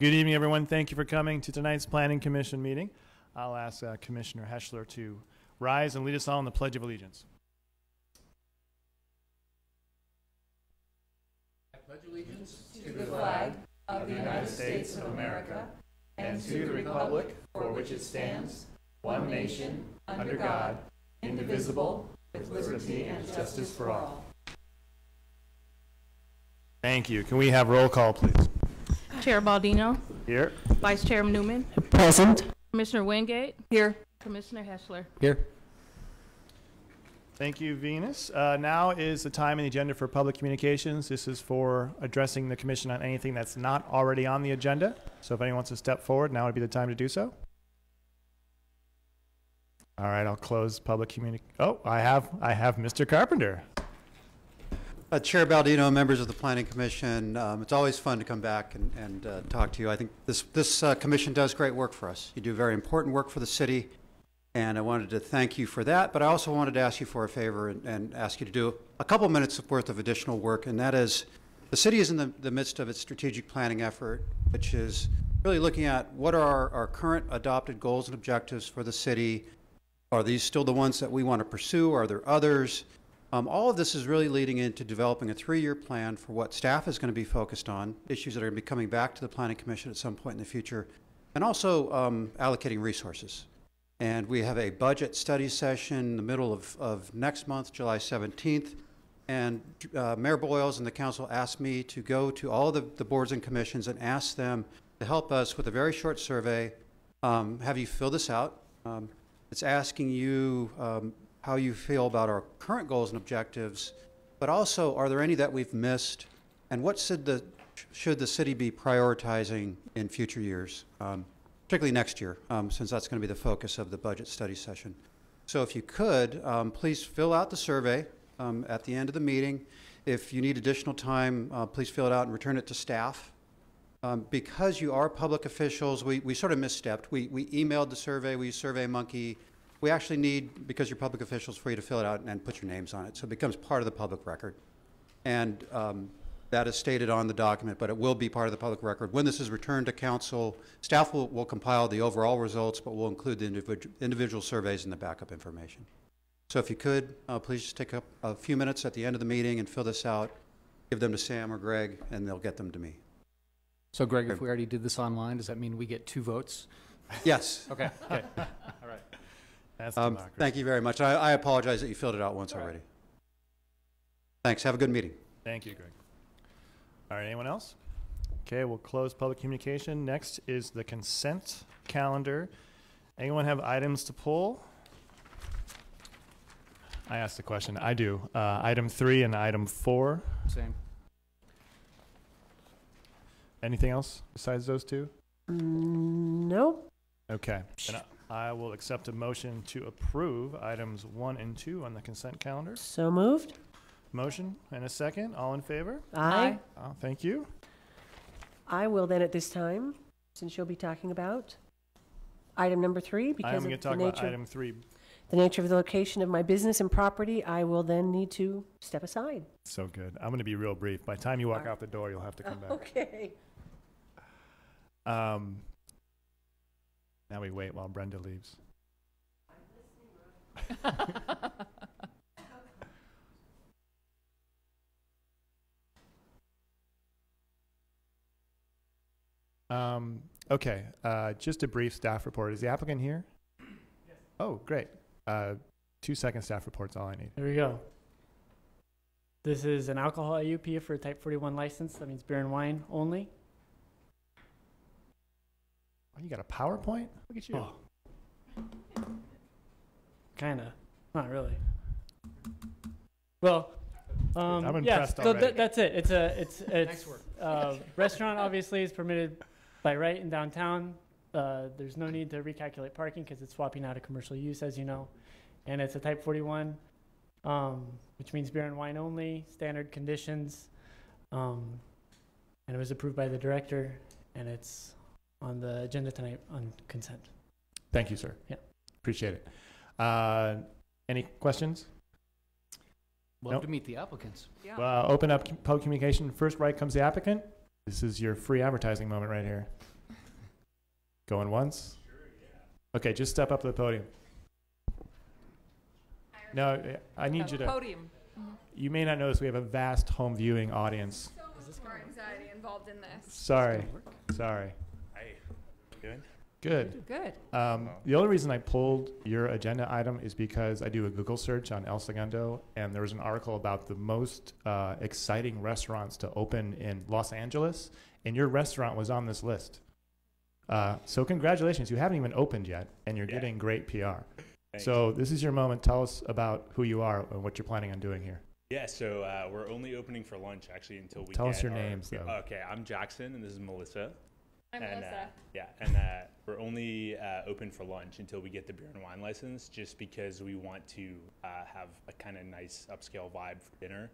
Good evening, everyone. Thank you for coming to tonight's Planning Commission meeting. I'll ask Commissioner Heschler to rise and lead us all in the Pledge of Allegiance. I pledge allegiance to the flag of the United States of America and to the republic for which it stands, one nation, under God, indivisible, with liberty and justice for all. Thank you. Can we have roll call, please? Chair Baldino. Here. Vice Chair Newman. Present. Commissioner Wingate. Here. Commissioner Heschler. Here. Thank you, Venus. Now is the time in the agenda for public communications. This is for addressing the commission on anything that's not already on the agenda. So if anyone wants to step forward, now would be the time to do so. All right, I'll close public communication. Oh, I have Mr. Carpenter. Chair Baldino, members of the Planning Commission, it's always fun to come back and talk to you. I think this commission does great work for us. You do very important work for the city, and I wanted to thank you for that, but I also wanted to ask you for a favor and ask you to do a couple minutes worth of additional work, and that is the city is in the midst of its strategic planning effort, which is really looking at what are our current adopted goals and objectives for the city. Are these still the ones that we want to pursue? Are there others? All of this is really leading into developing a 3-year plan for what staff is going to be focused on, issues that are going to be coming back to the Planning Commission at some point in the future, and also allocating resources. And we have a budget study session in the middle of next month, July 17th, and Mayor Boyles and the council asked me to go to all of the boards and commissions and ask them to help us with a very short survey. Have you fill this out? It's asking you how you feel about our current goals and objectives, but also are there any that we've missed, and what should the city be prioritizing in future years, particularly next year, since that's going to be the focus of the budget study session. So if you could, please fill out the survey at the end of the meeting. If you need additional time, please fill it out and return it to staff. Because you are public officials, we sort of misstepped. We emailed the survey, we used SurveyMonkey. We actually need, because you're public officials, for you to fill it out and put your names on it. So it becomes part of the public record. And that is stated on the document, but it will be part of the public record. When this is returned to council, staff will compile the overall results, but we'll include the individual surveys in the backup information. So if you could, please just take up a few minutes at the end of the meeting and fill this out, give them to Sam or Greg, and they'll get them to me. So Greg, if we already did this online, does that mean we get 2 votes? Yes. Okay. All right. That's democracy. Thank you very much. I apologize that you filled it out once already. Thanks. Have a good meeting. Thank you, Greg. All right, anyone else? Okay, we'll close public communication. Next is the consent calendar. Anyone have items to pull? I asked the question. I do. Item 3 and item 4. Same. Anything else besides those 2? Nope. Okay. Then I will accept a motion to approve items 1 and 2 on the consent calendar. So moved. Motion and a second. All in favor? Aye. Oh, thank you. I will then at this time, since you'll be talking about item number 3, because I'm going to talk about item 3. The nature of the location of my business and property, I will then need to step aside. So good. I'm going to be real brief. By the time you walk out the door, you'll have to come back. Okay. Now we wait while Brenda leaves. Okay, just a brief staff report. Is the applicant here? Yes. Oh, great. 2-second staff report's all I need. There we go. This is an alcohol AUP for a Type 41 license. That means beer and wine only. Oh, you got a PowerPoint? Look at you. Oh. Kinda. Not really. Well, I'm yes, impressed so already. that's it. It's Nice work. Restaurant obviously is permitted by right in downtown. There's no need to recalculate parking because it's swapping out a commercial use, as you know. And it's a Type 41, which means beer and wine only, standard conditions. And it was approved by the director, and it's on the agenda tonight on consent. Thank you, sir. Yeah. Appreciate it. Any questions? Love to meet the applicants. Open up public communication. First right comes the applicant. This is your free advertising moment right here. Going once? Okay, just step up to the podium. No, I need you to. Podium. You may not notice we have a vast home viewing audience. So much more anxiety involved in this. Sorry. Hi. Good? Good. Good. The only reason I pulled your agenda item is because I do a Google search on El Segundo, and there was an article about the most exciting restaurants to open in Los Angeles, and your restaurant was on this list. So congratulations. You haven't even opened yet, and you're getting great PR. Thanks. So this is your moment. Tell us about who you are and what you're planning on doing here. Yeah, so we're only opening for lunch actually until we Tell get us your our- names, though. Okay, I'm Jackson and this is Melissa. I'm and, Melissa. and we're only open for lunch until we get the beer and wine license, just because we want to have a kind of nice upscale vibe for dinner.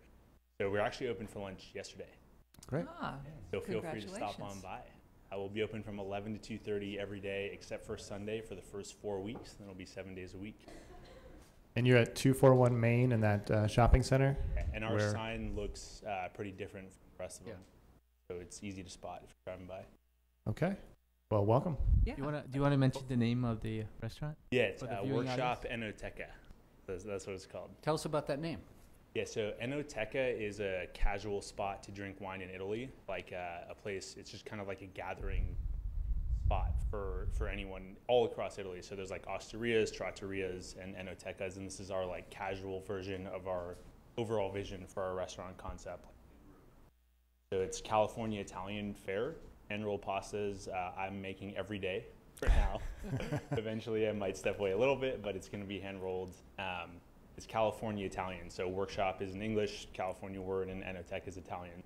So we're actually open for lunch yesterday. Great. Ah, So feel free to stop on Congratulations. by. I will be open from 11 to 2:30 every day except for Sunday for the first 4 weeks. Then it'll be 7 days a week. And you're at 241 Main in that shopping center? And our Where- sign looks pretty different from the rest of Yeah. them. So it's easy to spot if you're driving by. Okay. Well, welcome. Yeah. Do you want to mention the name of the restaurant? Yeah, it's For the viewing Workshop Enoteca. That's what it's called. Tell us about that name. Yeah, so Enoteca is a casual spot to drink wine in Italy, like a place. It's just kind of like a gathering spot for anyone all across Italy. So there's like osterias, trattorias, and enotecas, and this is our like casual version of our overall vision for our restaurant concept. So it's California Italian fare, hand rolled pastas. I'm making every day for now. Eventually, I might step away a little bit, but it's going to be hand rolled. It's California Italian. So workshop is an English California word, and enoteca is Italian.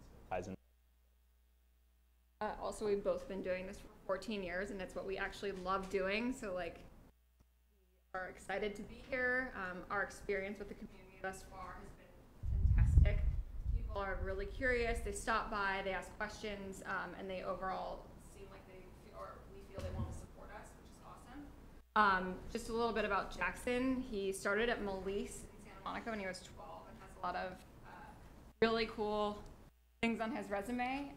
Also, we've both been doing this for 14 years, and it's what we actually love doing. So, like, we are excited to be here. Our experience with the community thus far has been fantastic. People are really curious. They stop by, they ask questions, and they overall seem like we feel they want to support us, which is awesome. Just a little bit about Jackson. He started at Melise in Santa Monica when he was 12 and has a lot of really cool things on his resume.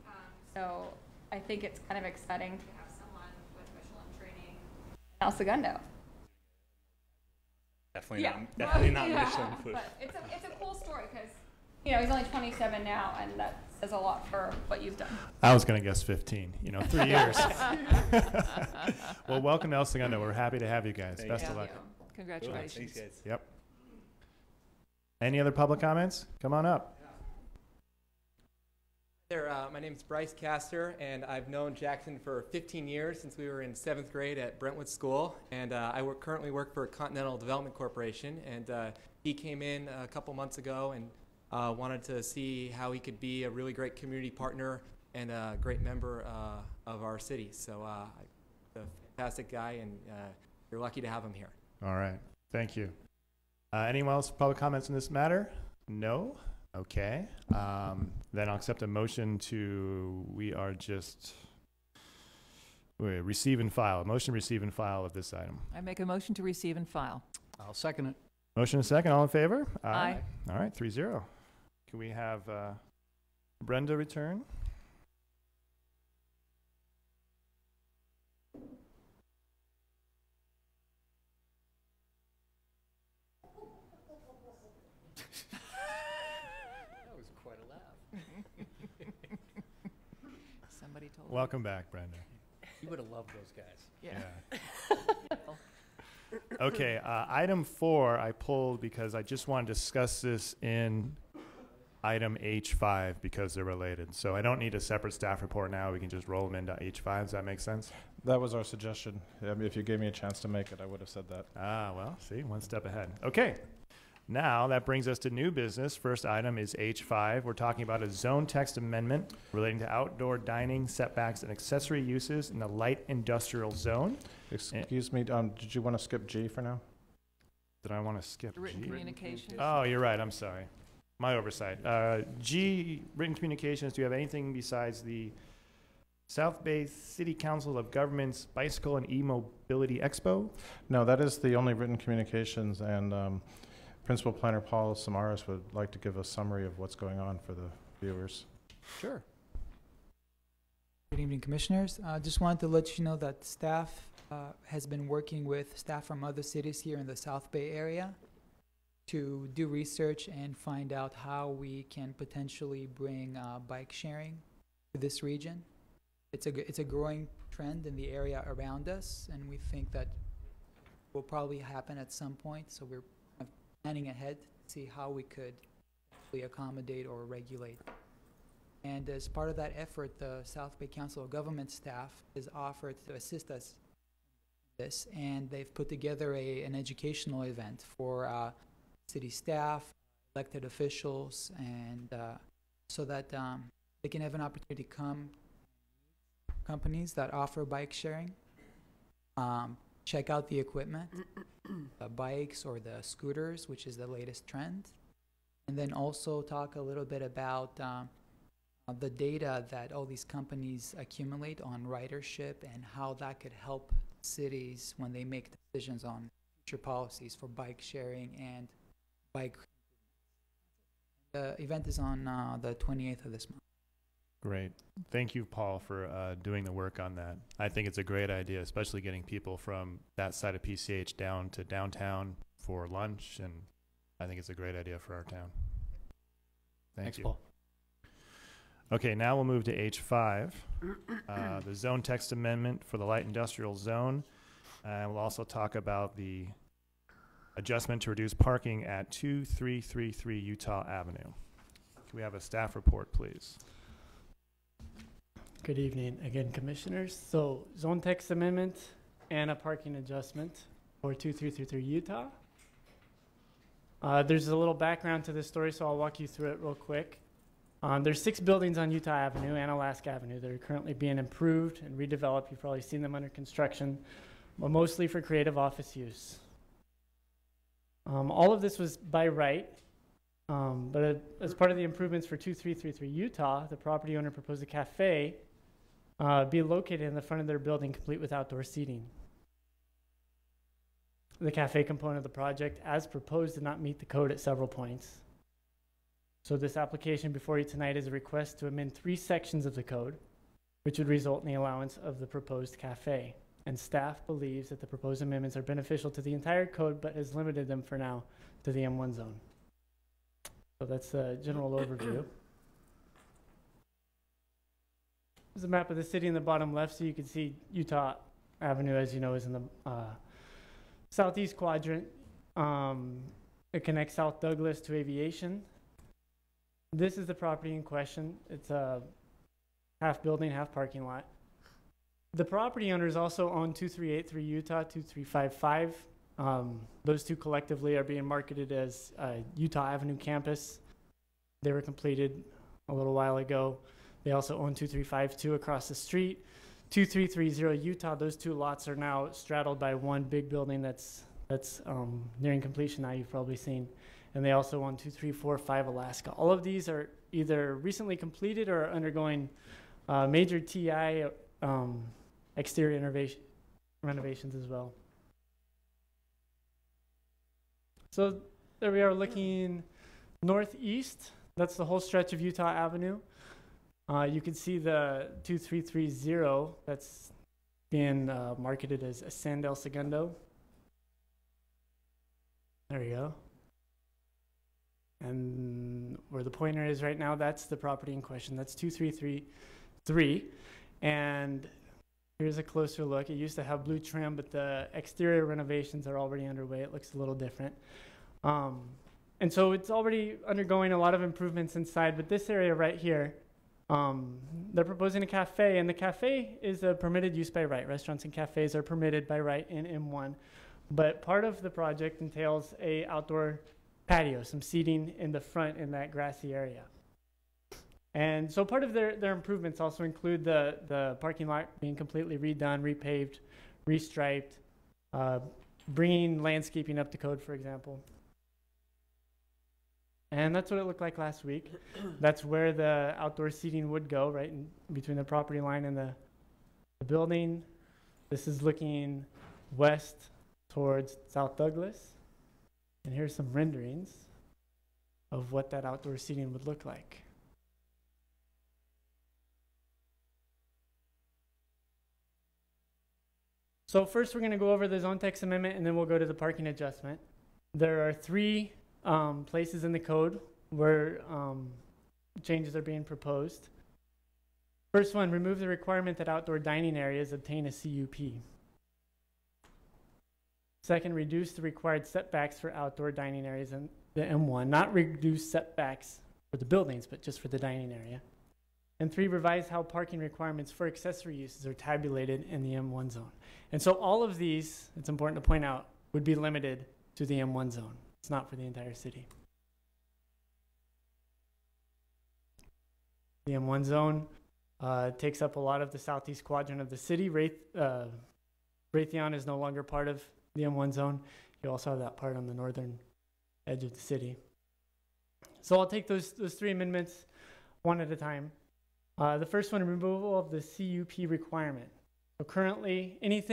So I think it's kind of exciting to have someone with Michelin training in El Segundo. Definitely not Michelin food. But it's a cool story because, you know, he's only 27 now, and that says a lot for what you've done. I was going to guess 15, 3 years. Well, welcome to El Segundo. We're happy to have you guys. Thank Best Yeah. of luck. Congratulations. Thanks, guys. Yep. Any other public comments? Come on up. There, my name is Bryce Castor, and I've known Jackson for 15 years, since we were in 7th grade at Brentwood School, and I currently work for Continental Development Corporation, and he came in a couple months ago and wanted to see how he could be a really great community partner and a great member of our city. So a fantastic guy, and you're lucky to have him here. All right. Thank you. Anyone else public comments in this matter? No? Okay. Then I'll accept a motion receive and file. A motion to receive and file of this item. I make a motion to receive and file. I'll second it. Motion and second. All in favor? Aye. All right. 3-0. Can we have Brenda return? That was quite a laugh. Somebody told me. Welcome back, Brenda. You would have loved those guys. Yeah. Okay, item 4 I pulled because I just wanted to discuss this in item H5 because they're related. So I don't need a separate staff report now. We can just roll them into H5. Does that make sense? That was our suggestion. If you gave me a chance to make it, I would have said that. Well, see, one step ahead. Okay. Now that brings us to new business. First item is H5. We're talking about a zone text amendment relating to outdoor dining setbacks and accessory uses in the light industrial zone. Excuse me, did you want to skip G for now? Did I want to skip Written G? communication. Oh, you're right. I'm sorry. My oversight. G, written communications. Do you have anything besides the South Bay City Council of Governments Bicycle and E-Mobility Expo? No, that is the only written communications, and Principal Planner Paul Samaras would like to give a summary of what's going on for the viewers. Sure. Good evening, Commissioners. Just wanted to let you know that staff has been working with staff from other cities here in the South Bay area to do research and find out how we can potentially bring bike sharing to this region. It's a growing trend in the area around us, and we think that will probably happen at some point. So we're planning ahead to see how we could actually accommodate or regulate. And as part of that effort, the South Bay Council of Government staff has offered to assist us in this, and they've put together an educational event for city staff, elected officials, and so that they can have an opportunity to come companies that offer bike sharing, check out the equipment, the bikes or the scooters, which is the latest trend, and then also talk a little bit about the data that all these companies accumulate on ridership and how that could help cities when they make decisions on future policies for bike sharing and bike. The event is on the 28th of this month. Great. Thank you, Paul, for doing the work on that. I think it's a great idea, especially getting people from that side of PCH down to downtown for lunch, and I think it's a great idea for our town. Thanks, Paul. Okay, now we'll move to H5, the zone text amendment for the light industrial zone. We'll also talk about the adjustment to reduce parking at 2333 Utah Avenue. Can we have a staff report, please? Good evening again, Commissioners. So zone text amendment and a parking adjustment for 2333 Utah. There's a little background to this story, so I'll walk you through it real quick. There's 6 buildings on Utah Avenue and Alaska Avenue that are currently being improved and redeveloped. You've probably seen them under construction, but mostly for creative office use. All of this was by right, but as part of the improvements for 2333 Utah, the property owner proposed a cafe be located in the front of their building, complete with outdoor seating. The cafe component of the project, as proposed, did not meet the code at several points. So this application before you tonight is a request to amend 3 sections of the code, which would result in the allowance of the proposed cafe. And staff believes that the proposed amendments are beneficial to the entire code, but has limited them for now to the M1 zone. So that's a general overview. There's a map of the city in the bottom left, so you can see Utah Avenue, as you know, is in the southeast quadrant. It connects South Douglas to Aviation. This is the property in question. It's a half building, half parking lot. The property owners also own 2383 Utah, 2355. Those two collectively are being marketed as Utah Avenue Campus. They were completed a little while ago. They also own 2352 across the street. 2330 Utah, those 2 lots are now straddled by one big building that's nearing completion now, you've probably seen. And they also own 2345 Alaska. All of these are either recently completed or are undergoing major TI exterior renovations as well. So there we are looking northeast. That's the whole stretch of Utah Avenue. You can see the 2330 that's being marketed as Ascend El Segundo. There you go. And where the pointer is right now, that's the property in question. That's 2333. And here's a closer look. It used to have blue trim, but the exterior renovations are already underway. It looks a little different. And so it's already undergoing a lot of improvements inside, but this area right here, they're proposing a cafe, and the cafe is a permitted use by right. Restaurants and cafes are permitted by right in M1. But part of the project entails a outdoor patio, some seating in the front in that grassy area. And so part of their improvements also include the parking lot being completely redone, repaved, restriped, bringing landscaping up to code, for example. And that's what it looked like last week. That's where the outdoor seating would go, right in between the property line and the building. This is looking west towards South Douglas. And here's some renderings of what that outdoor seating would look like. So first we're going to go over the zone text amendment, and then we'll go to the parking adjustment. There are three places in the code where changes are being proposed. First one, remove the requirement that outdoor dining areas obtain a CUP. Second, reduce the required setbacks for outdoor dining areas in the M1, not reduce setbacks for the buildings, but just for the dining area. And three, revise how parking requirements for accessory uses are tabulated in the M1 zone. And so all of these, it's important to point out, would be limited to the M1 zone. It's not for the entire city. The M1 zone takes up a lot of the southeast quadrant of the city. Raytheon is no longer part of the M1 zone. You also have that part on the northern edge of the city. So I'll take those three amendments one at a time. The first one, removal of the CUP requirement. So currently, any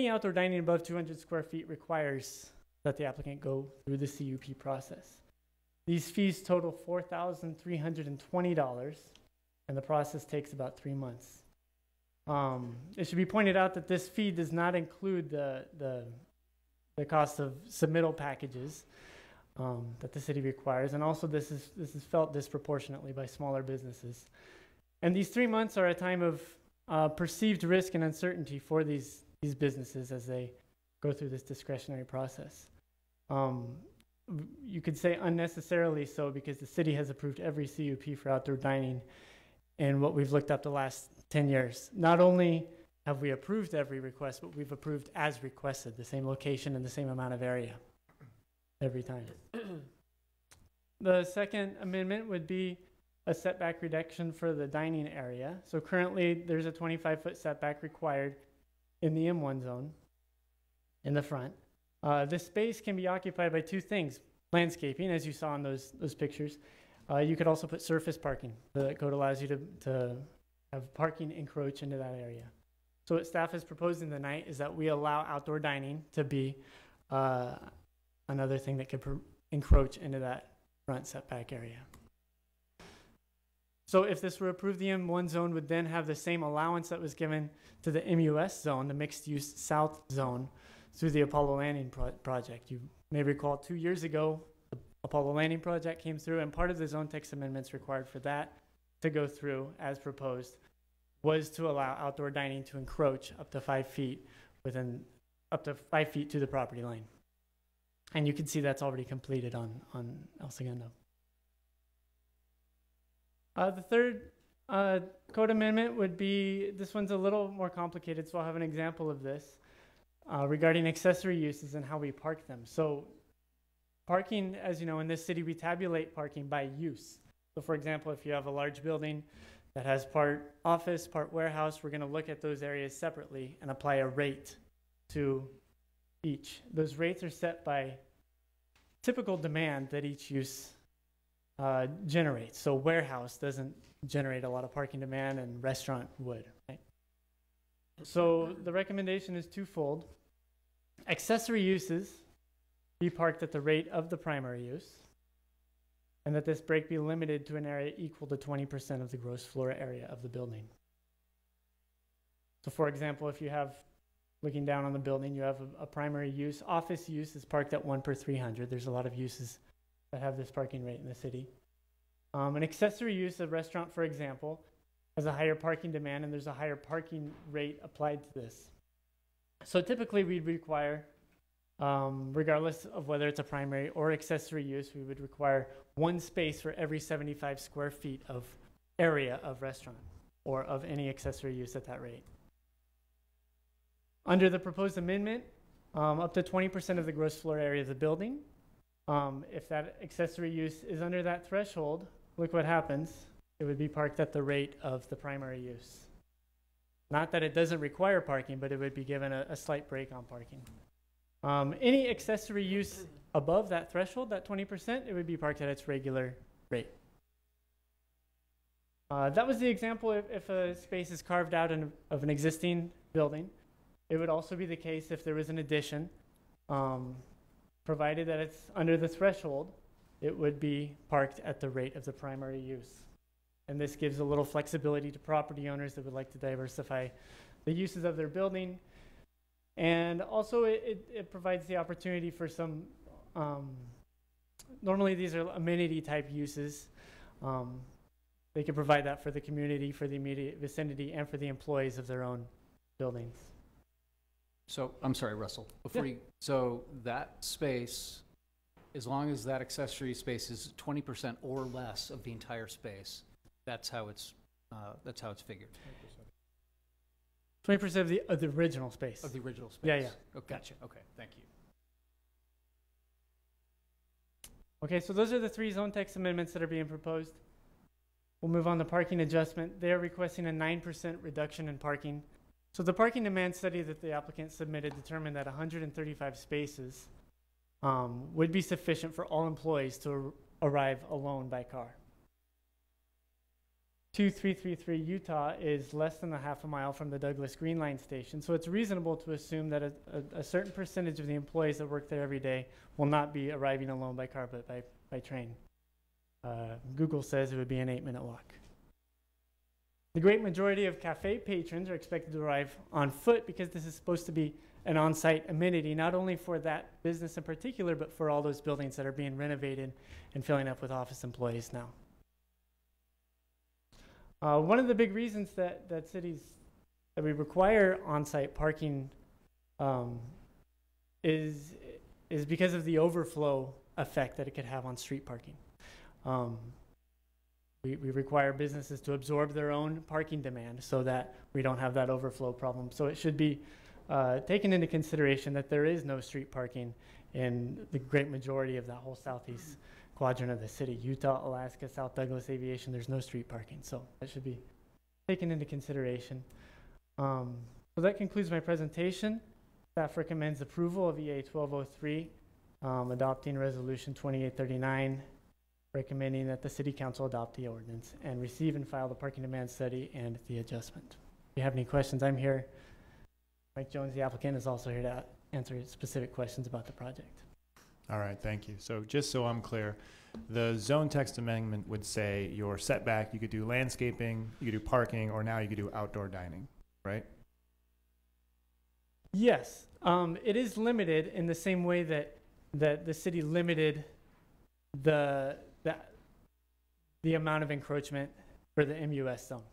outdoor dining above 200 square feet requires that the applicant go through the CUP process. These fees total $4,320, and the process takes about 3 months. It should be pointed out that this fee does not include the cost of submittal packages that the city requires, and also this is felt disproportionately by smaller businesses. And these 3 months are a time of perceived risk and uncertainty for these businesses as they go through this discretionary process. You could say unnecessarily so, because the city has approved every CUP for outdoor dining in what we've looked up the last 10 years. Not only have we approved every request, but we've approved as requested, the same location and the same amount of area every time. The second amendment would be a setback reduction for the dining area. So currently there's a 25-foot setback required in the M1 zone in the front. This space can be occupied by two things: landscaping, as you saw in those pictures. You could also put surface parking. The code allows you to have parking encroach into that area. So what staff is proposing tonight is that we allow outdoor dining to be another thing that could encroach into that front setback area. So if this were approved, the M1 zone would then have the same allowance that was given to the MUS zone, the mixed use south zone, through the Apollo Landing project. You may recall 2 years ago, the Apollo Landing project came through, and part of the zone text amendments required for that to go through as proposed was to allow outdoor dining to encroach up to 5 feet up to 5 feet to the property line. And you can see that's already completed on El Segundo. The third code amendment would be, this one's a little more complicated, so I'll have an example of this regarding accessory uses and how we park them. So parking, as you know, in this city, we tabulate parking by use. So for example, if you have a large building that has part office, part warehouse, we're going to look at those areas separately and apply a rate to each. Those rates are set by typical demand that each use generates. So warehouse doesn't generate a lot of parking demand, and restaurant would, right? So the recommendation is twofold. Accessory uses be parked at the rate of the primary use, and that this break be limited to an area equal to 20% of the gross floor area of the building. So for example, if you have, looking down on the building, you have a primary use. Office use is parked at 1 per 300. There's a lot of uses that have this parking rate in the city. An accessory use, a restaurant, for example, has a higher parking demand, and there's a higher parking rate applied to this. So typically we'd require, regardless of whether it's a primary or accessory use, we would require 1 space for every 75 square feet of area of restaurant or of any accessory use at that rate. Under the proposed amendment, up to 20% of the gross floor area of the building. If that accessory use is under that threshold, look what happens. It would be parked at the rate of the primary use. Not that it doesn't require parking, but it would be given a slight break on parking. Any accessory use above that threshold, that 20%, it would be parked at its regular rate. That was the example if a space is carved out of an existing building. It would also be the case if there was an addition. Provided that it's under the threshold, it would be parked at the rate of the primary use. And this gives a little flexibility to property owners that would like to diversify the uses of their building And also it provides the opportunity for some, normally these are amenity type uses. They can provide that for the community, for the immediate vicinity, and for the employees of their own buildings. So, I'm sorry, Russell, so that space, as long as that accessory space is 20% or less of the entire space, that's how it's figured. 20% of the original space. Of the original space? Yeah, yeah. Okay. Gotcha. Okay, thank you. Okay, so those are the 3 zone text amendments that are being proposed. We'll move on to parking adjustment. They are requesting a 9% reduction in parking. So the parking demand study that the applicant submitted determined that 135 spaces would be sufficient for all employees to arrive alone by car. 2333 Utah is less than a half a mile from the Douglas Green Line station, so it's reasonable to assume that a certain percentage of the employees that work there every day will not be arriving alone by car, but by train. Google says it would be an 8-minute walk. The great majority of cafe patrons are expected to arrive on foot because this is supposed to be an on-site amenity, not only for that business in particular, but for all those buildings that are being renovated and filling up with office employees now. One of the big reasons that we require on-site parking is because of the overflow effect that it could have on street parking. We require businesses to absorb their own parking demand so that we don't have that overflow problem. So it should be taken into consideration that there is no street parking in the great majority of that whole southeast quadrant of the city. Utah, Alaska, South Douglas Aviation, there's no street parking. So that should be taken into consideration. So that concludes my presentation. Staff recommends approval of EA 1203, adopting resolution 2839, recommending that the City Council adopt the ordinance and receive and file the parking demand study and the adjustment. If you have any questions, I'm here. Mike Jones, the applicant, is also here to answer specific questions about the project. All right, thank you. So just so I'm clear, the zone text amendment would say your setback, you could do landscaping, you could do parking, or now you could do outdoor dining, right? Yes, it is limited in the same way that the city limited the amount of encroachment for the MUS zone.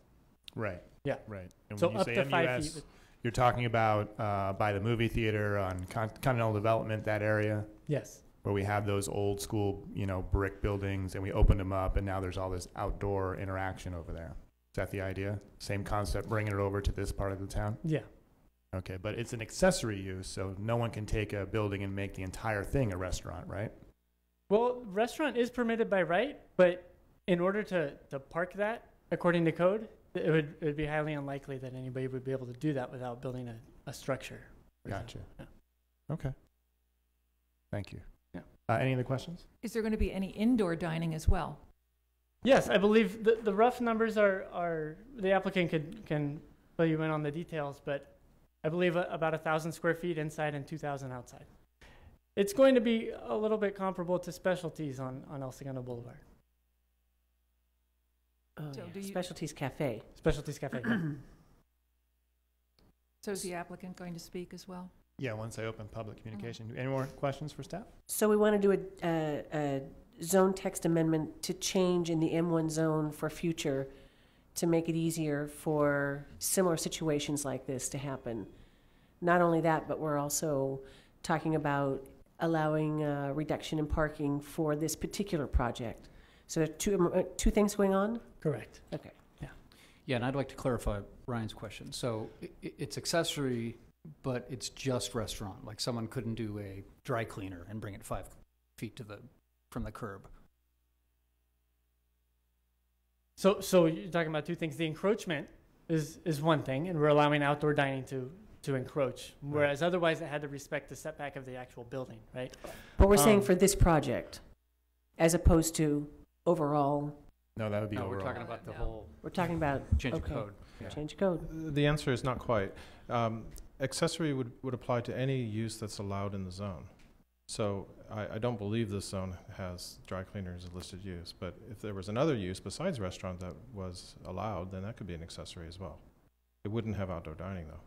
Right. Yeah. Right. And So when you up say to MUS, 5 feet. you're talking about by the movie theater on Continental Development, that area? Yes. Where we have those old school, brick buildings, and we opened them up, and now there's all this outdoor interaction over there. Is that the idea? Same concept, bringing it over to this part of the town? Yeah. Okay, but it's an accessory use, so no one can take a building and make the entire thing a restaurant, right? Well, restaurant is permitted by right, but in order to park that, according to code, it would be highly unlikely that anybody would be able to do that without building a structure. Gotcha. Yeah. Okay. Thank you. Yeah. Any other questions? Is there going to be any indoor dining as well? Yes, I believe the rough numbers are the applicant can fill you in on the details, but I believe about 1,000 square feet inside and 2,000 outside. It's going to be a little bit comparable to Specialties on El Segundo Boulevard. Oh, So yeah. do you- Specialties Cafe. Specialties Cafe. Yeah. So is the applicant going to speak as well? Yeah, once I open public communication. Any more questions for staff? So we want to do a zone text amendment to change in the M1 zone for future to make it easier for similar situations like this to happen. Not only that, but we're also talking about allowing a reduction in parking for this particular project. So there are two things going on? Correct. Okay. Yeah, and I'd like to clarify Ryan's question. So it's accessory, but it's just restaurant. Like someone couldn't do a dry cleaner and bring it 5 feet from the curb. So you're talking about two things. The encroachment is one thing, and we're allowing outdoor dining to encroach, whereas otherwise it had to respect the setback of the actual building, right? But we're saying for this project, as opposed to overall. No, that would be No, overall. we're talking about the whole We're talking about. change of okay. code. Yeah. Change of code. The answer is not quite. Accessory would apply to any use that's allowed in the zone. So I don't believe this zone has dry cleaners as listed use, but if there was another use besides restaurant that was allowed, then that could be an accessory as well. It wouldn't have outdoor dining though.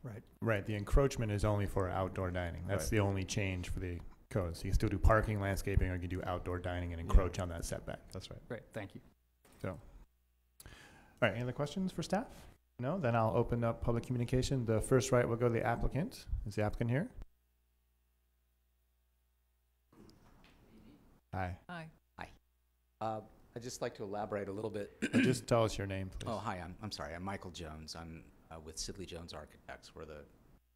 Right. Right, the encroachment is only for outdoor dining. That's Right. the only change for the code. So you can still do parking, landscaping, or you can do outdoor dining and encroach on that setback. That's right. Great, thank you. So, all right, any other questions for staff? No? Then I'll open up public communication. The first right will go to the applicant. Is the applicant here? Hi. Hi. I'd just like to elaborate a little bit. Just tell us your name, please. Oh, hi, I'm sorry. I'm Michael Jones. I'm with Sidley Jones Architects. We're the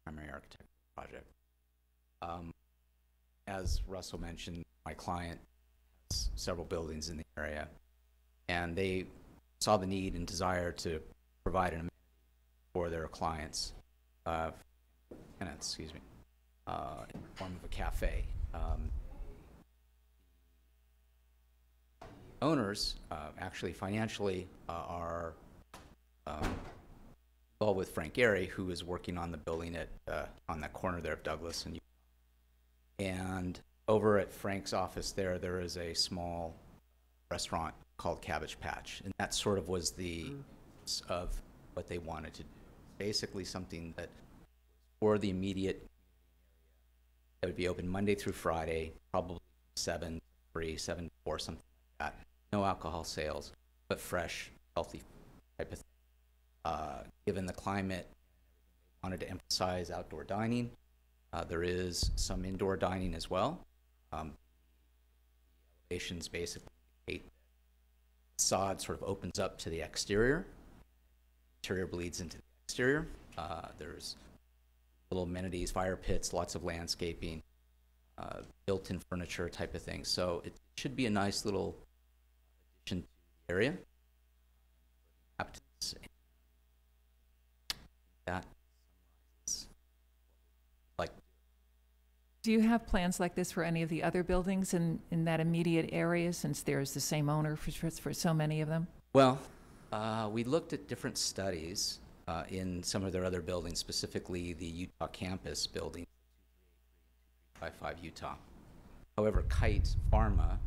primary architect of the project. As Russell mentioned, my client has several buildings in the area, and they saw the need and desire to provide an amenity for their clients, tenants, excuse me, in the form of a cafe. Owners, actually financially, are involved with Frank Gehry, who is working on the building at on that corner there of Douglas and And over at Frank's office there is a small restaurant called Cabbage Patch, and that sort of was the of what they wanted to do. Basically something that for the immediate, that would be open Monday through Friday, probably 7 to 3, 7 to 4, something like that. No alcohol sales, but fresh, healthy type of thing. Given the climate, I wanted to emphasize outdoor dining. There is some indoor dining as well. Elevations basically indicate that the facade sort of opens up to the exterior. Interior bleeds into the exterior. There's little amenities, fire pits, lots of landscaping, built-in furniture type of thing. So it should be a nice little addition to the area. That Do you have plans like this for any of the other buildings in that immediate area, since there's the same owner for so many of them? Well, we looked at different studies in some of their other buildings, specifically the Utah campus building, 2355 Utah. However, Kite Pharma,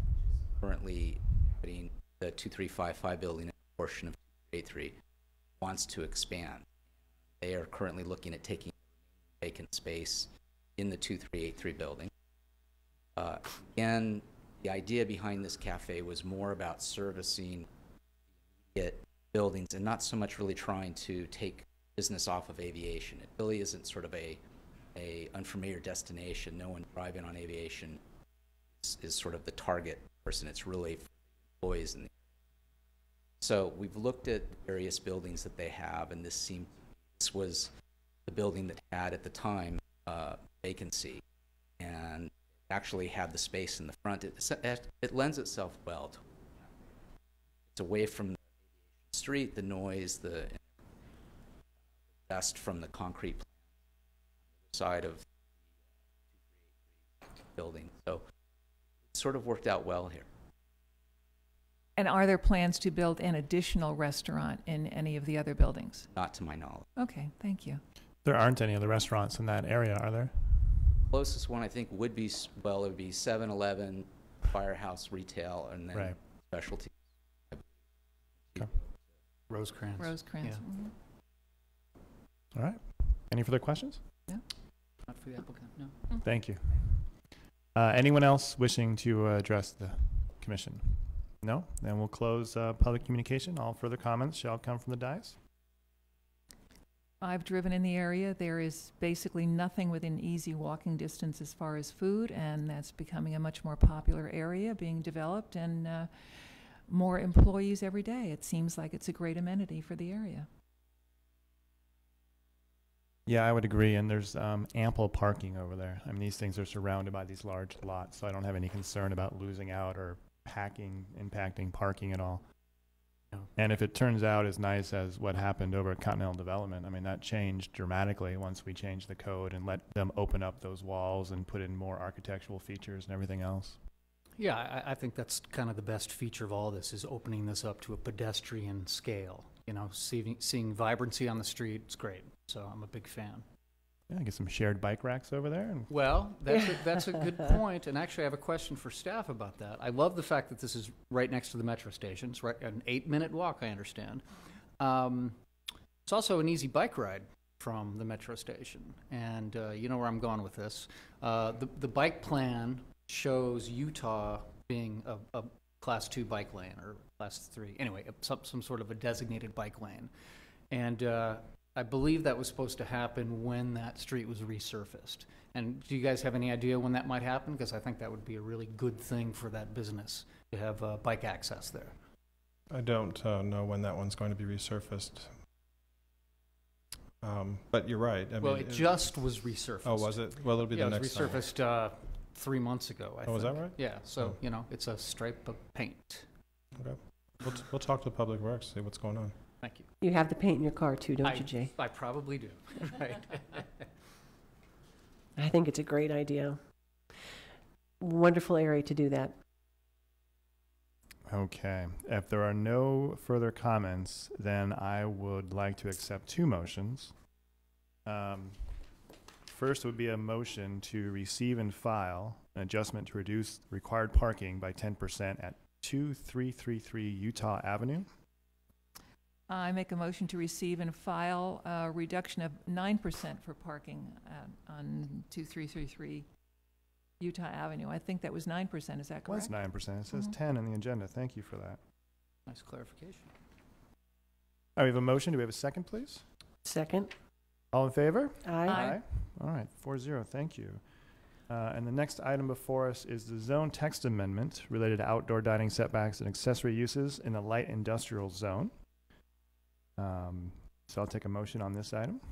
currently putting the 2355 building in a portion of 2383, wants to expand. They are currently looking at taking vacant space in the 2383 building. And the idea behind this cafe was more about servicing the buildings and not so much really trying to take business off of aviation. It really isn't sort of a unfamiliar destination. No one driving on aviation is sort of the target person. It's really for employees in the So we've looked at various buildings that they have, and this was the building that had at the time vacancy, and actually had the space in the front. It lends itself well to, it's away from the street, the noise, the dust from the concrete side of the building. So it sort of worked out well here. And are there plans to build an additional restaurant in any of the other buildings? Not to my knowledge. Okay, thank you. There aren't any other restaurants in that area, are there? Closest one I think would be, well, it would be 7-Eleven, Firehouse Retail, and then Right. specialty. Okay. Rosecrans. Rosecrans. Yeah. All right. Any further questions? No. Not for the applicant, no. Thank you. Anyone else wishing to address the commission? No? Then we'll close public communication. All further comments shall come from the dais. I've driven in the area. There is basically nothing within easy walking distance as far as food, and that's becoming a much more popular area being developed, and more employees every day. It seems like it's a great amenity for the area. Yeah, I would agree. And there's ample parking over there. I mean, these things are surrounded by these large lots, so I don't have any concern about losing out or impacting parking at all. No. And if it turns out as nice as what happened over at Continental Development, I mean, that changed dramatically once we changed the code and let them open up those walls and put in more architectural features and everything else. Yeah, I think that's kind of the best feature of all this, is opening this up to a pedestrian scale. You know, seeing vibrancy on the street, it's great. So I'm a big fan. Yeah, get some shared bike racks over there. And Well, that's a good point, and actually I have a question for staff about that. I love the fact that this is right next to the metro station. It's right an 8-minute walk, I understand. It's also an easy bike ride from the metro station. And you know where I'm going with this. The bike plan shows Utah being a Class 2 bike lane, or Class 3. Anyway, some sort of a designated bike lane. And I believe that was supposed to happen when that street was resurfaced. And do you guys have any idea when that might happen? Because I think that would be a really good thing for that business to have bike access there. I don't know when that one's going to be resurfaced. But you're right. I Well, mean, it just was resurfaced. Oh, was it? Well, it'll be Yeah, the it was next resurfaced 3 months ago, I think. Oh, is that right? Yeah, so, Oh. you know, it's a stripe of paint. Okay. We'll talk to Public Works, see what's going on. Thank you. You have the paint in your car too, don't you, Jay? I probably do. Right. I think it's a great idea. Wonderful area to do that. Okay. If there are no further comments, then I would like to accept two motions. First would be a motion to receive and file an adjustment to reduce required parking by 10% at 2333 Utah Avenue. I make a motion to receive and file a reduction of 9% for parking on 2333 Utah Avenue. I think that was 9%, is that correct? It was 9%. It says 10 in the agenda. Thank you for that. Nice clarification. All right, we have a motion. Do we have a second, please? Second. All in favor? Aye. All right, 4-0. Thank you. And the next item before us is the zone text amendment related to outdoor dining setbacks and accessory uses in the light industrial zone. So I'll take a motion on this item.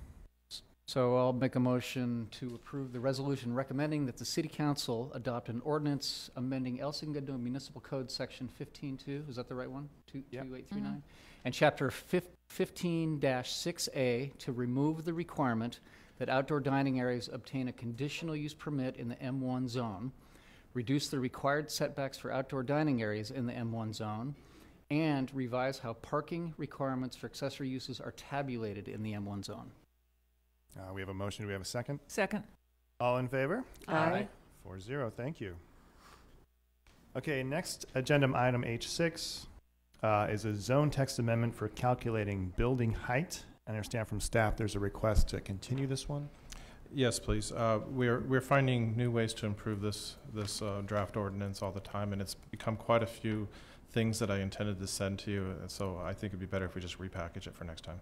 So I'll make a motion to approve the resolution recommending that the City Council adopt an ordinance amending El Segundo Municipal Code Section 15.2, is that the right one? 2839? And Chapter 15-6A to remove the requirement that outdoor dining areas obtain a conditional use permit in the M1 zone, reduce the required setbacks for outdoor dining areas in the M1 zone, and revise how parking requirements for accessory uses are tabulated in the M1 zone. We have a motion. Do we have a second? Second. All in favor? Aye. 4-0. Thank you. Okay, next agenda item H6 is a zone text amendment for calculating building height. I understand from staff there's a request to continue this one. Yes, please. We're finding new ways to improve this draft ordinance all the time, and it's become quite a few things that I intended to send to you. So I think it'd be better if we just repackage it for next time.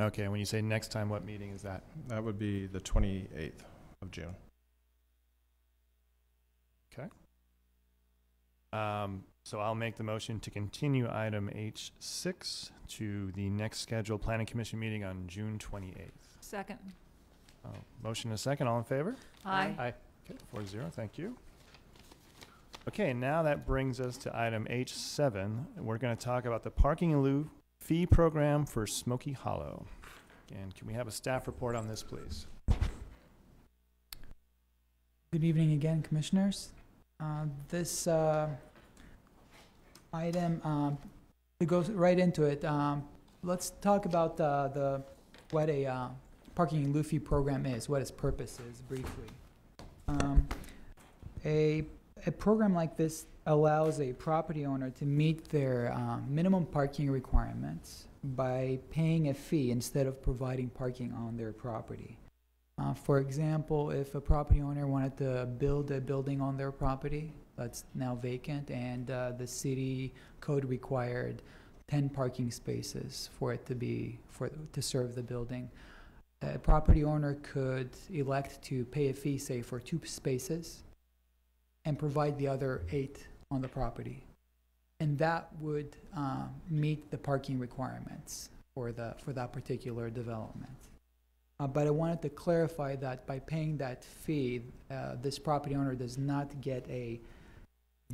Okay, when you say next time, what meeting is that? That would be the 28th of June. Okay. So I'll make the motion to continue item H6 to the next scheduled Planning Commission meeting on June 28th. Second. Motion and a second. All in favor? Aye. Aye. Okay, 4-0. Thank you. Okay, now that brings us to item H7. We're going to talk about the parking in lieu fee program for Smoky Hollow. And can we have a staff report on this, please? Good evening again, Commissioners. This item, it goes right into it. Let's talk about what a parking in lieu fee program is, what its purpose is, briefly. A program like this allows a property owner to meet their minimum parking requirements by paying a fee instead of providing parking on their property. For example, if a property owner wanted to build a building on their property that's now vacant and the city code required 10 parking spaces for it to serve the building, a property owner could elect to pay a fee, say, for 2 spaces and provide the other 8 on the property. And that would meet the parking requirements for that particular development. But I wanted to clarify that by paying that fee, this property owner does not get a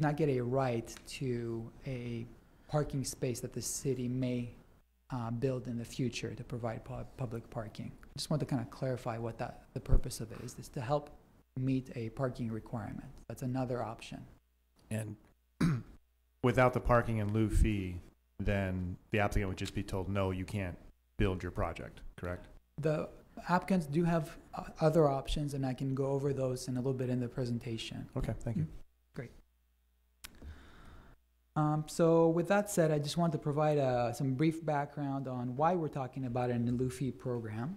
right to a parking space that the city may build in the future to provide public parking. I just want to kind of clarify what the purpose of it is to help meet a parking requirement. That's another option. And without the parking in lieu fee, then the applicant would just be told, no, you can't build your project, correct? The applicants do have other options, and I can go over those in a little bit in the presentation. Okay, thank you. Great. So with that said, I just want to provide some brief background on why we're talking about an in lieu fee program.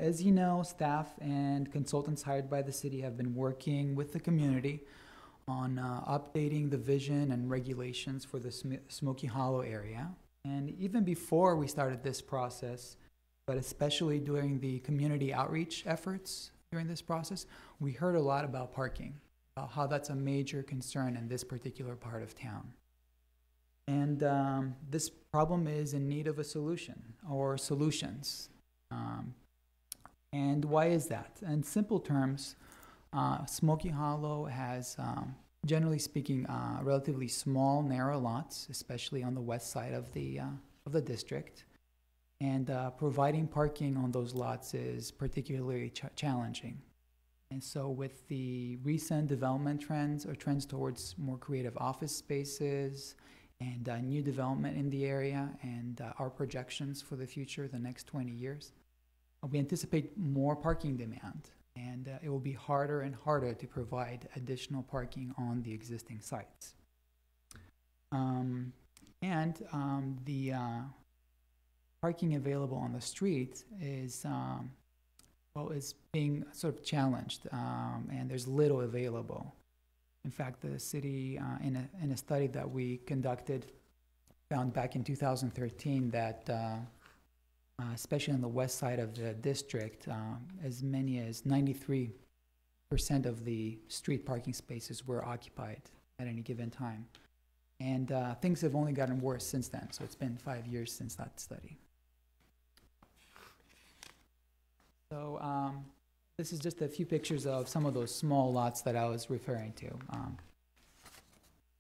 As you know, staff and consultants hired by the city have been working with the community on updating the vision and regulations for the Smoky Hollow area. And even before we started this process, but especially during the community outreach efforts during this process, we heard a lot about parking, about how that's a major concern in this particular part of town. And this problem is in need of a solution or solutions. And why is that? In simple terms, Smoky Hollow has, generally speaking, relatively small, narrow lots, especially on the west side of the district. And providing parking on those lots is particularly challenging. And so with the recent development trends or trends towards more creative office spaces and new development in the area and our projections for the future, the next 20 years, we anticipate more parking demand. And it will be harder and harder to provide additional parking on the existing sites. The parking available on the street is is being sort of challenged, and there's little available. In fact, the city, in a study that we conducted, found back in 2013 that especially on the west side of the district, as many as 93% of the street parking spaces were occupied at any given time. And things have only gotten worse since then, so it's been 5 years since that study. So this is just a few pictures of some of those small lots that I was referring to.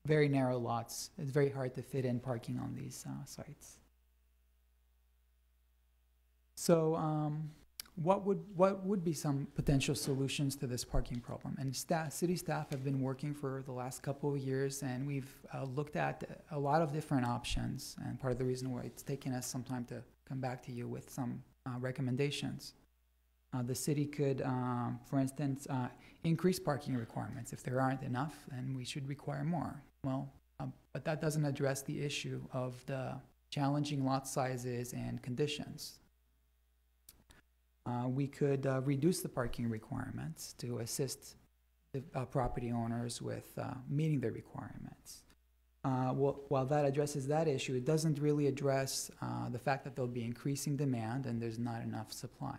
Very narrow lots. It's very hard to fit in parking on these sites. So what would be some potential solutions to this parking problem? And city staff have been working for the last couple of years, and we've looked at a lot of different options, and part of the reason why it's taken us some time to come back to you with some recommendations. The city could, for instance, increase parking requirements. If there aren't enough, then we should require more. Well, but that doesn't address the issue of the challenging lot sizes and conditions. We could reduce the parking requirements to assist the property owners with meeting their requirements. While that addresses that issue, it doesn't really address the fact that there'll be increasing demand and there's not enough supply.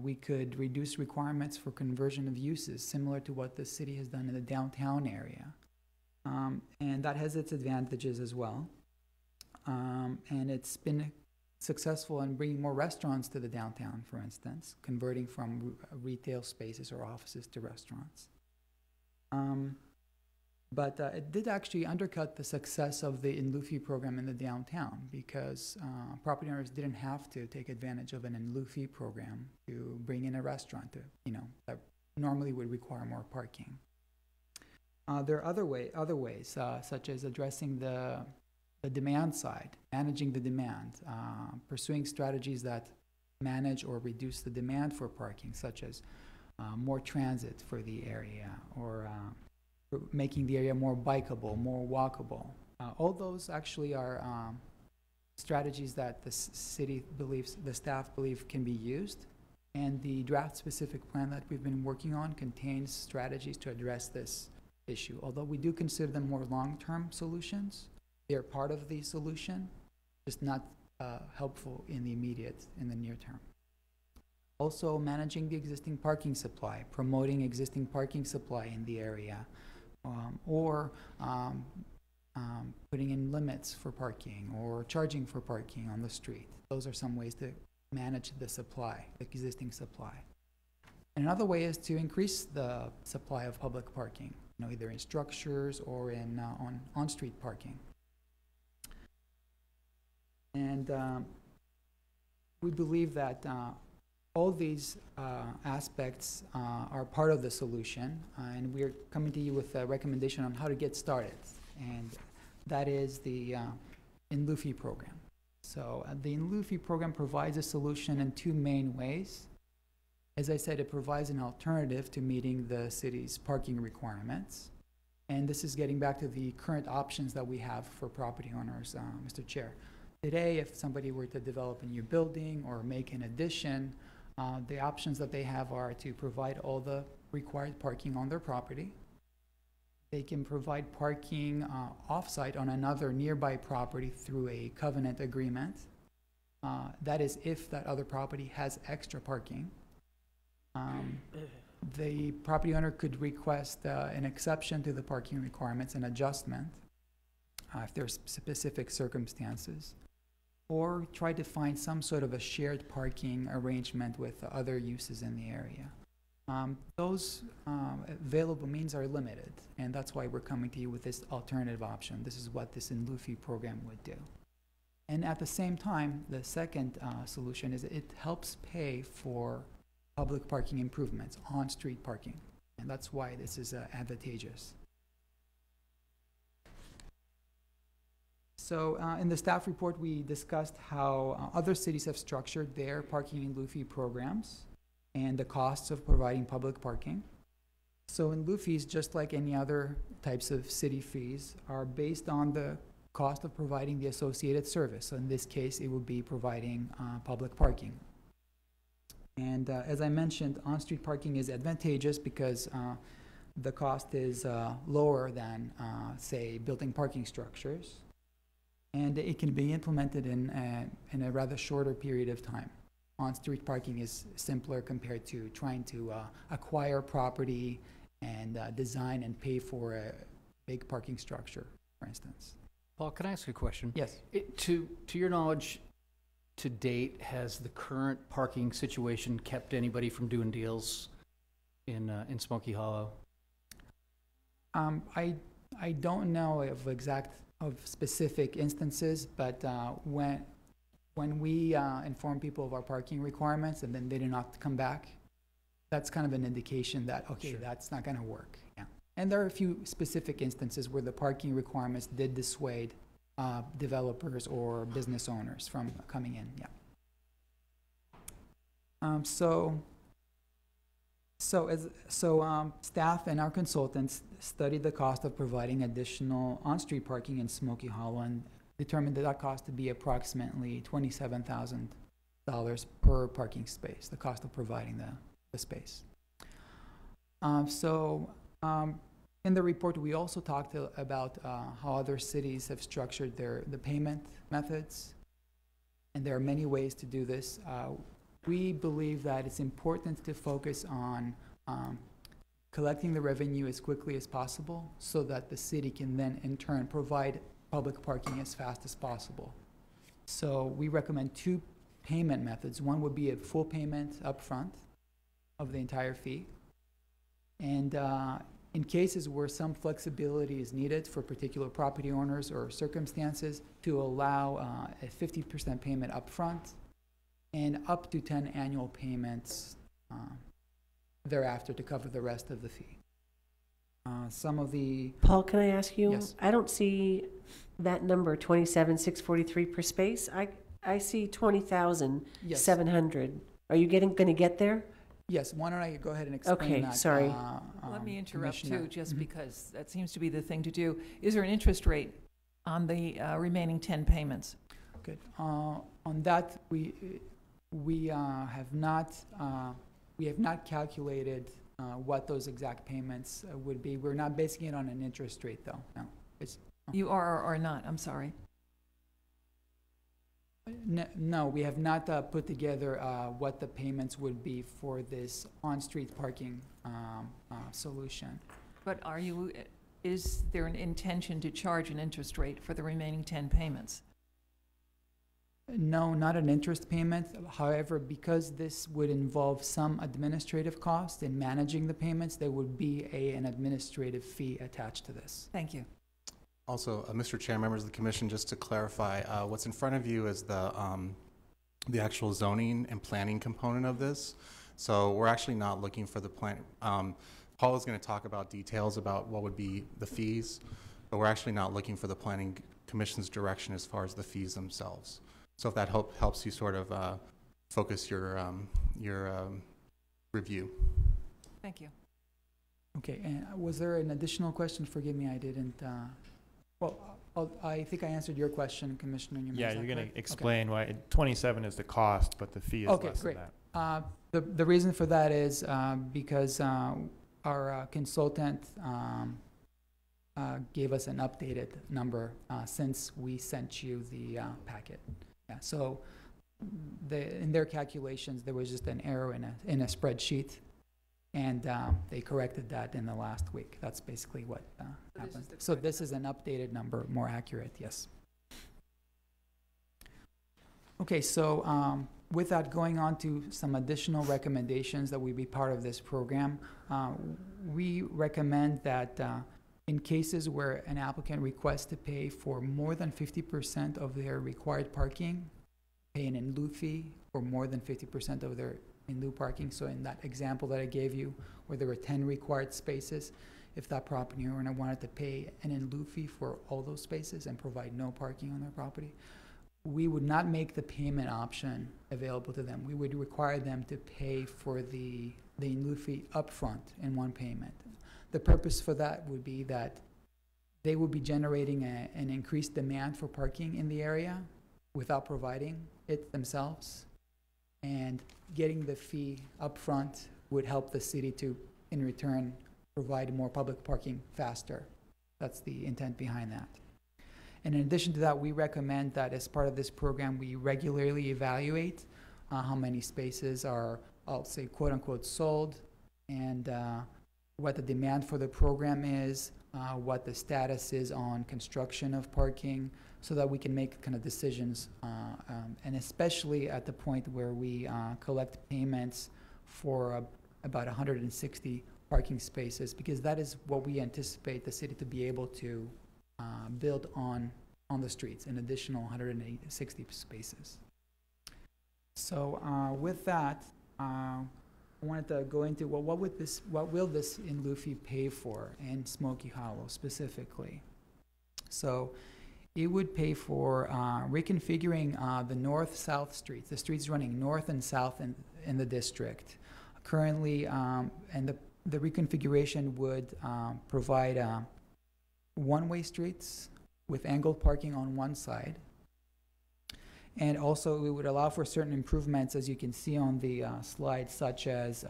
We could reduce requirements for conversion of uses, similar to what the city has done in the downtown area. And that has its advantages as well. And it's been successful in bringing more restaurants to the downtown, for instance, converting from retail spaces or offices to restaurants. But it did actually undercut the success of the INLUFI program in the downtown, because property owners didn't have to take advantage of an INLUFI program to bring in a restaurant that normally would require more parking. There are other ways, such as addressing the demand side, managing the demand, pursuing strategies that manage or reduce the demand for parking, such as more transit for the area, or making the area more bikeable, more walkable. All those actually are strategies that the city believes, the staff believe can be used, and the draft specific plan that we've been working on contains strategies to address this issue. Although we do consider them more long-term solutions, they are part of the solution, just not helpful in the near term. Also, managing the existing parking supply, promoting existing parking supply in the area, or putting in limits for parking or charging for parking on the street. Those are some ways to manage the supply, the existing supply. And another way is to increase the supply of public parking, either in structures or in on-street parking. And we believe that all these aspects are part of the solution, and we're coming to you with a recommendation on how to get started, and that is the INLUFI program. So the INLUFI program provides a solution in two main ways. As I said, it provides an alternative to meeting the city's parking requirements, and this is getting back to the current options that we have for property owners, Mr. Chair. Today, if somebody were to develop a new building or make an addition, the options that they have are to provide all the required parking on their property. They can provide parking off-site on another nearby property through a covenant agreement. That is if that other property has extra parking. The property owner could request an exception to the parking requirements, an adjustment, if there's specific circumstances, or try to find some sort of a shared parking arrangement with other uses in the area. Those available means are limited, and that's why we're coming to you with this alternative option. This is what this in lieu fee program would do. And at the same time, the second solution is it helps pay for public parking improvements, on-street parking, and that's why this is advantageous. So in the staff report, we discussed how other cities have structured their parking in lieu fee programs and the costs of providing public parking. So in lieu fees, just like any other types of city fees, are based on the cost of providing the associated service. So in this case, it would be providing public parking. And as I mentioned, on-street parking is advantageous because the cost is lower than, say, building parking structures. And it can be implemented in a rather shorter period of time. On-street parking is simpler compared to trying to acquire property and design and pay for a big parking structure, for instance. Paul, can I ask a question? Yes. To your knowledge, to date, has the current parking situation kept anybody from doing deals in Smoky Hollow? I don't know of specific instances, but when we inform people of our parking requirements and then they do not come back, that's kind of an indication that, okay, sure, that's not going to work. Yeah. And there are a few specific instances where the parking requirements did dissuade developers or business owners from coming in. Yeah. Staff and our consultants studied the cost of providing additional on-street parking in Smoky Hollow and determined that cost to be approximately $27,000 per parking space, the cost of providing the space. In the report, we also talked about how other cities have structured the payment methods, and there are many ways to do this. We believe that it's important to focus on collecting the revenue as quickly as possible so that the city can then, in turn, provide public parking as fast as possible. So we recommend two payment methods. One would be a full payment upfront of the entire fee. And in cases where some flexibility is needed for particular property owners or circumstances, to allow a 50% payment upfront and up to 10 annual payments thereafter to cover the rest of the fee. Paul, can I ask you? Yes. I don't see that number, 27,643 per space. I see 20,700. Yes. Are you going to get there? Yes. Why don't I go ahead and explain that? Okay, sorry. Let me interrupt too, just because that seems to be the thing to do. Is there an interest rate on the remaining 10 payments? Good. On that, we have not calculated what those exact payments would be. We're not basing it on an interest rate, though. No. You are or not? I'm sorry. No, we have not put together what the payments would be for this on-street parking solution. But is there an intention to charge an interest rate for the remaining 10 payments? No, not an interest payment. However, because this would involve some administrative cost in managing the payments, there would be an administrative fee attached to this. Thank you. Also, Mr. Chair, members of the Commission, just to clarify, what's in front of you is the actual zoning and planning component of this. So we're actually not looking for the plan. Paul is going to talk about details about what would be the fees, but we're actually not looking for the Planning Commission's direction as far as the fees themselves. So if that helps you sort of focus your review. Thank you. Okay, and was there an additional question? Forgive me, I didn't. Well, I think I answered your question, Commissioner Newman. Yeah, Is that you're going correct? to explain why 27 is the cost, but the fee is Okay, less great. than that. The reason for that is because our consultant gave us an updated number since we sent you the packet. Yeah, so in their calculations, there was just an error in a spreadsheet, and they corrected that in the last week. That's basically what happened. So this is an updated number, more accurate, yes. Okay, so with that, going on to some additional recommendations that will be part of this program, we recommend that in cases where an applicant requests to pay for more than 50% of their required parking, pay an in lieu fee for more than 50% of their in lieu parking. So in that example that I gave you, where there were 10 required spaces, if that property owner wanted to pay an in lieu fee for all those spaces and provide no parking on their property, we would not make the payment option available to them. We would require them to pay for the in lieu fee upfront in one payment. The purpose for that would be that they would be generating an increased demand for parking in the area without providing it themselves, and getting the fee upfront would help the city to, in return, provide more public parking faster. That's the intent behind that. And in addition to that, we recommend that as part of this program, we regularly evaluate how many spaces are, I'll say, quote unquote, sold, and what the demand for the program is, what the status is on construction of parking, so that we can make kind of decisions, and especially at the point where we collect payments for about 160 parking spaces, because that is what we anticipate the city to be able to build on the streets, an additional 160 spaces. So with that, I wanted to go into, well, what will this in lieu fee pay for in Smoky Hollow specifically? So it would pay for reconfiguring the north-south streets, the streets running north and south in the district. Currently, and the reconfiguration would provide one-way streets with angled parking on one side. And also, it would allow for certain improvements, as you can see on the slide, such as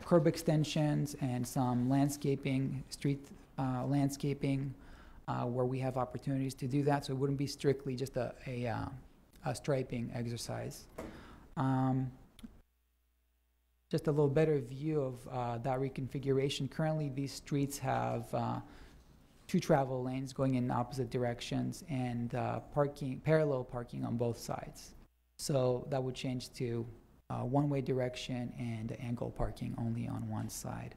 curb extensions and some landscaping, street landscaping, where we have opportunities to do that. So it wouldn't be strictly just a striping exercise. Just a little better view of that reconfiguration. Currently, these streets have 2 travel lanes going in opposite directions and parallel parking on both sides. So that would change to one-way direction and angle parking only on one side.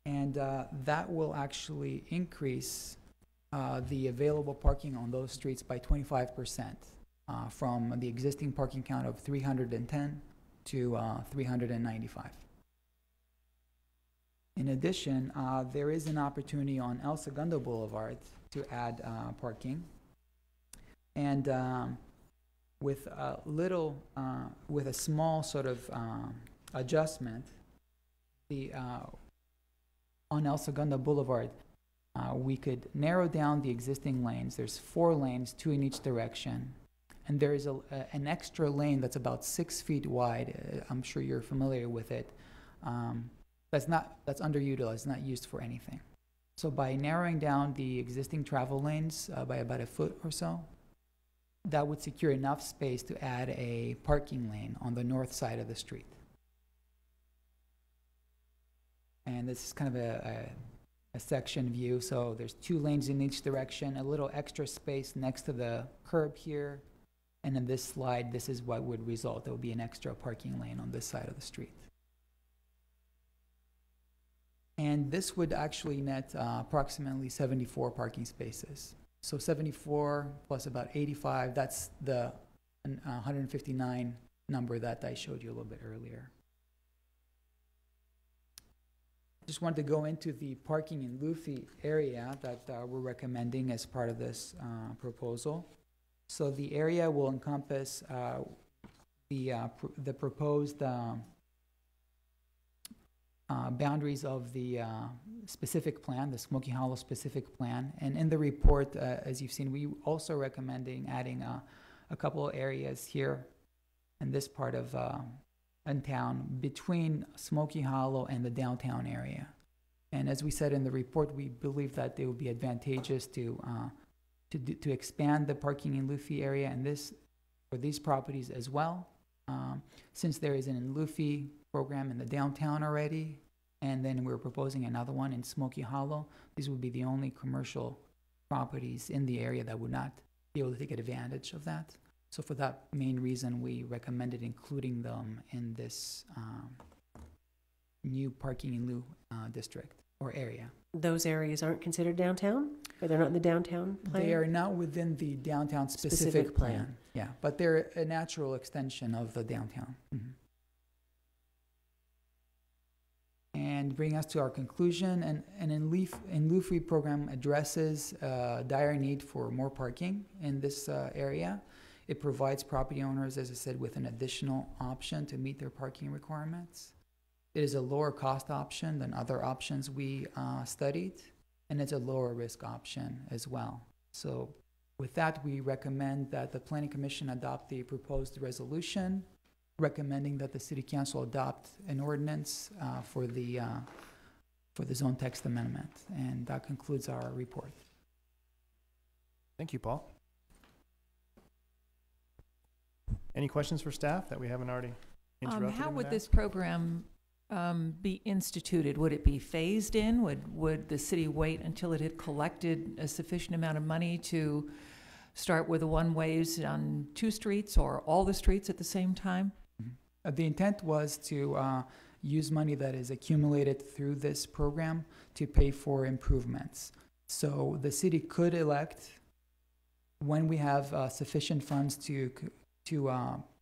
And that will actually increase the available parking on those streets by 25%, from the existing parking count of 310 to 395. In addition, there is an opportunity on El Segundo Boulevard to add parking. And with a small sort of adjustment, on El Segundo Boulevard, we could narrow down the existing lanes. There's 4 lanes, 2 in each direction. And there is an extra lane that's about 6 feet wide. I'm sure you're familiar with it. That's underutilized, not used for anything. So by narrowing down the existing travel lanes by about 1 foot or so, that would secure enough space to add a parking lane on the north side of the street. And this is kind of a section view. So there's 2 lanes in each direction, a little extra space next to the curb here. And in this slide, this is what would result. There will be an extra parking lane on this side of the street. And this would actually net approximately 74 parking spaces. So 74 plus about 85, that's the 159 number that I showed you a little bit earlier. Just wanted to go into the parking in lieu fee area that we're recommending as part of this proposal. So the area will encompass the proposed boundaries of the specific plan, the Smoky Hollow specific plan. And in the report, as you've seen, we also recommending adding a couple of areas here in this part of in town between Smoky Hollow and the downtown area. And as we said in the report, we believe that it would be advantageous to expand the parking in Luffy area and for these properties as well. Since there is an Luffy program in the downtown already, and then we're proposing another one in Smoky Hollow, these would be the only commercial properties in the area that would not be able to take advantage of that. So for that main reason, we recommended including them in this new parking in lieu district or area. Those areas aren't considered downtown? Or they're not in the downtown plan? They are not within the downtown specific plan. Yeah, but they're a natural extension of the downtown. Mm-hmm. And bring us to our conclusion, and in Luffy program addresses dire need for more parking in this area. It provides property owners, as I said, with an additional option to meet their parking requirements. It is a lower cost option than other options we studied, and it's a lower risk option as well. So with that, we recommend that the Planning Commission adopt the proposed resolution, recommending that the City Council adopt an ordinance for the zone text amendment. And that concludes our report. Thank you, Paul. Any questions for staff that we haven't already interrupted? How would this program be instituted? Would it be phased in? Would the city wait until it had collected a sufficient amount of money to start with the one-ways on 2 streets or all the streets at the same time? The intent was to use money that is accumulated through this program to pay for improvements. So the city could elect, when we have sufficient funds to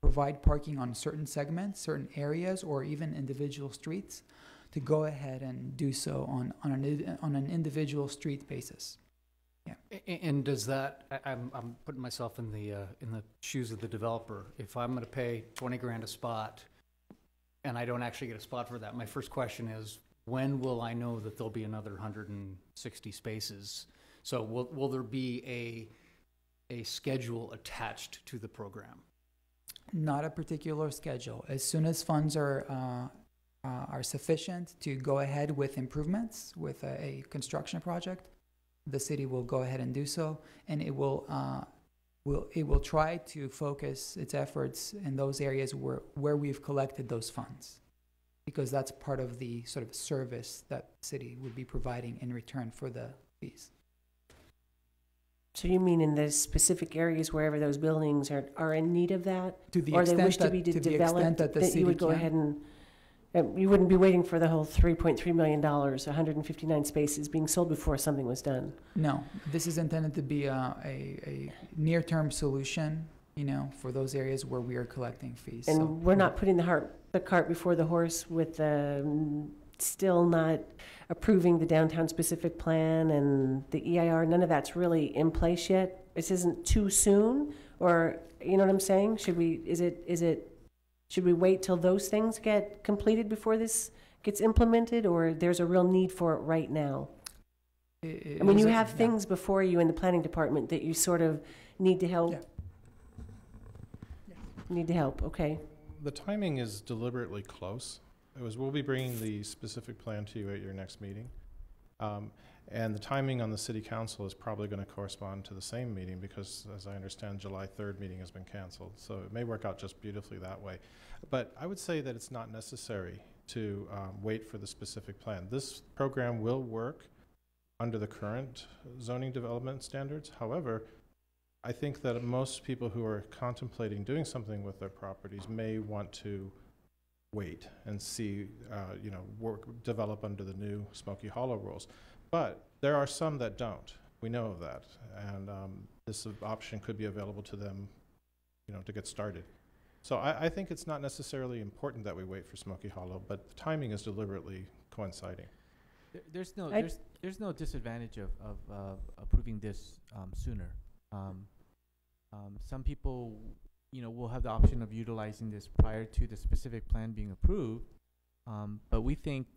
provide parking on certain segments, certain areas, or even individual streets, to go ahead and do so on an individual street basis. Yeah. And does that? I'm putting myself in the shoes of the developer. If I'm going to pay $20,000 a spot, and I don't actually get a spot for that, my first question is, when will I know that there'll be another 160 spaces? So will there be a schedule attached to the program? Not a particular schedule. As soon as funds are sufficient to go ahead with improvements with a construction project, the city will go ahead and do so, and it will try to focus its efforts in those areas where we've collected those funds, because that's part of the sort of service that the city would be providing in return for the fees. So you mean in the specific areas wherever those buildings are in need of that? To the or extent they wish that, to be to the developed, extent that the that city you would go can. ahead and you wouldn't be waiting for the whole $3.3 million, 159 spaces being sold before something was done? No, this is intended to be a near-term solution, for those areas where we are collecting fees. And So, we're not putting the cart before the horse with still not approving the downtown specific plan and the EIR. None of that's really in place yet. This isn't too soon, or you know what I'm saying? Should we wait till those things get completed before this gets implemented, or there's a real need for it right now? I mean, you have things before you in the planning department that you sort of need to help. Need to help, okay. The timing is deliberately close. We'll be bringing the specific plan to you at your next meeting. And the timing on the city council is probably going to correspond to the same meeting because, as I understand, July 3rd meeting has been canceled. So it may work out just beautifully that way. But I would say that it's not necessary to wait for the specific plan. This program will work under the current zoning development standards. However, I think that most people who are contemplating doing something with their properties may want to wait and see, develop under the new Smoky Hollow rules. But there are some that don't. We know of that. And this option could be available to them, to get started. So I think it's not necessarily important that we wait for Smoky Hollow, but the timing is deliberately coinciding. There's no disadvantage of approving this sooner. Some people, will have the option of utilizing this prior to the specific plan being approved, But we think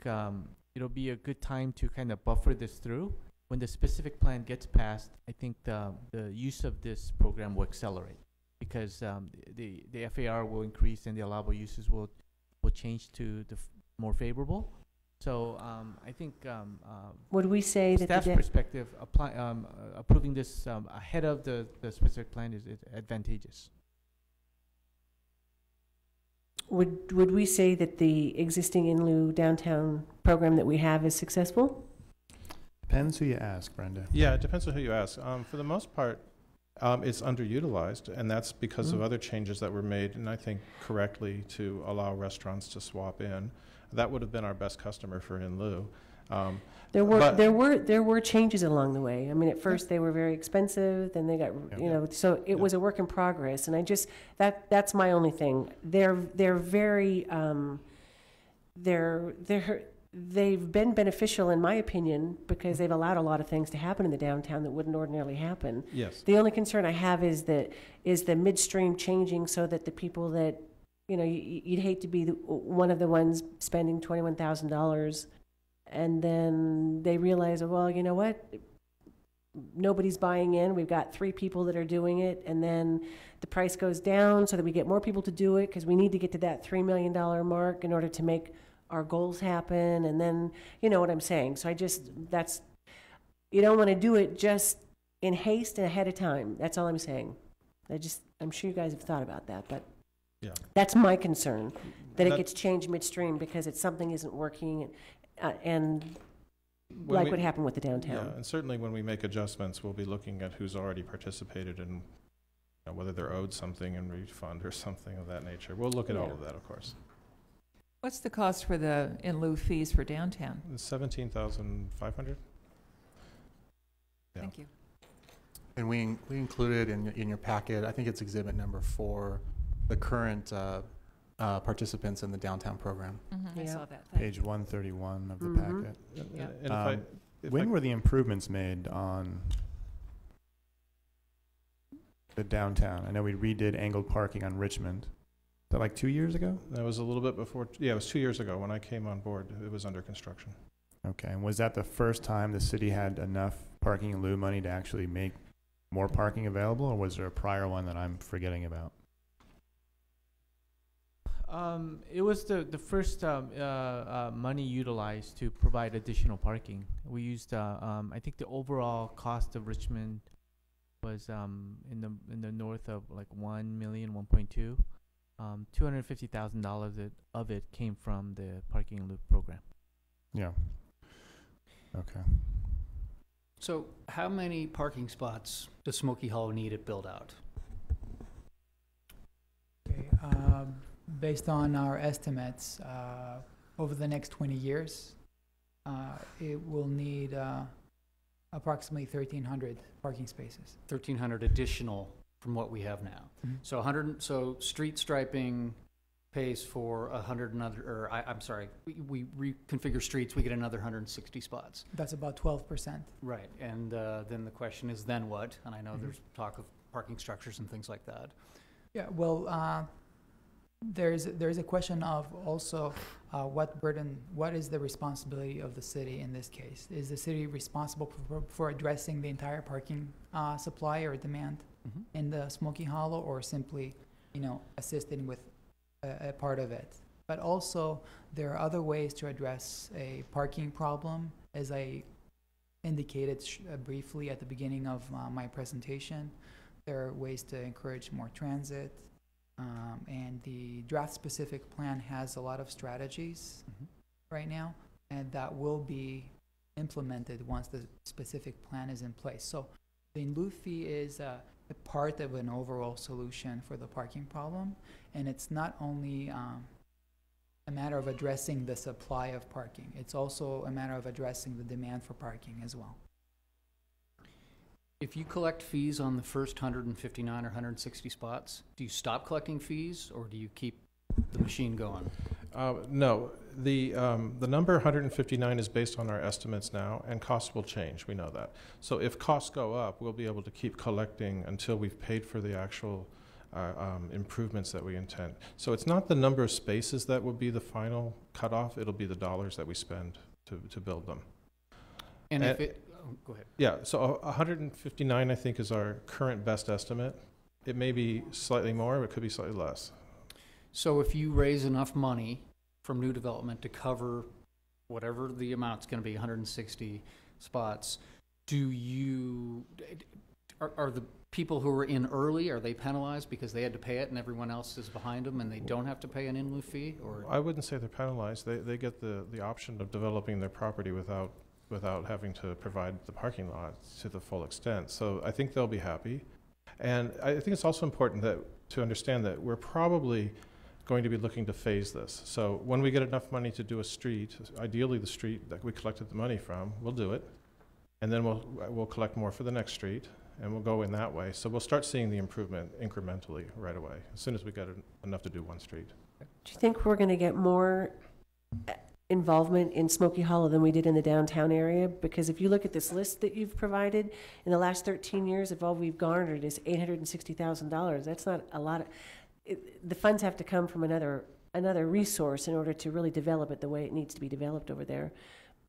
it'll be a good time to kind of buffer this through. When the specific plan gets passed, I think the use of this program will accelerate because the FAR will increase and the allowable uses will change to the more favorable. So I think would we say that staff's perspective, approving this ahead of the specific plan is advantageous. Would we say that the existing in lieu downtown program that we have is successful? Depends who you ask, Brenda. Yeah, it depends on who you ask. For the most part, it's underutilized, and that's because of other changes that were made, and I think correctly, to allow restaurants to swap in. That would have been our best customer for in lieu. There were changes along the way. I mean, at first they were very expensive, then they got so it was a work in progress. And that's my only thing. They've been beneficial in my opinion because they've allowed a lot of things to happen in the downtown that wouldn't ordinarily happen. Yes. The only concern I have is the midstream changing so that the people that you'd hate to be one of the ones spending $21,000. And then they realize, well, you know what? Nobody's buying in. We've got 3 people that are doing it. And then the price goes down so that we get more people to do it because we need to get to that $3 million mark in order to make our goals happen. And then, you know what I'm saying? So you don't want to do it just in haste and ahead of time. That's all I'm saying. I'm sure you guys have thought about that, but yeah, that's my concern, that it gets changed midstream because something isn't working. And what happened with the downtown. Yeah, and certainly when we make adjustments, we'll be looking at who's already participated and whether they're owed something in refund or something of that nature. We'll look at all of that, of course. What's the cost for the in lieu fees for downtown? $17,500. Yeah. Thank you. And we included in your packet, I think it's exhibit number 4, the current participants in the downtown program. I saw that. Page 131 of the packet. Yeah. When were the improvements made on the downtown? I know we redid angled parking on Richmond. Is that like 2 years ago? That was a little bit before. Yeah, it was 2 years ago when I came on board. It was under construction. Okay, and was that the first time the city had enough parking in lieu money to actually make more parking available, or was there a prior one that I'm forgetting about? It was the first money utilized to provide additional parking. We used I think the overall cost of Richmond was in the north of like 1 million, 1.2. $250,000 of it came from the parking in lieu program. Yeah. Okay. So how many parking spots does Smoky Hollow need at build out? Okay, based on our estimates, over the next 20 years, it will need approximately 1,300 parking spaces. 1,300 additional from what we have now. So street striping pays for 100 another, or I'm sorry, we reconfigure streets, we get another 160 spots. That's about 12%. Right, and then the question is then what? And I know there's talk of parking structures and things like that. Yeah, well, there's a question of also what is the responsibility of the city in this case? Is the city responsible for addressing the entire parking supply or demand in the Smoky Hollow, or simply, assisting with a part of it? But also, there are other ways to address a parking problem, as I indicated briefly at the beginning of my presentation. There are ways to encourage more transit. And the draft-specific plan has a lot of strategies right now, and that will be implemented once the specific plan is in place. So the in lieu fee is a part of an overall solution for the parking problem, and it's not only a matter of addressing the supply of parking. It's also a matter of addressing the demand for parking as well. If you collect fees on the first 159 or 160 spots, do you stop collecting fees, or do you keep the machine going? No, the number 159 is based on our estimates now, and costs will change. We know that. So if costs go up, we'll be able to keep collecting until we've paid for the actual improvements that we intend. So it's not the number of spaces that will be the final cutoff, it'll be the dollars that we spend to build them. And if it, oh, go ahead. Yeah, so 159 I think is our current best estimate. It may be slightly more, it could be slightly less. So if you raise enough money from new development to cover whatever the amount's going to be, 160 spots, are the people who are in early, are they penalized because they had to pay it and everyone else is behind them and they don't have to pay an in lieu fee? Or I wouldn't say they're penalized. They get the option of developing their property without having to provide the parking lot to the full extent. So I think they'll be happy. And I think it's also important to understand that we're probably going to be looking to phase this. So when we get enough money to do a street, ideally the street that we collected the money from, we'll do it. And then we'll collect more for the next street, and we'll go in that way. So we'll start seeing the improvement incrementally right away, as soon as we get enough to do one street. Do you think we're going to get more involvement in Smoky Hollow than we did in the downtown area? Because if you look at this list that you've provided, in the last 13 years, if all we've garnered is $860,000, that's not a lot. The funds have to come from another resource in order to really develop it the way it needs to be developed over there.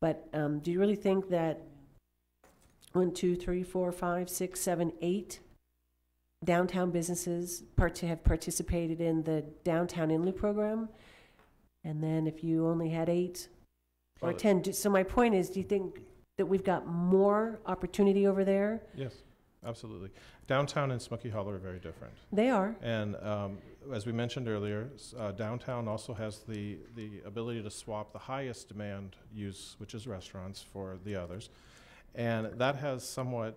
But do you really think that 1, 2, 3, 4, 5, 6, 7, 8 downtown businesses have participated in the downtown in lieu program? And then if you only had 8 or 10, so my point is, do you think that we've got more opportunity over there? Yes, absolutely. Downtown and Smoky Hollow are very different. They are. And as we mentioned earlier, downtown also has the ability to swap the highest demand use, which is restaurants, for the others. And that has somewhat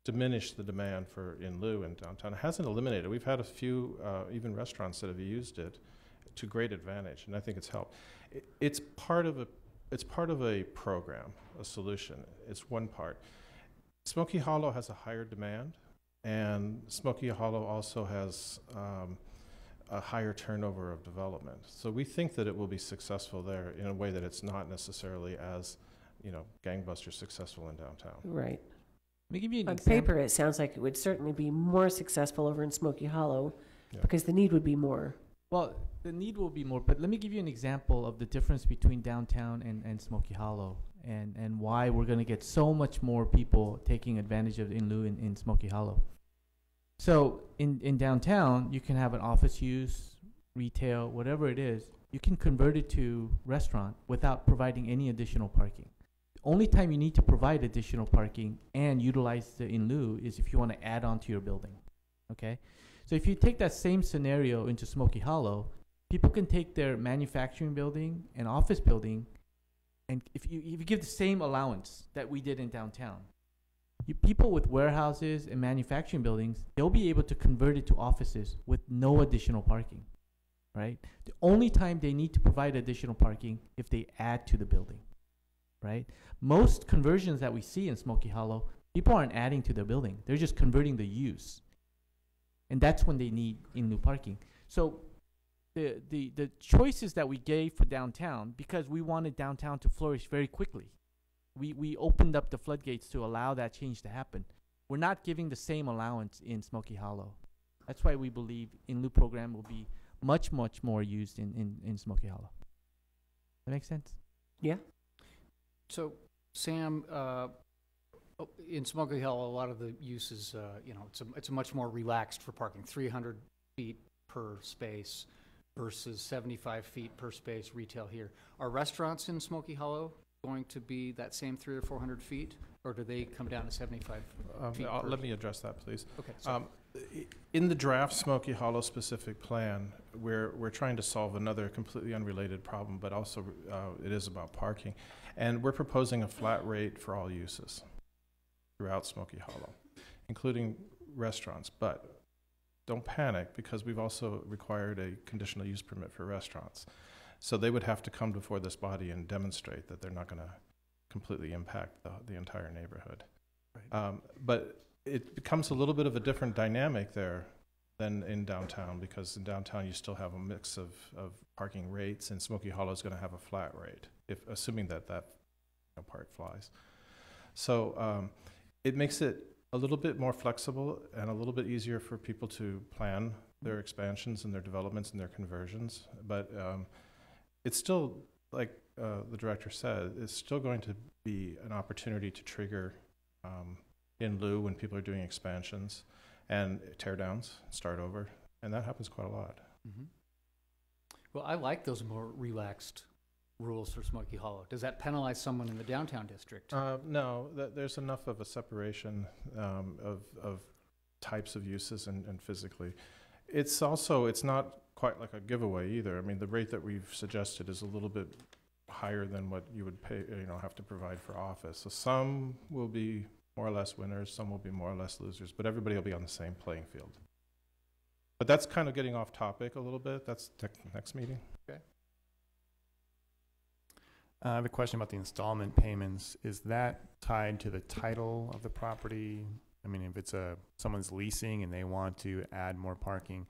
diminished the demand for in lieu in downtown. It hasn't eliminated it. We've had a few even restaurants that have used it to great advantage, and I think it's helped. It's part of a program, a solution. It's one part. Smoky Hollow has a higher demand, and Smoky Hollow also has a higher turnover of development. So we think that it will be successful there in a way that it's not necessarily as gangbusters successful in downtown. Right. Let me give you an On example. paper, it sounds like it would certainly be more successful over in Smoky Hollow because the need would be more. Well, the need will be more, but let me give you an example of the difference between downtown and Smoky Hollow, and why we're going to get so much more people taking advantage of in lieu in Smoky Hollow. So in downtown, you can have an office use, retail, whatever it is. You can convert it to restaurant without providing any additional parking. The only time you need to provide additional parking and utilize the in lieu is if you want to add on to your building. Okay? So if you take that same scenario into Smoky Hollow, people can take their manufacturing building and office building, and if you give the same allowance that we did in downtown, people with warehouses and manufacturing buildings, they'll be able to convert it to offices with no additional parking, right? The only time they need to provide additional parking if they add to the building, right? Most conversions that we see in Smoky Hollow, people aren't adding to their building. They're just converting the use. And that's when they need in lieu parking. So the choices that we gave for downtown, because we wanted downtown to flourish very quickly, we opened up the floodgates to allow that change to happen. We're not giving the same allowance in Smoky Hollow. That's why we believe in lieu program will be much, much more used in Smoky Hollow. That makes sense? Yeah. So, Sam, in Smoky Hollow, a lot of the uses, it's a much more relaxed for parking, 300 feet per space versus 75 feet per space retail here. Are restaurants in Smoky Hollow going to be that same 300 or 400 feet, or do they come down to 75 feet? Let me address that, please. Okay. In the draft Smoky Hollow specific plan, we're trying to solve another completely unrelated problem, but also it is about parking. And we're proposing a flat rate for all uses throughout Smoky Hollow, including restaurants. But don't panic, because we've also required a conditional use permit for restaurants. So they would have to come before this body and demonstrate that they're not going to completely impact the entire neighborhood. Right. But it becomes a little bit of a different dynamic there than in downtown, because in downtown you still have a mix of parking rates, and Smoky Hollow is going to have a flat rate, assuming that part flies. So it makes it a little bit more flexible and a little bit easier for people to plan their expansions and their developments and their conversions. But it's still, like the director said, it's still going to be an opportunity to trigger in lieu when people are doing expansions and tear downs, start over. And that happens quite a lot. Well, I like those more relaxed rules for Smoky Hollow. Does that penalize someone in the downtown district? No, there's enough of a separation of types of uses and physically. It's also, it's not quite like a giveaway either. I mean, the rate that we've suggested is a little bit higher than what you would pay, have to provide for office. So some will be more or less winners, some will be more or less losers, but everybody will be on the same playing field. But that's kind of getting off topic a little bit. That's next meeting. Okay. I have a question about the installment payments. Is that tied to the title of the property? I mean, if it's someone's leasing and they want to add more parking,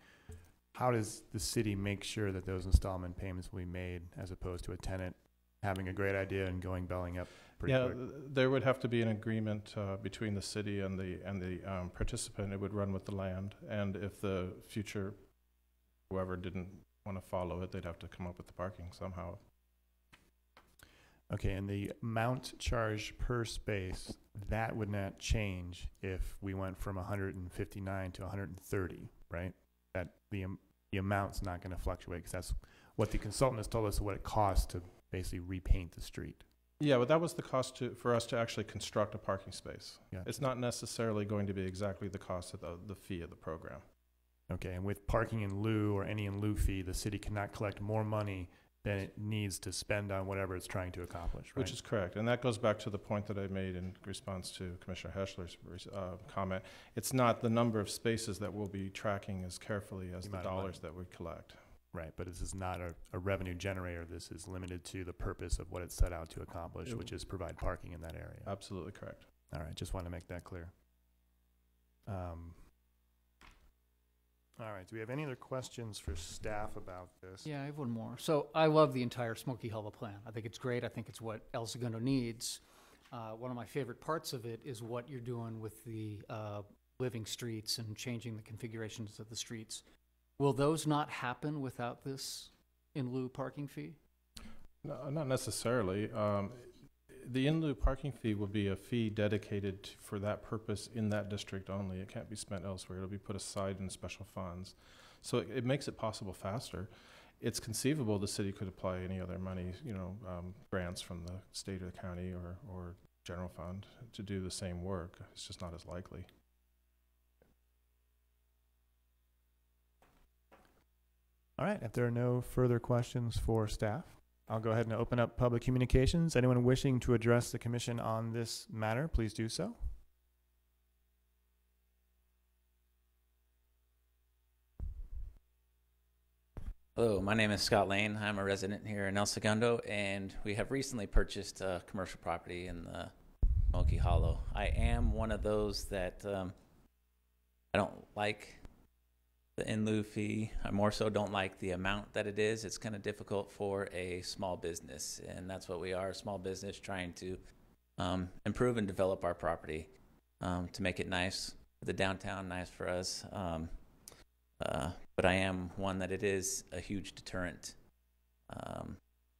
how does the city make sure that those installment payments will be made as opposed to a tenant having a great idea and going belling up pretty quick? There would have to be an agreement between the city and the participant. It would run with the land, and if the future whoever didn't want to follow it, they'd have to come up with the parking somehow. Okay, and the amount charged per space, that would not change if we went from 159 to 130, right? That the amount's not going to fluctuate, because that's what the consultant has told us what it costs to basically repaint the street. Yeah, but that was the cost for us to actually construct a parking space. Yeah. It's not necessarily going to be exactly the cost of the fee of the program. Okay, and with parking in lieu or any in lieu fee, the city cannot collect more money than it needs to spend on whatever it's trying to accomplish, right? Which is correct. And that goes back to the point that I made in response to Commissioner Heschler's comment. It's not the number of spaces that we'll be tracking as carefully as the dollars that we collect. Right, but this is not a revenue generator. This is limited to the purpose of what it's set out to accomplish, which is provide parking in that area. Absolutely correct. All right, just want to make that clear. All right, do we have any other questions for staff about this? Yeah, I have one more. So I love the entire Smoky Hollow plan. I think it's great. I think it's what El Segundo needs. One of my favorite parts of it is what you're doing with the living streets and changing the configurations of the streets. Will those not happen without this in lieu parking fee? No, not necessarily. The in lieu parking fee will be a fee dedicated for that purpose in that district only. It can't be spent elsewhere. It'll be put aside in special funds. So it makes it possible faster. It's conceivable the city could apply any other money, grants from the state or the county or general fund to do the same work. It's just not as likely. All right, if there are no further questions for staff, I'll go ahead and open up public communications. Anyone wishing to address the commission on this matter, please do so. Hello, my name is Scott Lane. I'm a resident here in El Segundo, and we have recently purchased a commercial property in the Smoky Hollow. I am one of those that I don't like the in lieu fee. I more so don't like the amount that it is. It's kind of difficult for a small business, and that's what we are, a small business trying to improve and develop our property to make it nice for the downtown, nice for us. But I am one that it is a huge deterrent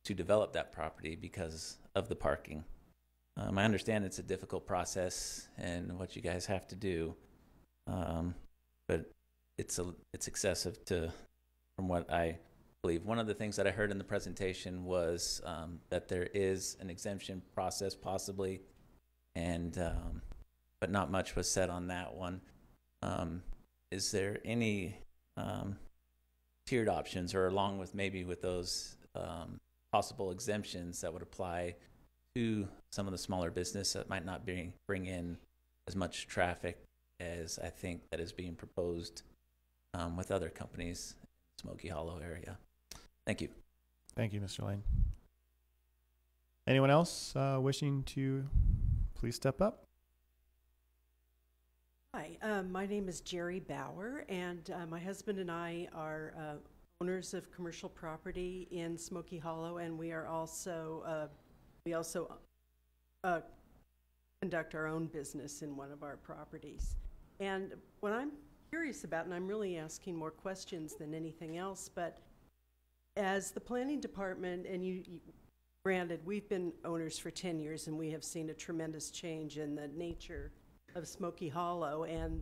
to develop that property because of the parking. I understand it's a difficult process and what you guys have to do, but it's excessive from what I believe. One of the things that I heard in the presentation was that there is an exemption process possibly, and but not much was said on that one. Is there any tiered options, or along with maybe with those possible exemptions that would apply to some of the smaller business that might not bring in as much traffic as I think that is being proposed with other companies in the Smoky Hollow area? Thank you. Thank you, Mr. Lane. Anyone else wishing to please step up? Hi, my name is Jerry Bauer, and my husband and I are owners of commercial property in Smoky Hollow, and we are also conduct conduct our own business in one of our properties. And what I'm curious about, and I'm really asking more questions than anything else, but as the planning department, and granted, we've been owners for 10 years and we have seen a tremendous change in the nature of Smoky Hollow and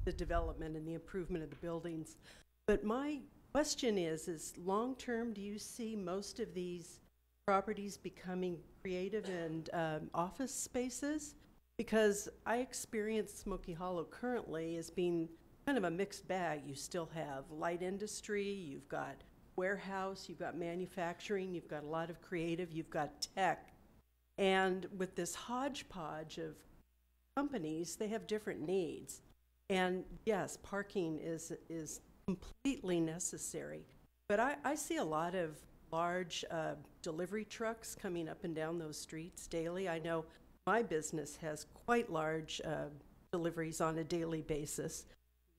the development and the improvement of the buildings. But my question is long-term, do you see most of these properties becoming creative and office spaces? Because I experience Smoky Hollow currently as being kind of a mixed bag. You still have light industry, you've got warehouse, you've got manufacturing, you've got a lot of creative, you've got tech. And with this hodgepodge of companies, they have different needs. And yes, parking is completely necessary. But I see a lot of large delivery trucks coming up and down those streets daily. I know my business has quite large deliveries on a daily basis.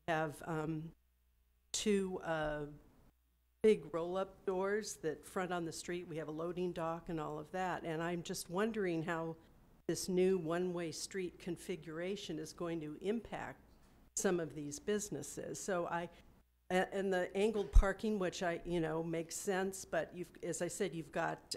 We have 2 big roll-up doors that front on the street. We have a loading dock and all of that. And I'm just wondering how this new one-way street configuration is going to impact some of these businesses. So and the angled parking, which makes sense, but as I said, you've got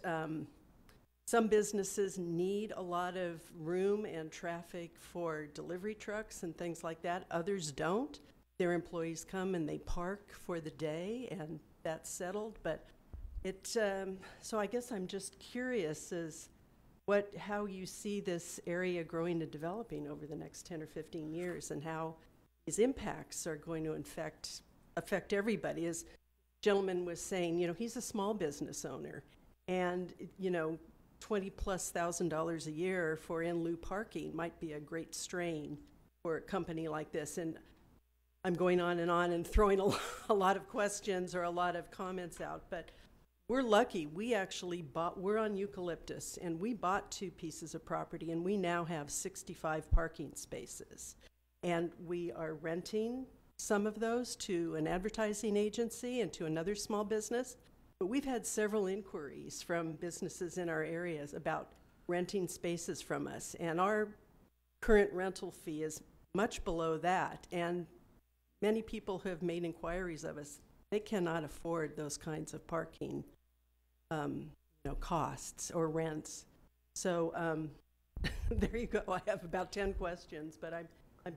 some businesses need a lot of room and traffic for delivery trucks and things like that. Others don't. Their employees come and they park for the day, and that's settled. But so I guess I'm just curious as how you see this area growing and developing over the next 10 or 15 years, and how these impacts are going to affect everybody. As the gentleman was saying, he's a small business owner, and $20,000+ a year for in lieu parking might be a great strain for a company like this. And I'm going on and throwing a lot of questions or a lot of comments out, but we're lucky. We're on Eucalyptus, and we bought 2 pieces of property, and we now have 65 parking spaces. And we are renting some of those to an advertising agency and to another small business. But we've had several inquiries from businesses in our areas about renting spaces from us. And our current rental fee is much below that. And many people who have made inquiries of us, they cannot afford those kinds of parking costs or rents. So there you go. I have about 10 questions, but I'm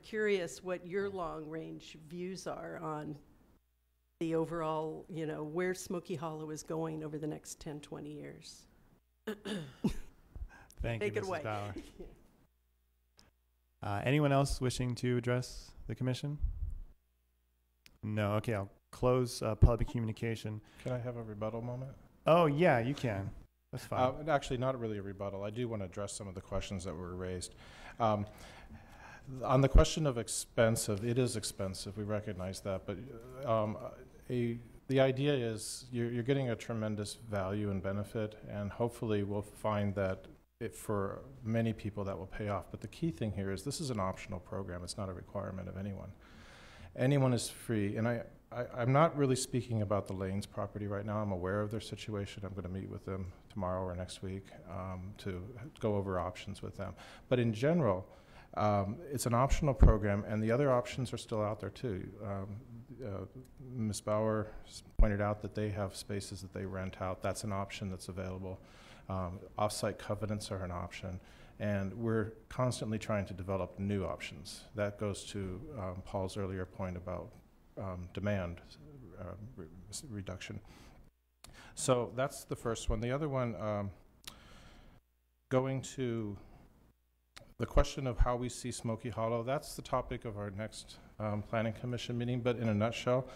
curious what your long-range views are on the overall, where Smoky Hollow is going over the next 10, 20 years. Thank you, Take it Mrs. away. Bauer. Anyone else wishing to address the commission? No. Okay, I'll close public communication. Can I have a rebuttal moment? Oh, yeah, you can. That's fine. Actually, not really a rebuttal. I do want to address some of the questions that were raised. On the question of expensive, it is expensive. We recognize that. But the idea is you're getting a tremendous value and benefit, and hopefully we'll find that for many people that will pay off. But the key thing here is this is an optional program. It's not a requirement of anyone. Anyone is free. And I'm not really speaking about the Lanes property right now. I'm aware of their situation. I'm going to meet with them tomorrow or next week to go over options with them. But in general, it's an optional program, and the other options are still out there too. Ms. Bauer pointed out that they have spaces that they rent out. That's an option that's available. Off-site covenants are an option, and we're constantly trying to develop new options. That goes to Paul's earlier point about demand reduction. So that's the first one. The other one, going to the question of how we see Smoky Hollow, that's the topic of our next Planning Commission meeting, but in a nutshell,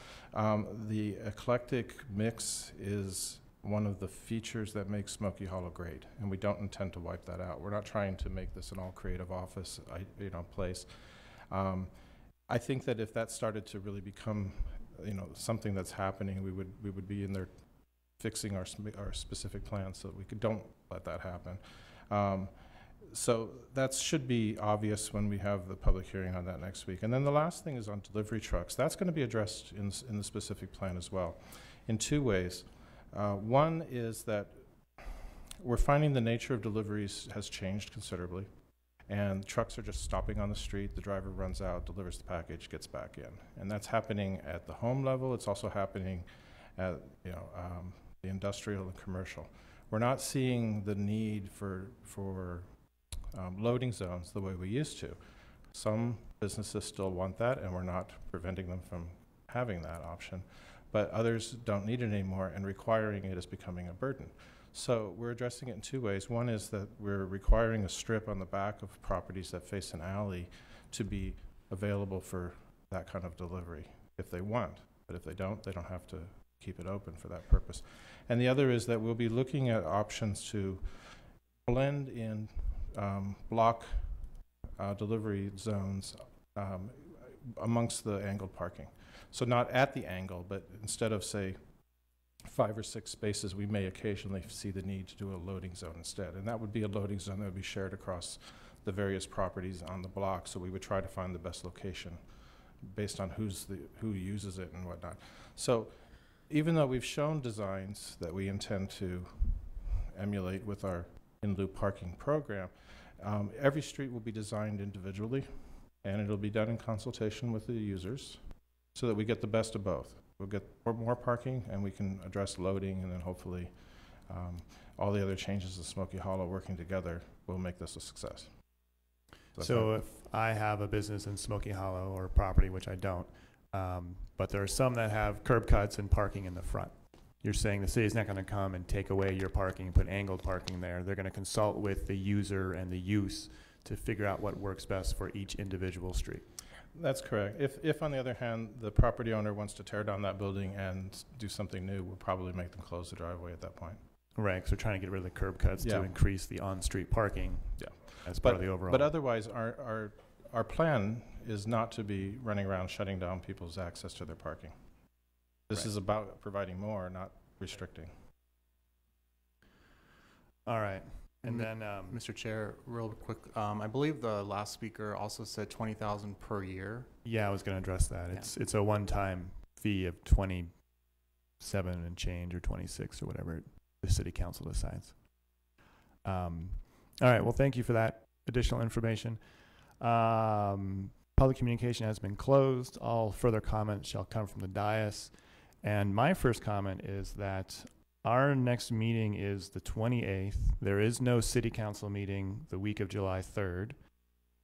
the eclectic mix is one of the features that makes Smoky Hollow great, and we don't intend to wipe that out. We're not trying to make this an all-creative office place. I think that if that started to really become something that's happening, we would be in there fixing our specific plans so that we don't let that happen. So that should be obvious when we have the public hearing on that next week. And then the last thing is on delivery trucks. That's going to be addressed in the specific plan as well, in 2 ways. One is that we're finding the nature of deliveries has changed considerably, and trucks are just stopping on the street. The driver runs out, delivers the package, gets back in. And that's happening at the home level. It's also happening at the industrial and commercial. We're not seeing the need for loading zones the way we used to. Some businesses still want that, and we're not preventing them from having that option. But others don't need it anymore, and requiring it is becoming a burden. So we're addressing it in two ways. One is that we're requiring a strip on the back of properties that face an alley to be available for that kind of delivery if they want. But if they don't have to keep it open for that purpose. And the other is that we'll be looking at options to blend in block delivery zones amongst the angled parking. So not at the angle, but instead of, say, 5 or 6 spaces, we may occasionally see the need to do a loading zone instead. And that would be a loading zone that would be shared across the various properties on the block. So we would try to find the best location based on who uses it and whatnot. So even though we've shown designs that we intend to emulate with our in-loop parking program, every street will be designed individually, and it'll be done in consultation with the users so that we get the best of both. We'll get more parking, and we can address loading, and then hopefully all the other changes of Smoky Hollow working together will make this a success. So if I have a business in Smoky Hollow or property, which I don't, but there are some that have curb cuts and parking in the front. You're saying the city's not going to come and take away your parking and put angled parking there. They're going to consult with the user and the use to figure out what works best for each individual street. That's correct. If on the other hand, the property owner wants to tear down that building and do something new, we'll probably make them close the driveway at that point. Right, because we're trying to get rid of the curb cuts to increase the on-street parking as part of the overall. But otherwise, our plan is not to be running around shutting down people's access to their parking. This is about providing more, not restricting. All right. And then, Mr. Chair, real quick, I believe the last speaker also said 20,000 per year. Yeah, I was going to address that. It's a one-time fee of 27 and change, or 26, or whatever the city council decides. All right. Well, thank you for that additional information. Public communication has been closed. All further comments shall come from the dais. And my first comment is that our next meeting is the 28th. There is no city council meeting the week of July 3rd.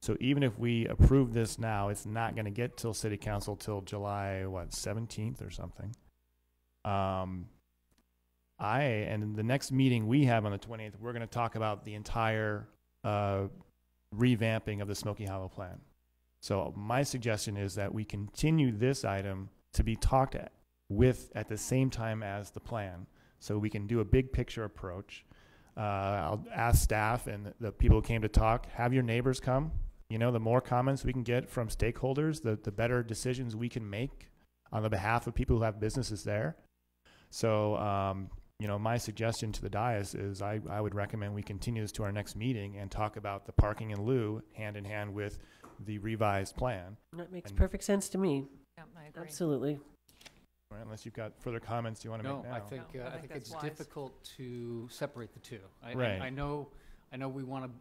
So even if we approve this now, it's not going to get till city council till July, 17th or something. And the next meeting we have on the 28th, we're going to talk about the entire revamping of the Smoky Hollow plan. So my suggestion is that we continue this item to be talked at the same time as the plan, so we can do a big picture approach. I'll ask staff and the people who came to talk, have your neighbors come. You know, the more comments we can get from stakeholders, the better decisions we can make on the behalf of people who have businesses there. So, you know, my suggestion to the dais is I would recommend we continue this to our next meeting and talk about the parking in lieu hand in hand with the revised plan. That makes perfect sense to me. Yeah, I agree. Absolutely. Right, unless you've got further comments you want to make now. I think it's wise. Difficult to separate the two. Right. I know we want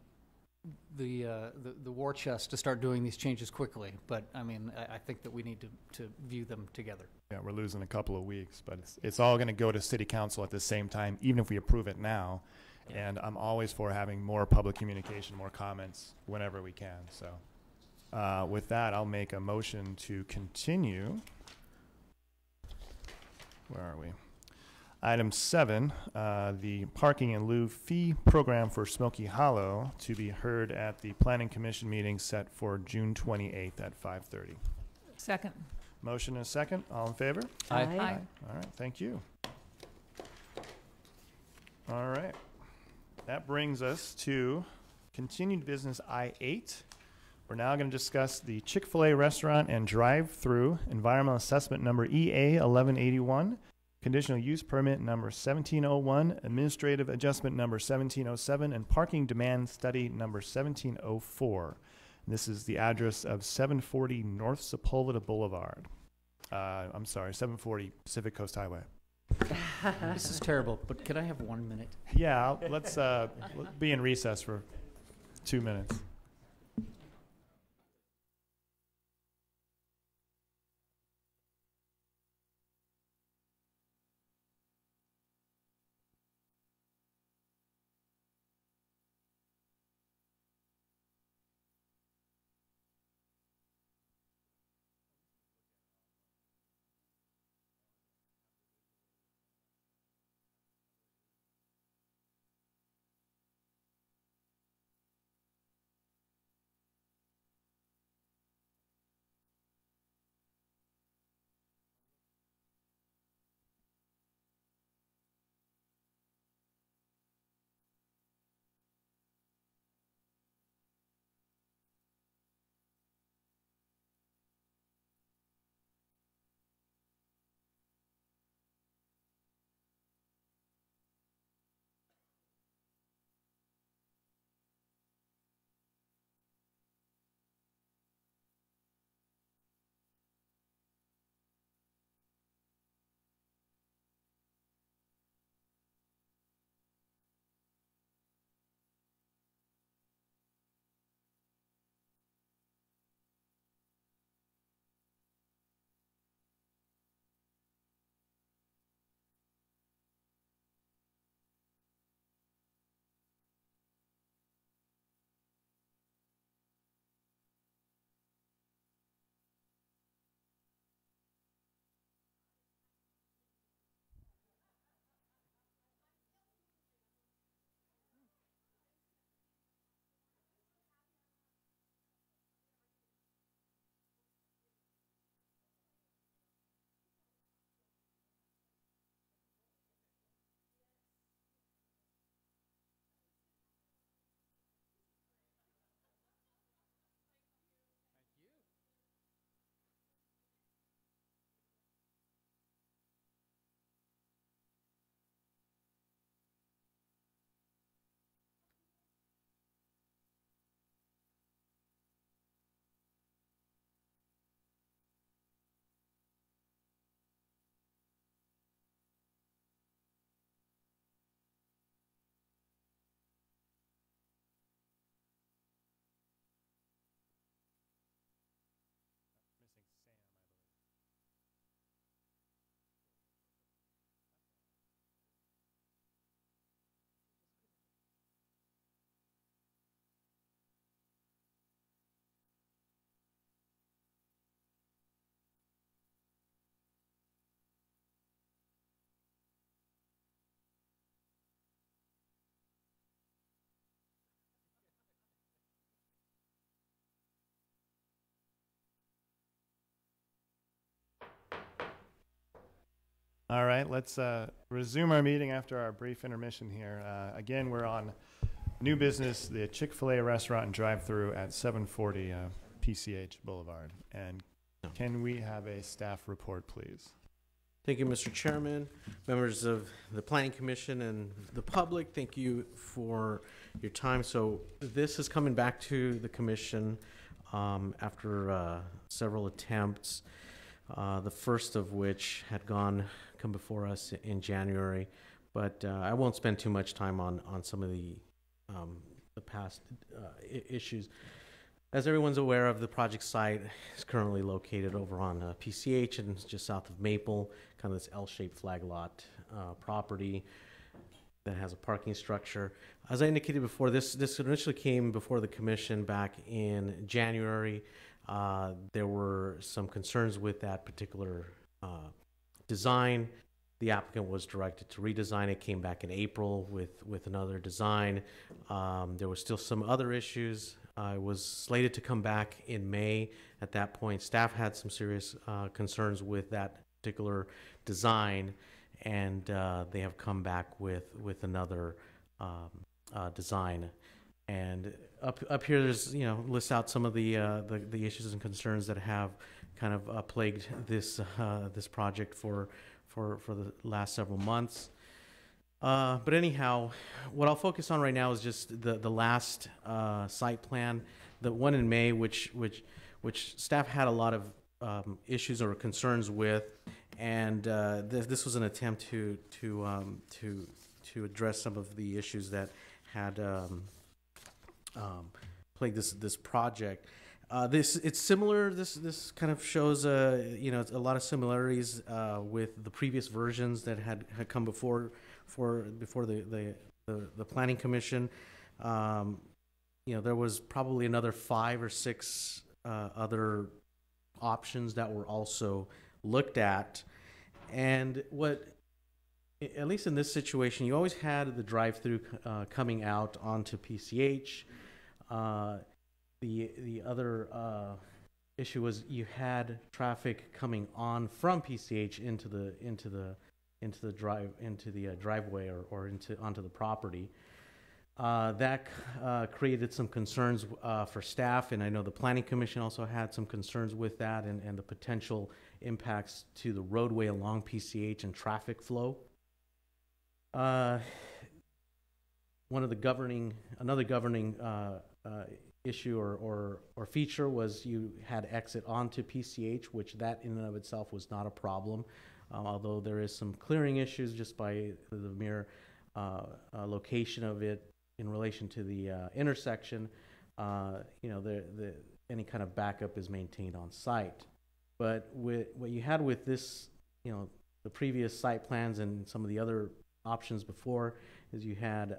the war chest to start doing these changes quickly, but I mean, I think that we need to view them together. Yeah, we're losing a couple of weeks, but it's all going to go to city council at the same time, even if we approve it now. Yeah. And I'm always for having more public communication, more comments whenever we can. So with that, I'll make a motion to continue. Where are we? Item 7, the parking in lieu fee program for Smoky Hollow, to be heard at the Planning Commission meeting set for June 28th at 5:30. Second. Motion and a second. All in favor? Aye. Aye. All right. Thank you. All right. That brings us to continued business I-8. We're now going to discuss the Chick-fil-A restaurant and drive-through environmental assessment number EA 1181, conditional use permit number 1701, administrative adjustment number 1707, and parking demand study number 1704. This is the address of 740 North Sepulveda Boulevard. I'm sorry, 740 Pacific Coast Highway. This is terrible, but could I have 1 minute? Yeah, let's be in recess for 2 minutes. All right, let's resume our meeting after our brief intermission here. Again, we're on new business, the Chick-fil-A restaurant and drive-through at 740 PCH Boulevard. And can we have a staff report, please? Thank you, Mr. Chairman, members of the Planning Commission and the public. Thank you for your time. So this is coming back to the commission after several attempts, the first of which had come before us in January. But I won't spend too much time on some of the past issues. As everyone's aware of, the project site is currently located over on PCH and just south of Maple, kind of this L-shaped flag lot property that has a parking structure. As I indicated before, this initially came before the commission back in January. There were some concerns with that particular design. The applicant was directed to redesign it, came back in April with another design. There were still some other issues. It was slated to come back in May. At that point, staff had some serious concerns with that particular design, and they have come back with another design. And up here, there's lists out some of the issues and concerns that have kind of plagued this project for the last several months. But anyhow, what I'll focus on right now is just the last site plan, the one in May, which staff had a lot of issues or concerns with, and this was an attempt to address some of the issues that had plagued this project. It's similar. This kind of shows a lot of similarities with the previous versions that had come before the Planning Commission. There was probably another 5 or 6 other options that were also looked at, and at least in this situation, you always had the drive-through coming out onto PCH. The other issue was you had traffic coming on from PCH into the driveway or onto the property. That created some concerns for staff, and I know the Planning Commission also had some concerns with that and the potential impacts to the roadway along PCH and traffic flow. Another governing issue or feature was you had exit onto PCH, which that in and of itself was not a problem, although there is some clearing issues just by the mere location of it in relation to the intersection. Any kind of backup is maintained on site. But what you had with this, the previous site plans and some of the other options before, is you had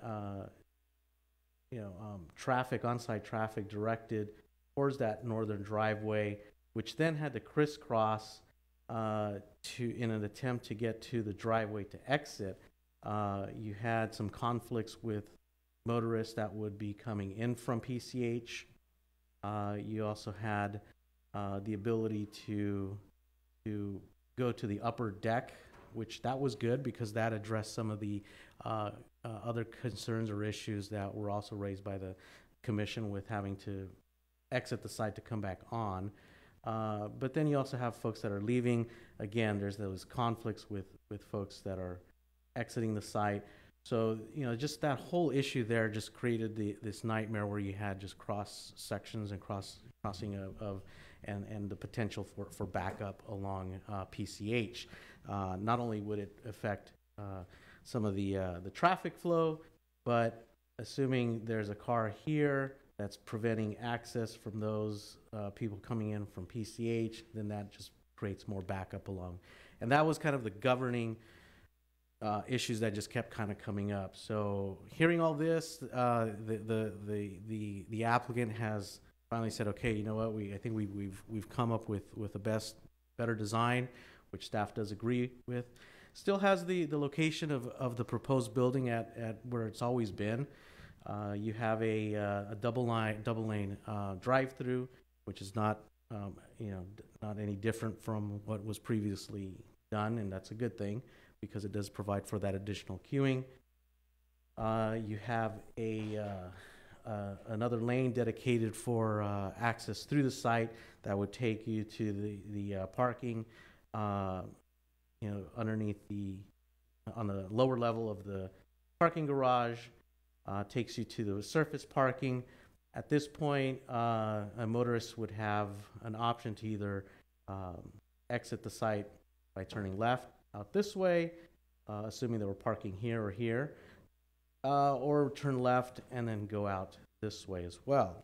on-site traffic directed towards that northern driveway, which then had to crisscross in an attempt to get to the driveway to exit. You had some conflicts with motorists that would be coming in from PCH. You also had the ability to go to the upper deck, which that was good because that addressed some of the other concerns or issues that were also raised by the commission with having to exit the site to come back on. But then you also have folks that are leaving. Again, there's those conflicts with folks that are exiting the site. So, just that whole issue there just created this nightmare where you had just cross sections and crossing and the potential for backup along PCH. Not only would it affect some of the traffic flow, but assuming there's a car here that's preventing access from those people coming in from PCH, then that just creates more backup along. And that was kind of the governing issues that just kept kind of coming up. So hearing all this, the applicant has finally said, okay, you know what, I think we've come up with a better design, which staff does agree with. Still has the location of the proposed building at where it's always been. You have a double lane drive-through, which is not not any different from what was previously done, and that's a good thing. because it does provide for that additional queuing. You have another lane dedicated for access through the site that would take you to the parking, underneath on the lower level of the parking garage, takes you to the surface parking. At this point, a motorist would have an option to either exit the site by turning left out this way, assuming they were parking here or here, or turn left and then go out this way as well.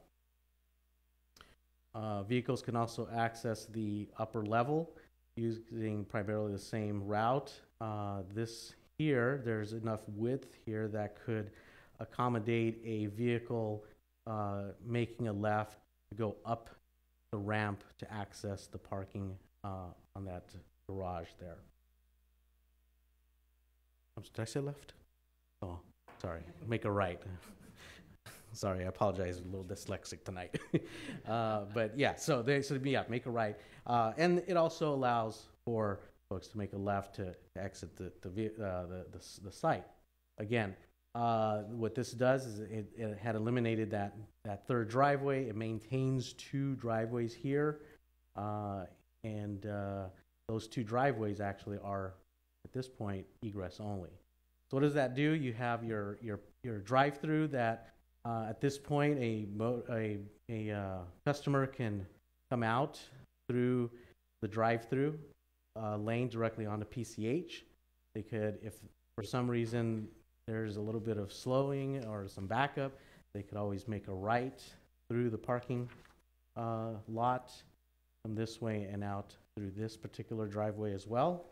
Vehicles can also access the upper level using primarily the same route. This here, there's enough width here that could accommodate a vehicle making a left to go up the ramp to access the parking on that garage there. Did I say left? Oh, sorry. Make a right. Sorry, I apologize. I'm a little dyslexic tonight. But yeah, make a right. And it also allows for folks to make a left to exit the site. Again, what this does is it had eliminated that third driveway. It maintains 2 driveways here, and those 2 driveways actually are, at this point, egress only. So what does that do? You have your drive-through that at this point a customer can come out through the drive-through lane directly onto PCH. They could, if for some reason there's a little bit of slowing or some backup, they could always make a right through the parking lot from this way and out through this particular driveway as well.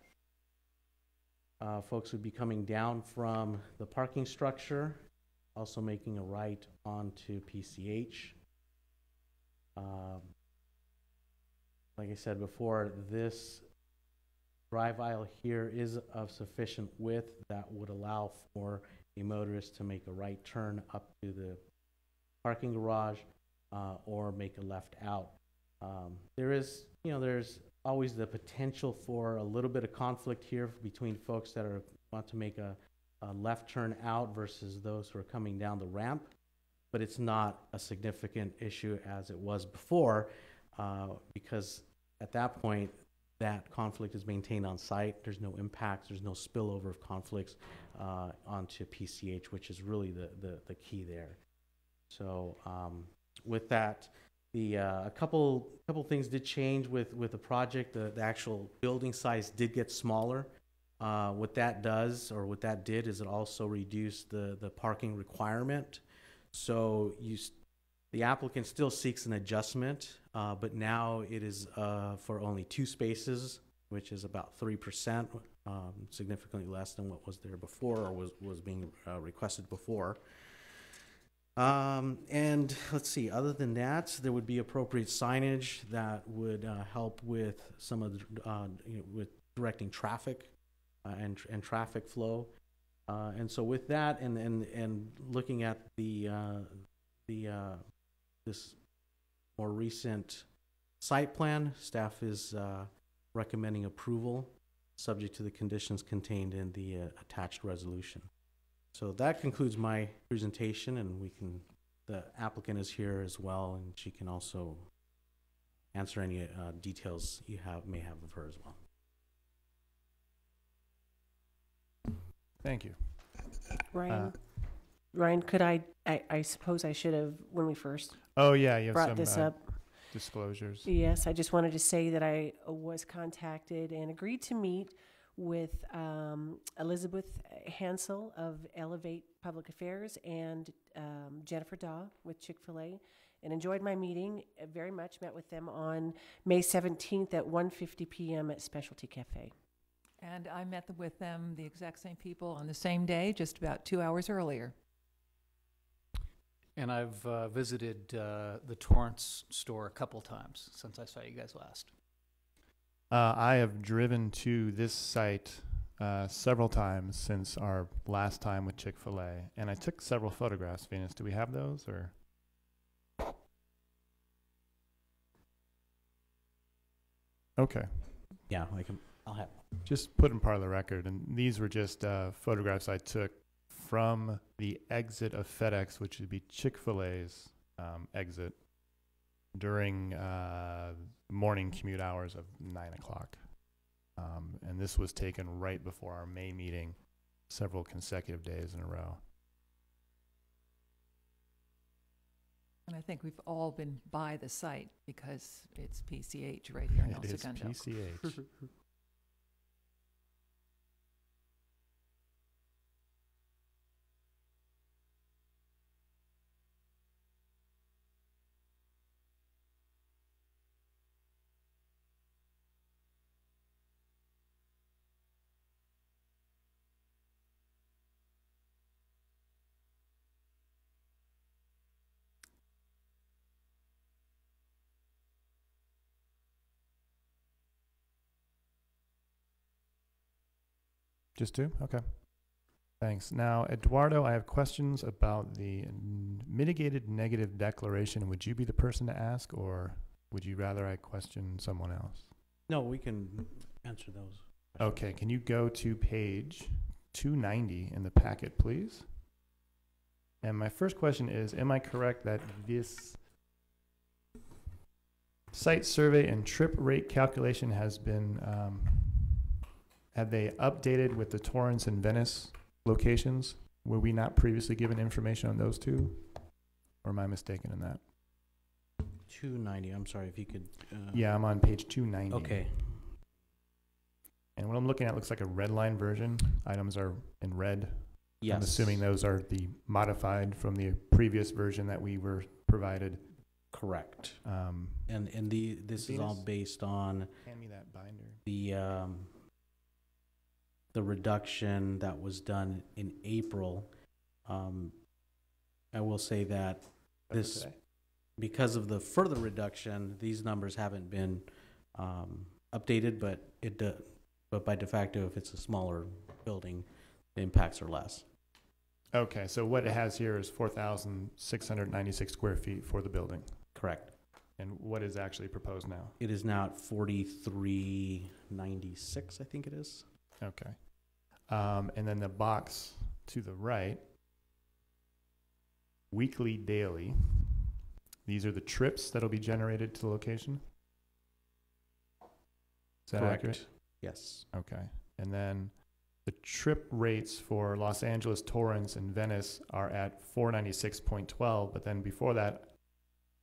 Folks would be coming down from the parking structure, also making a right onto PCH. Like I said before, this drive aisle here is of sufficient width that would allow for a motorist to make a right turn up to the parking garage or make a left out. There's always the potential for a little bit of conflict here between folks that want to make a left turn out versus those who are coming down the ramp, but it's not a significant issue as it was before, because at that point that conflict is maintained on site. There's no impacts, there's no spillover of conflicts onto PCH, which is really the key there. So with that, a couple things did change with the project. The actual building size did get smaller. What that does, or what that did, is it also reduced the parking requirement. So the applicant still seeks an adjustment, but now it is for only 2 spaces, which is about 3%, significantly less than what was there before or was being requested before. And let's see, other than that, there would be appropriate signage that would help with some of the, with directing traffic and traffic flow. And so with that and looking at this more recent site plan, staff is recommending approval subject to the conditions contained in the attached resolution. So that concludes my presentation, and the applicant is here as well, and she can also answer any details you may have of her as well. Thank you. Ryan, could I suppose I should have, when we first you have brought some this up. Disclosures. Yes, I just wanted to say that I was contacted and agreed to meet with Elizabeth Hansel of Elevate Public Affairs and Jennifer Daw with Chick-fil-A, and enjoyed my meeting very much. Met with them on May 17th at 1:50 p.m. at Specialty Cafe. And I met with them, the exact same people, on the same day, just about 2 hours earlier. And I've visited the Torrance store a couple times since I saw you guys last. I have driven to this site several times since our last time with Chick-fil-A, and I took several photographs. Venus, do we have those, or? Okay. Yeah, I'll have. Just put in part of the record, and these were just photographs I took from the exit of FedEx, which would be Chick-fil-A's exit during morning commute hours of 9 o'clock. And this was taken right before our May meeting, several consecutive days in a row. And I think we've all been by the site because it's PCH right here in El It is Segundo. PCH. Just two? Okay. Thanks. Now, Eduardo, I have questions about the mitigated negative declaration. Would you be the person to ask, or would you rather I question someone else? No, we can answer those. Okay, can you go to page 290 in the packet, please? And my first question is, am I correct that this site survey and trip rate calculation has been, have they updated with the Torrance and Venice locations? Were we not previously given information on those two? Or am I mistaken in that? 290, I'm sorry, if you could. Yeah, I'm on page 290. Okay. And what I'm looking at looks like a red line version. Items are in red. Yes. I'm assuming those are the modified from the previous version that we were provided. Correct. And this is all based on Hand me that binder. the reduction that was done in April. I will say that this, because of the further reduction, these numbers haven't been updated, but by de facto, if it's a smaller building, the impacts are less. Okay, so what it has here is 4,696 square feet for the building. Correct. And what is actually proposed now? It is now at 4,396, I think it is. Okay. And then the box to the right, weekly, daily. These are the trips that'll be generated to the location? Is that Correct. accurate? Yes. Okay. And then the trip rates for Los Angeles, Torrance, and Venice are at 496.12, but then before that,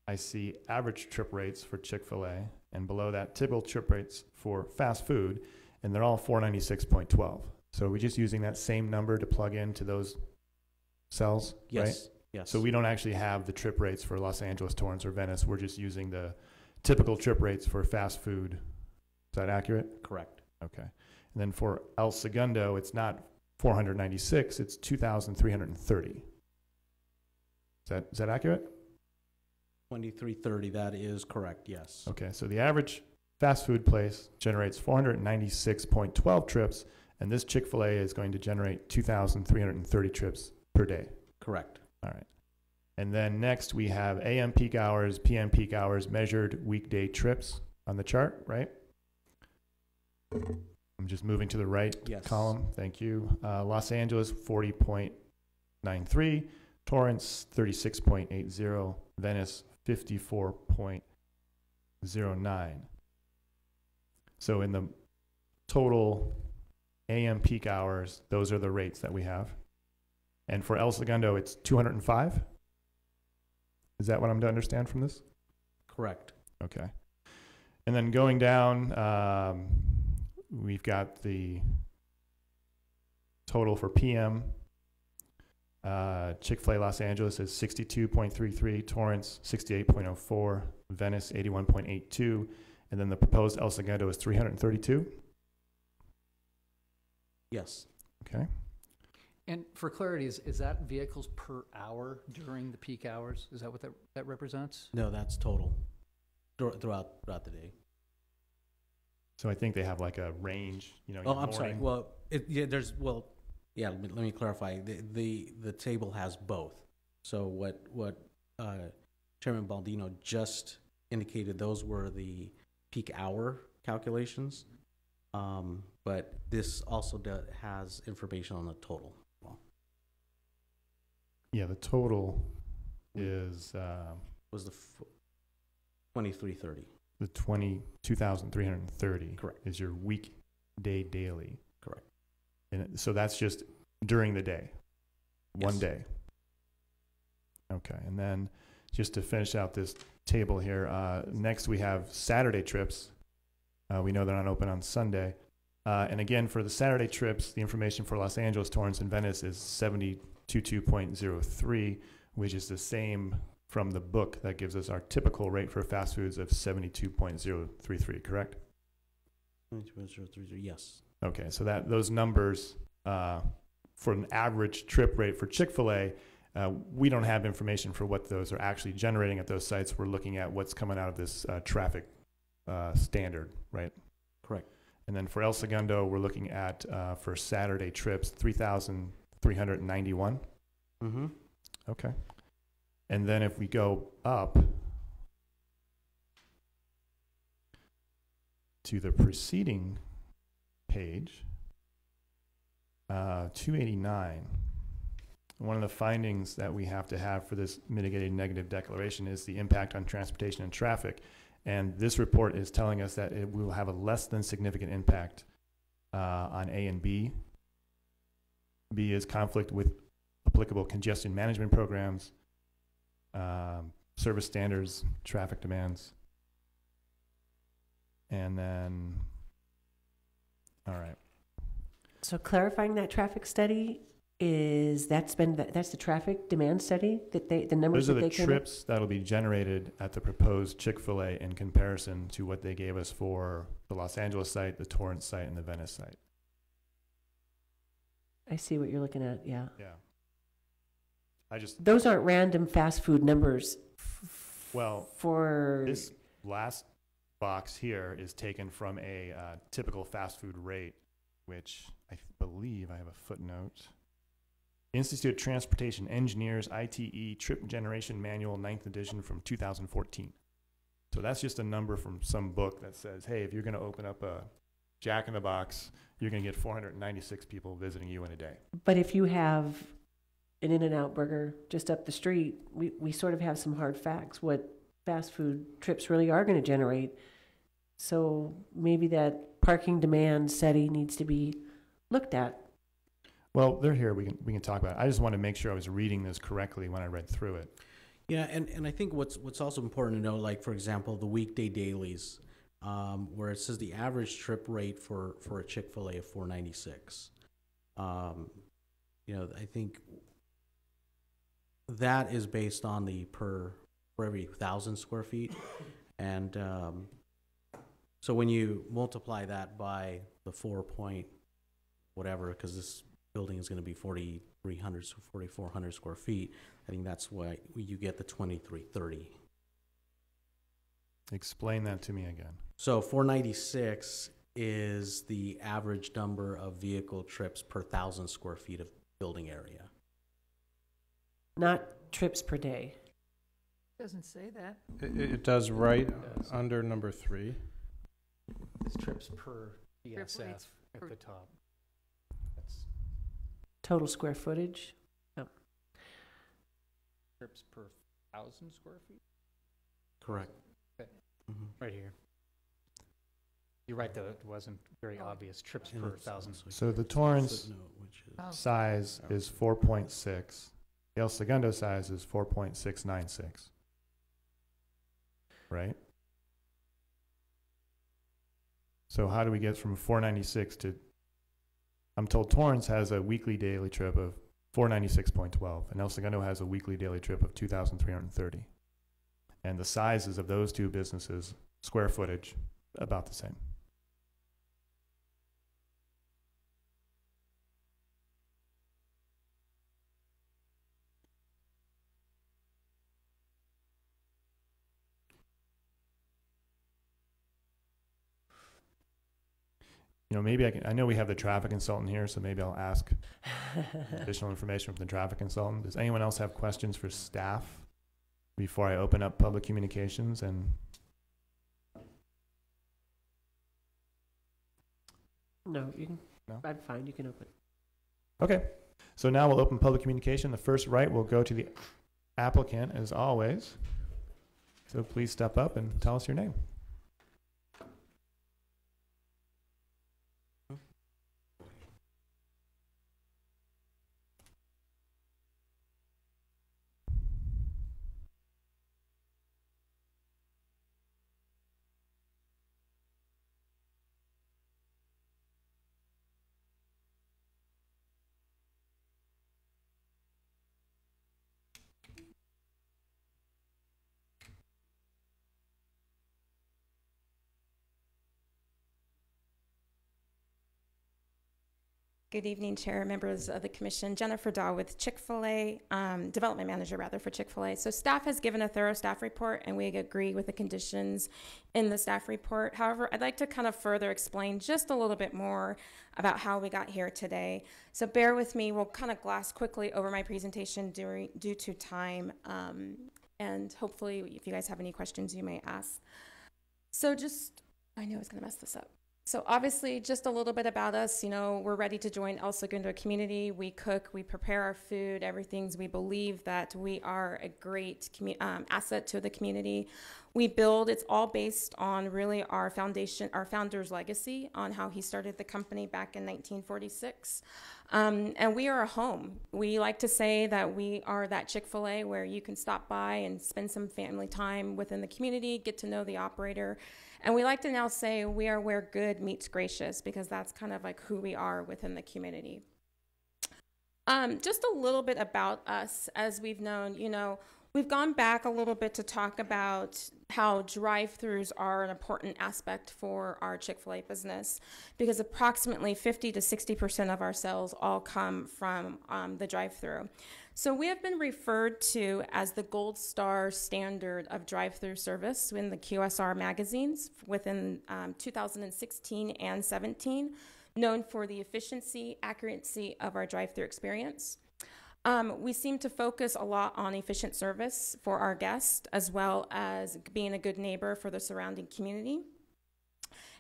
I see average trip rates for Chick-fil-A, and below that, typical trip rates for fast food, and they're all 496.12. So are we just using that same number to plug into those cells? Yes. Right? Yes. So we don't actually have the trip rates for Los Angeles, Torrance, or Venice. We're just using the typical trip rates for fast food. Is that accurate? Correct. Okay. And then for El Segundo, it's not 496, it's 2,330. Is that accurate? 2330, that is correct, yes. Okay, so the average fast food place generates 496.12 trips, and this Chick-fil-A is going to generate 2,330 trips per day. Correct. All right. And then next we have AM peak hours, PM peak hours, measured weekday trips on the chart, right? I'm just moving to the right column. Thank you. Los Angeles, 40.93. Torrance, 36.80. Venice, 54.09. So in the total AM peak hours, those are the rates that we have. And for El Segundo, it's 205? Is that what I'm to understand from this? Correct. Okay. And then going down, we've got the total for PM. Chick-fil-A Los Angeles is 62.33, Torrance 68.04, Venice 81.82, and then the proposed El Segundo is 332? Yes. Okay. And for clarity, is that vehicles per hour during the peak hours? Is that what that represents? No, that's total throughout the day. So I think they have like a range, you know. Oh, I'm sorry. Well, let me clarify. The table has both. So what Chairman Baldino just indicated, those were the peak hour calculations. But this also has information on the total. Well, Yeah, the total is was the 2330. the 22,330. Correct. Is your weekday daily. Correct. So that's just during the day. One Yes. day. Okay, and then just to finish out this table here, next we have Saturday trips. We know they're not open on Sunday. And again, for the Saturday trips, the information for Los Angeles, Torrance, and Venice is 72.03, which is the same from the book that gives us our typical rate for fast foods of 72.033, correct? 22.033, yes. Okay, so that those numbers for an average trip rate for Chick-fil-A, we don't have information for what those are actually generating at those sites. We're looking at what's coming out of this traffic standard, right? Correct. And then for El Segundo, we're looking at for Saturday trips 3,391. Mm-hmm. Okay. And then if we go up to the preceding page, 289. One of the findings that we have to have for this mitigated negative declaration is the impact on transportation and traffic. And this report is telling us that it will have a less than significant impact on A and B. B is conflict with applicable congestion management programs, service standards, traffic demands. And then, all right. So clarifying that traffic study is, that's the traffic demand study that the numbers Those are that the they came up- trips that'll be generated at the proposed Chick-fil-A in comparison to what they gave us for the Los Angeles site, the Torrance site, and the Venice site. I see what you're looking at, yeah. Yeah. I just, Those aren't random fast food numbers well, for, this last box here is taken from a typical fast food rate, which I believe I have a footnote. Institute of Transportation Engineers, ITE, Trip Generation Manual, 9th edition from 2014. So that's just a number from some book that says, hey, if you're going to open up a Jack in the Box, you're going to get 496 people visiting you in a day. but if you have an In-N-Out burger just up the street, we sort of have some hard facts, what fast food trips really are going to generate. So maybe that parking demand study needs to be looked at. Well, they're here. We can talk about it. I just want to make sure I was reading this correctly when I read through it. Yeah, and I think what's also important to know, like for example, the weekday dailies, where it says the average trip rate for a Chick-fil-A of $4.96. I think that is based on the for every 1,000 square feet, and so when you multiply that by the 4 point whatever, because this building is going to be 4,300, so 4,400 square feet. I think that's why you get the 2330. Explain that to me again. So 496 is the average number of vehicle trips per 1,000 square feet of building area. Not trips per day. Doesn't say that. It does right under number 3. It's trips per BSF rates at per- the top. Total square footage. Oh. Trips per 1,000 square feet? Correct. Okay. Mhm. Right here. You're right, though, it wasn't very obvious. Trips And per it's 1,000. also So the here, Torrance footnote, which is- Oh. size is 4.6. The El Segundo size is 4.696. Right? So how do we get from 496 to, I'm told Torrance has a weekly daily trip of 496.12, and El Segundo has a weekly daily trip of 2,330. And the sizes of those two businesses, square footage, about the same. Maybe I know we have the traffic consultant here, so maybe I'll ask additional information from the traffic consultant. Does anyone else have questions for staff before I open up public communications? And No, you can. No? I'm fine. You can open. Okay. So now we'll open public communication. The first right will go to the applicant, as always. So please step up and tell us your name. Good evening, Chair, members of the Commission. Jennifer Daw with Chick-fil-A, Development Manager rather for Chick-fil-A. So staff has given a thorough staff report and we agree with the conditions in the staff report. However, I'd like to kind of further explain just a little bit more about how we got here today. So bear with me, we'll kind of gloss quickly over my presentation due to time. And hopefully if you guys have any questions you may ask. So just, I knew I was gonna mess this up. So obviously, just a little bit about us. You know, we're ready to join El Segundo community. We cook, we prepare our food, everything's. We believe that we are a great asset to the community. We build, it's all based on really our foundation, our founder's legacy on how he started the company back in 1946. And we are a home. We like to say that we are that Chick-fil-A where you can stop by and spend some family time within the community, get to know the operator. And we like to now say we are where good meets gracious, because that's kind of like who we are within the community. Just a little bit about us. As we've known, you know, we've gone back a little bit to talk about how drive-thrus are an important aspect for our Chick-fil-A business, because approximately 50 to 60% of our sales all come from the drive-thru. So we have been referred to as the gold star standard of drive-thru service in the QSR magazines within 2016 and 17, known for the efficiency, accuracy of our drive-thru experience. We seem to focus a lot on efficient service for our guests, as well as being a good neighbor for the surrounding community.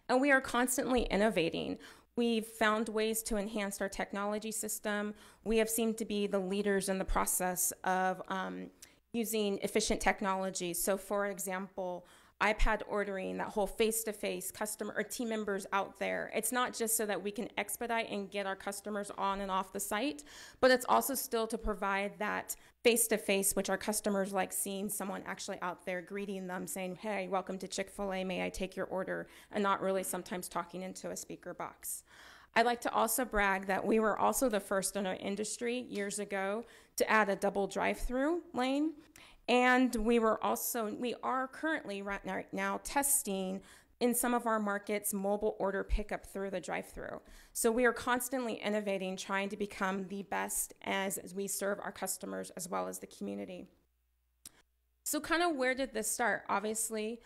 And we are constantly innovating. We've found ways to enhance our technology system. We have seemed to be the leaders in the process of using efficient technology. So for example, iPad ordering, that whole face-to-face customer or team members out there. It's not just so that we can expedite and get our customers on and off the site, but it's also still to provide that face-to-face, which our customers like seeing someone actually out there greeting them saying, hey, welcome to Chick-fil-A, may I take your order? And not really sometimes talking into a speaker box. I'd like to also brag that we were also the first in our industry years ago to add a double drive-through lane. And we are currently right now testing in some of our markets mobile order pickup through the drive-thru. So we are constantly innovating, trying to become the best as we serve our customers as well as the community. So kind of where did this start? Obviously,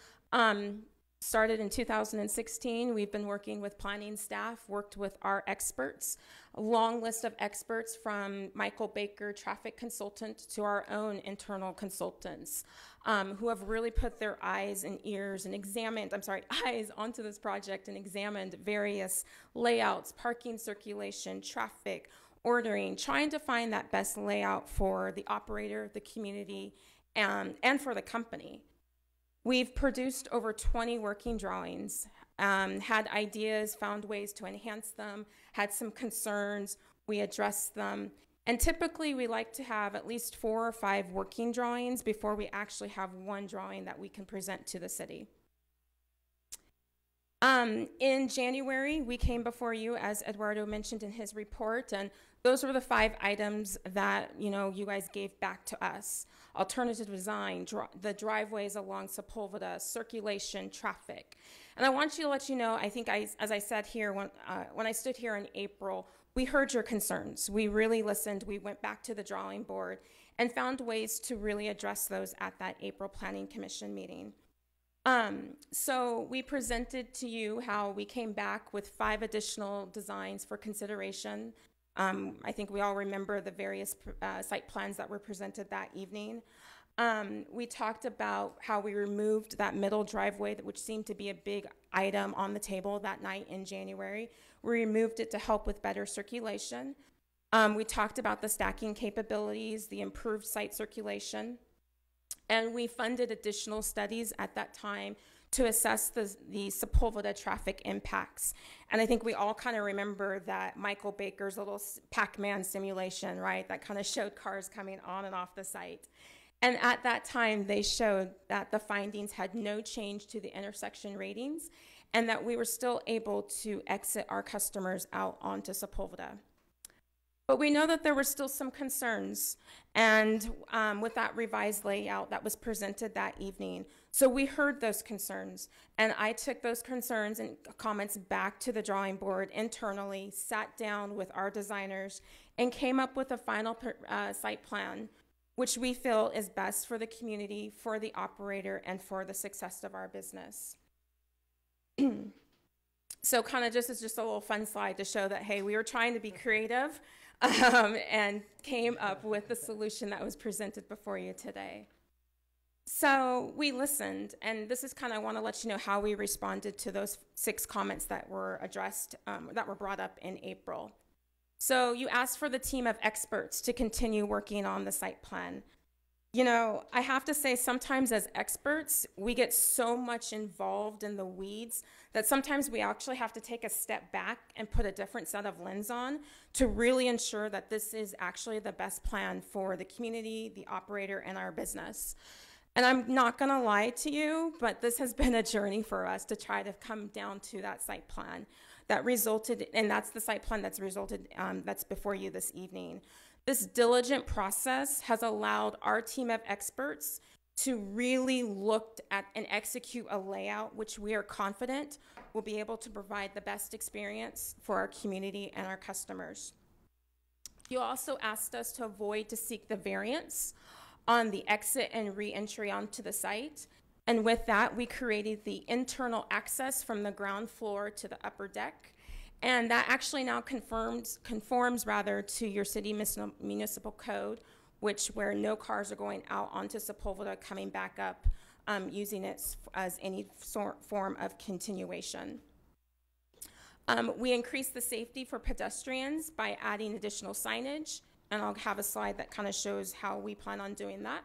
started in 2016. We've been working with planning staff, worked with our experts, a long list of experts from Michael Baker, traffic consultant, to our own internal consultants who have really put their eyes and ears and eyes onto this project and examined various layouts, parking circulation, traffic, ordering, trying to find that best layout for the operator, the community, and for the company. We've produced over 20 working drawings, had ideas, found ways to enhance them, had some concerns, we addressed them. And typically we like to have at least 4 or 5 working drawings before we actually have one drawing that we can present to the city. In January, we came before you, as Eduardo mentioned in his report, and those were the 5 items that you guys gave back to us. Alternative design, the driveways along Sepulveda, circulation, traffic. And I want to let you know, I think as I said here, when I stood here in April, we heard your concerns. We really listened. We went back to the drawing board and found ways to really address those at that April Planning Commission meeting. So we presented to you how we came back with 5 additional designs for consideration. I think we all remember the various site plans that were presented that evening. We talked about how we removed that middle driveway, which seemed to be a big item on the table that night in January. We removed it to help with better circulation. We talked about the stacking capabilities, the improved site circulation, and we funded additional studies at that time to assess the Sepulveda traffic impacts. And I think we all kind of remember that Michael Baker's little Pac-Man simulation, right? That kind of showed cars coming on and off the site. And at that time, they showed that the findings had no change to the intersection ratings and that we were still able to exit our customers out onto Sepulveda. But we know that there were still some concerns, and with that revised layout that was presented that evening. So we heard those concerns, and I took those concerns and comments back to the drawing board internally, sat down with our designers, and came up with a final site plan, which we feel is best for the community, for the operator, and for the success of our business. So kind of just as just a little fun slide to show that, hey, we were trying to be creative and came up with the solution that was presented before you today. So we listened, and this is kind of, I want to let you know how we responded to those 6 comments that were addressed, that were brought up in April. So you asked for the team of experts to continue working on the site plan. You know, I have to say sometimes as experts, we get so much involved in the weeds that sometimes we actually have to take a step back and put a different set of lens on to really ensure that this is actually the best plan for the community, the operator, and our business. And I'm not gonna lie to you, but this has been a journey for us to try to come down to that site plan that resulted, and that's the site plan that's resulted, that's before you this evening. This diligent process has allowed our team of experts to really look at and execute a layout which we are confident will be able to provide the best experience for our community and our customers. You also asked us to avoid to seek the variance on the exit and re-entry onto the site. And with that, we created the internal access from the ground floor to the upper deck. And that actually now conforms to your city municipal code, where no cars are going out onto Sepulveda coming back up, using it as any form of continuation. We increased the safety for pedestrians by adding additional signage, and I'll have a slide that kind of shows how we plan on doing that.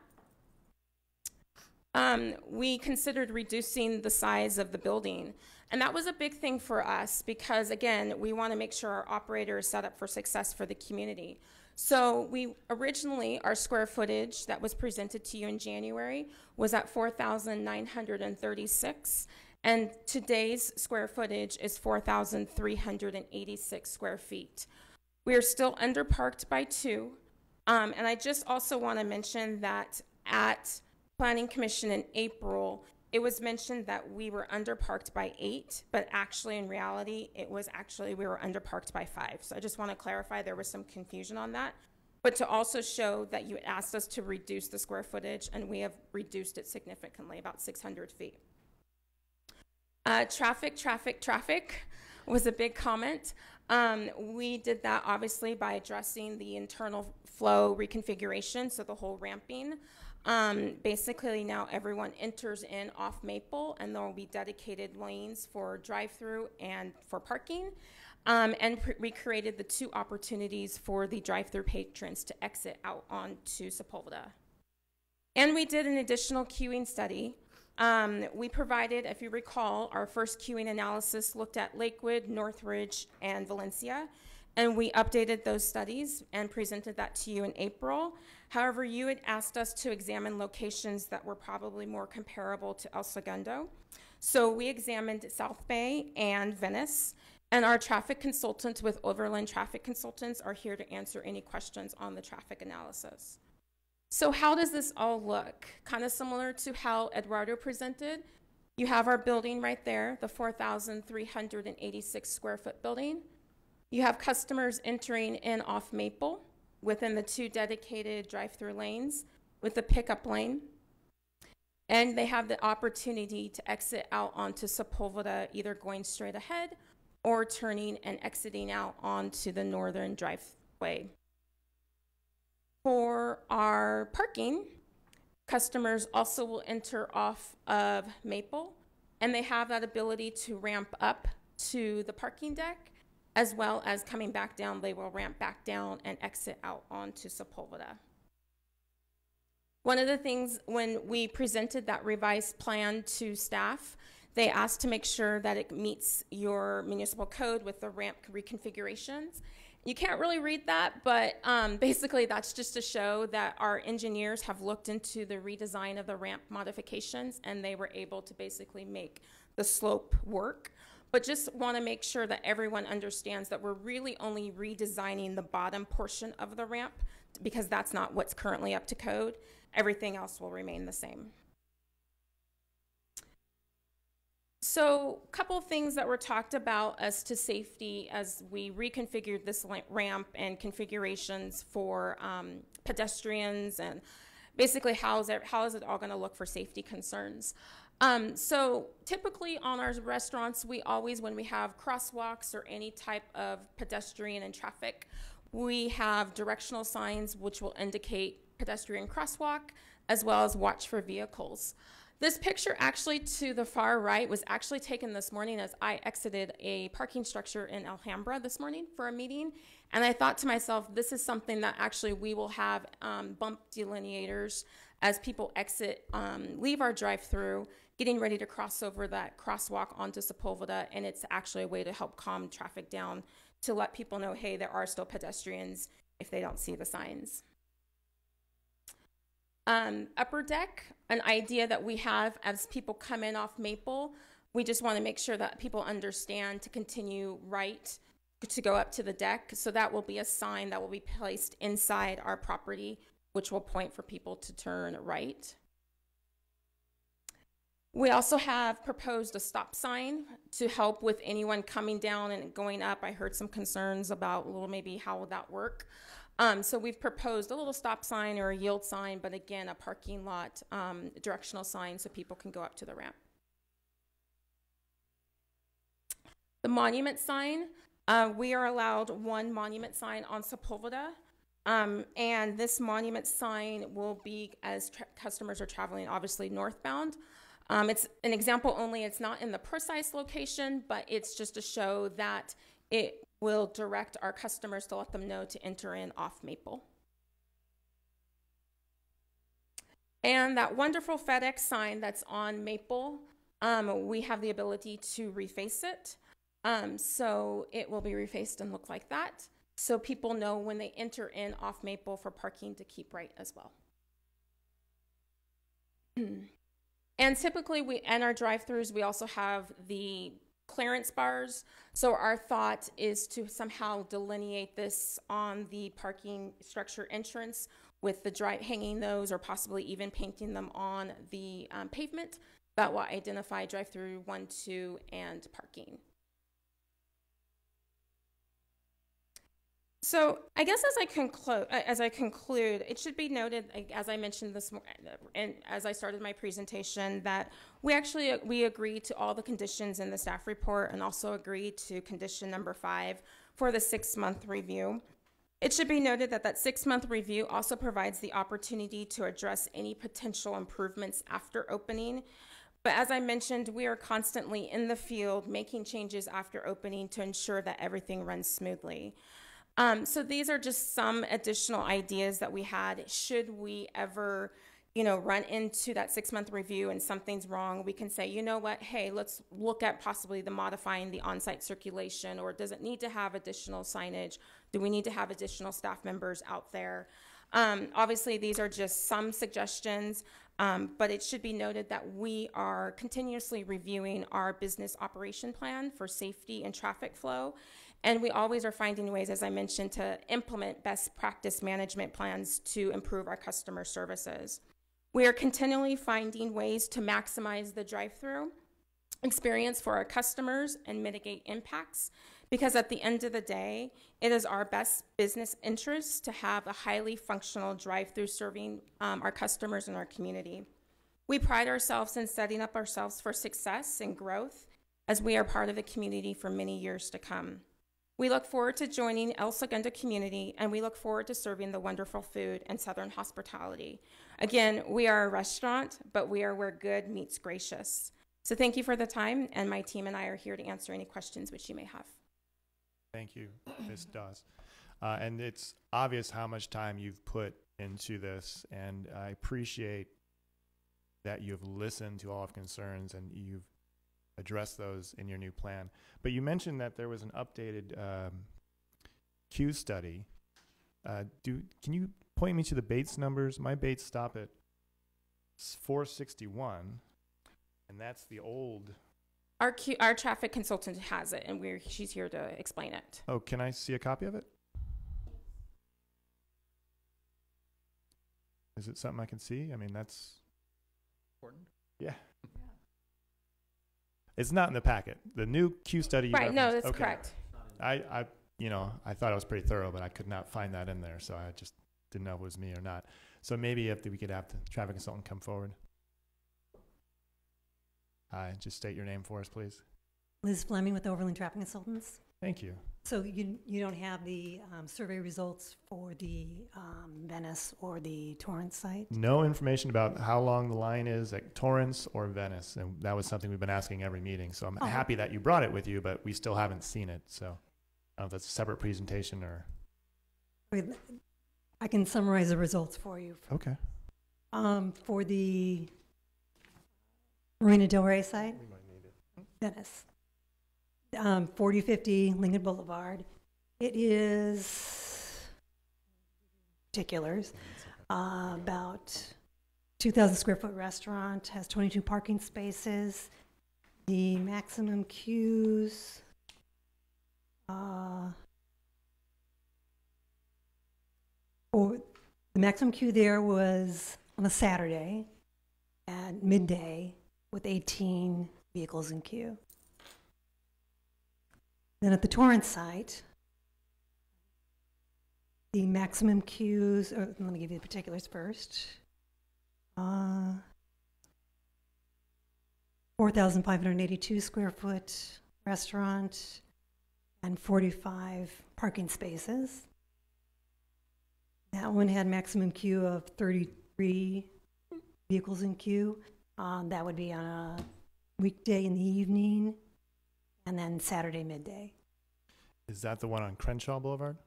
We considered reducing the size of the building. And that was a big thing for us because, again, we want to make sure our operator is set up for success for the community. So we originally, our square footage that was presented to you in January was at 4,936. And today's square footage is 4,386 square feet. We are still underparked by 2. And I just also want to mention that at Planning Commission in April, it was mentioned that we were underparked by 8, but actually in reality, we were underparked by 5. So I just want to clarify there was some confusion on that, but to also show that you asked us to reduce the square footage, and we have reduced it significantly, about 600 feet. Traffic was a big comment. We did that obviously by addressing the internal flow reconfiguration, so the whole ramping. Basically now everyone enters in off Maple, and there will be dedicated lanes for drive-through and for parking. And we created the 2 opportunities for the drive-through patrons to exit out onto Sepulveda. And we did an additional queuing study. We provided, if you recall, our first queuing analysis looked at Lakewood, Northridge, and Valencia. And we updated those studies and presented that to you in April. However, you had asked us to examine locations that were probably more comparable to El Segundo. So we examined South Bay and Venice, and our traffic consultants with Overland Traffic Consultants are here to answer any questions on the traffic analysis. So how does this all look? Kind of similar to how Eduardo presented. You have our building right there, the 4,386 square foot building. You have customers entering in off Maple within the 2 dedicated drive-through lanes with the pickup lane. And they have the opportunity to exit out onto Sepulveda, either going straight ahead or turning and exiting out onto the northern driveway. For our parking, Customers also will enter off of Maple, and they have that ability to ramp up to the parking deck, as well as coming back down, they will ramp back down and exit out onto Sepulveda. One of the things when we presented that revised plan to staff, they asked to make sure that it meets your municipal code with the ramp reconfigurations. You can't really read that, but basically that's just to show that our engineers have looked into the redesign of the ramp modifications, and they were able to basically make the slope work. But just want to make sure that everyone understands that we're really only redesigning the bottom portion of the ramp, because that's not what's currently up to code. Everything else will remain the same. So a couple of things that were talked about as to safety as we reconfigured this ramp and configurations for pedestrians, and basically how is it all going to look for safety concerns. So typically on our restaurants, we always, when we have crosswalks or any type of pedestrian and traffic, we have directional signs which will indicate pedestrian crosswalk, as well as watch for vehicles. This picture actually to the far right was actually taken this morning as I exited a parking structure in Alhambra this morning for a meeting. And I thought to myself, this is something that actually we will have bump delineators as people exit, leave our drive-through, getting ready to cross over that crosswalk onto Sepulveda. And it's actually a way to help calm traffic down, to let people know, hey, there are still pedestrians if they don't see the signs. Upper deck, an idea that we have as people come in off Maple, we just want to make sure that people understand to continue right to go up to the deck. So that will be a sign that will be placed inside our property, which will point for people to turn right. We also have proposed a stop sign to help with anyone coming down and going up. I heard some concerns about, well, maybe how will that work? So we've proposed a little stop sign or a yield sign, but again, a parking lot directional sign so people can go up to the ramp. The monument sign, we are allowed one monument sign on Sepulveda, and this monument sign will be as customers are traveling obviously northbound. It's an example only, it's not in the precise location, but it's just to show that it will direct our customers to let them know to enter in off Maple. And that wonderful FedEx sign that's on Maple, we have the ability to reface it. So it will be refaced and look like that. So people know when they enter in off Maple for parking to keep right as well. And typically in our drive-thrus, we also have the clearance bars. So our thought is to somehow delineate this on the parking structure entrance with the hanging those, or possibly even painting them on the pavement that will identify drive-through 1, 2, and parking. So I guess as I conclude, it should be noted, as I mentioned this morning, and as I started my presentation, that we agree to all the conditions in the staff report, and also agree to condition number 5 for the 6-month review. It should be noted that that 6-month review also provides the opportunity to address any potential improvements after opening. But as I mentioned, we are constantly in the field making changes after opening to ensure that everything runs smoothly. So these are just some additional ideas that we had. Should we ever, run into that 6-month review and something's wrong, we can say, you know what, hey, let's look at possibly modifying the on-site circulation, or does it need to have additional signage? Do we need to have additional staff members out there? Obviously, these are just some suggestions, but it should be noted that we are continuously reviewing our business operation plan for safety and traffic flow. And we always are finding ways, as I mentioned, to implement best practice management plans to improve our customer services. We are continually finding ways to maximize the drive-through experience for our customers and mitigate impacts, because at the end of the day, it is our best business interest to have a highly functional drive-through serving our customers and our community. We pride ourselves in setting up ourselves for success and growth, as we are part of the community for many years to come. We look forward to joining El Segundo community, and we look forward to serving the wonderful food and Southern hospitality. Again, we are a restaurant, but we are where good meets gracious. So thank you for the time, and my team and I are here to answer any questions which you may have. Thank you, Ms. Dawes. And it's obvious how much time you've put into this, and I appreciate that you've listened to all of concerns and you've addressed those in your new plan. But you mentioned that there was an updated Q study. Can you point me to the Bates numbers? My Bates stop at 461, and that's the old. Our traffic consultant has it, and she's here to explain it. Oh, can I see a copy of it? Is it something I can see? I mean, that's important. Yeah. It's not in the packet. The new Q study. Right. No, that's correct. I thought it was pretty thorough, but I could not find that in there, so I just didn't know if it was me or not. So maybe if we could have the traffic consultant come forward. Hi, just state your name for us, please. Liz Fleming with Overland Traffic Consultants. Thank you. So you don't have the survey results for the Venice or the Torrance site? No information about how long the line is at Torrance or Venice, and that was something we've been asking every meeting. So I'm happy that you brought it with you, but we still haven't seen it. So I don't know if that's a separate presentation or. I can summarize the results for you. Okay. For the Marina Del Rey site, Venice. 4050 Lincoln Boulevard. It is particulars. About 2,000 square foot restaurant, has 22 parking spaces. The maximum queues or the maximum queue there was on a Saturday at midday with 18 vehicles in queue. Then at the Torrance site, the maximum queues, let me give you the particulars first. 4,582 square foot restaurant and 45 parking spaces. That one had maximum queue of 33 vehicles in queue. That would be on a weekday in the evening and then Saturday midday. Is that the one on Crenshaw Boulevard?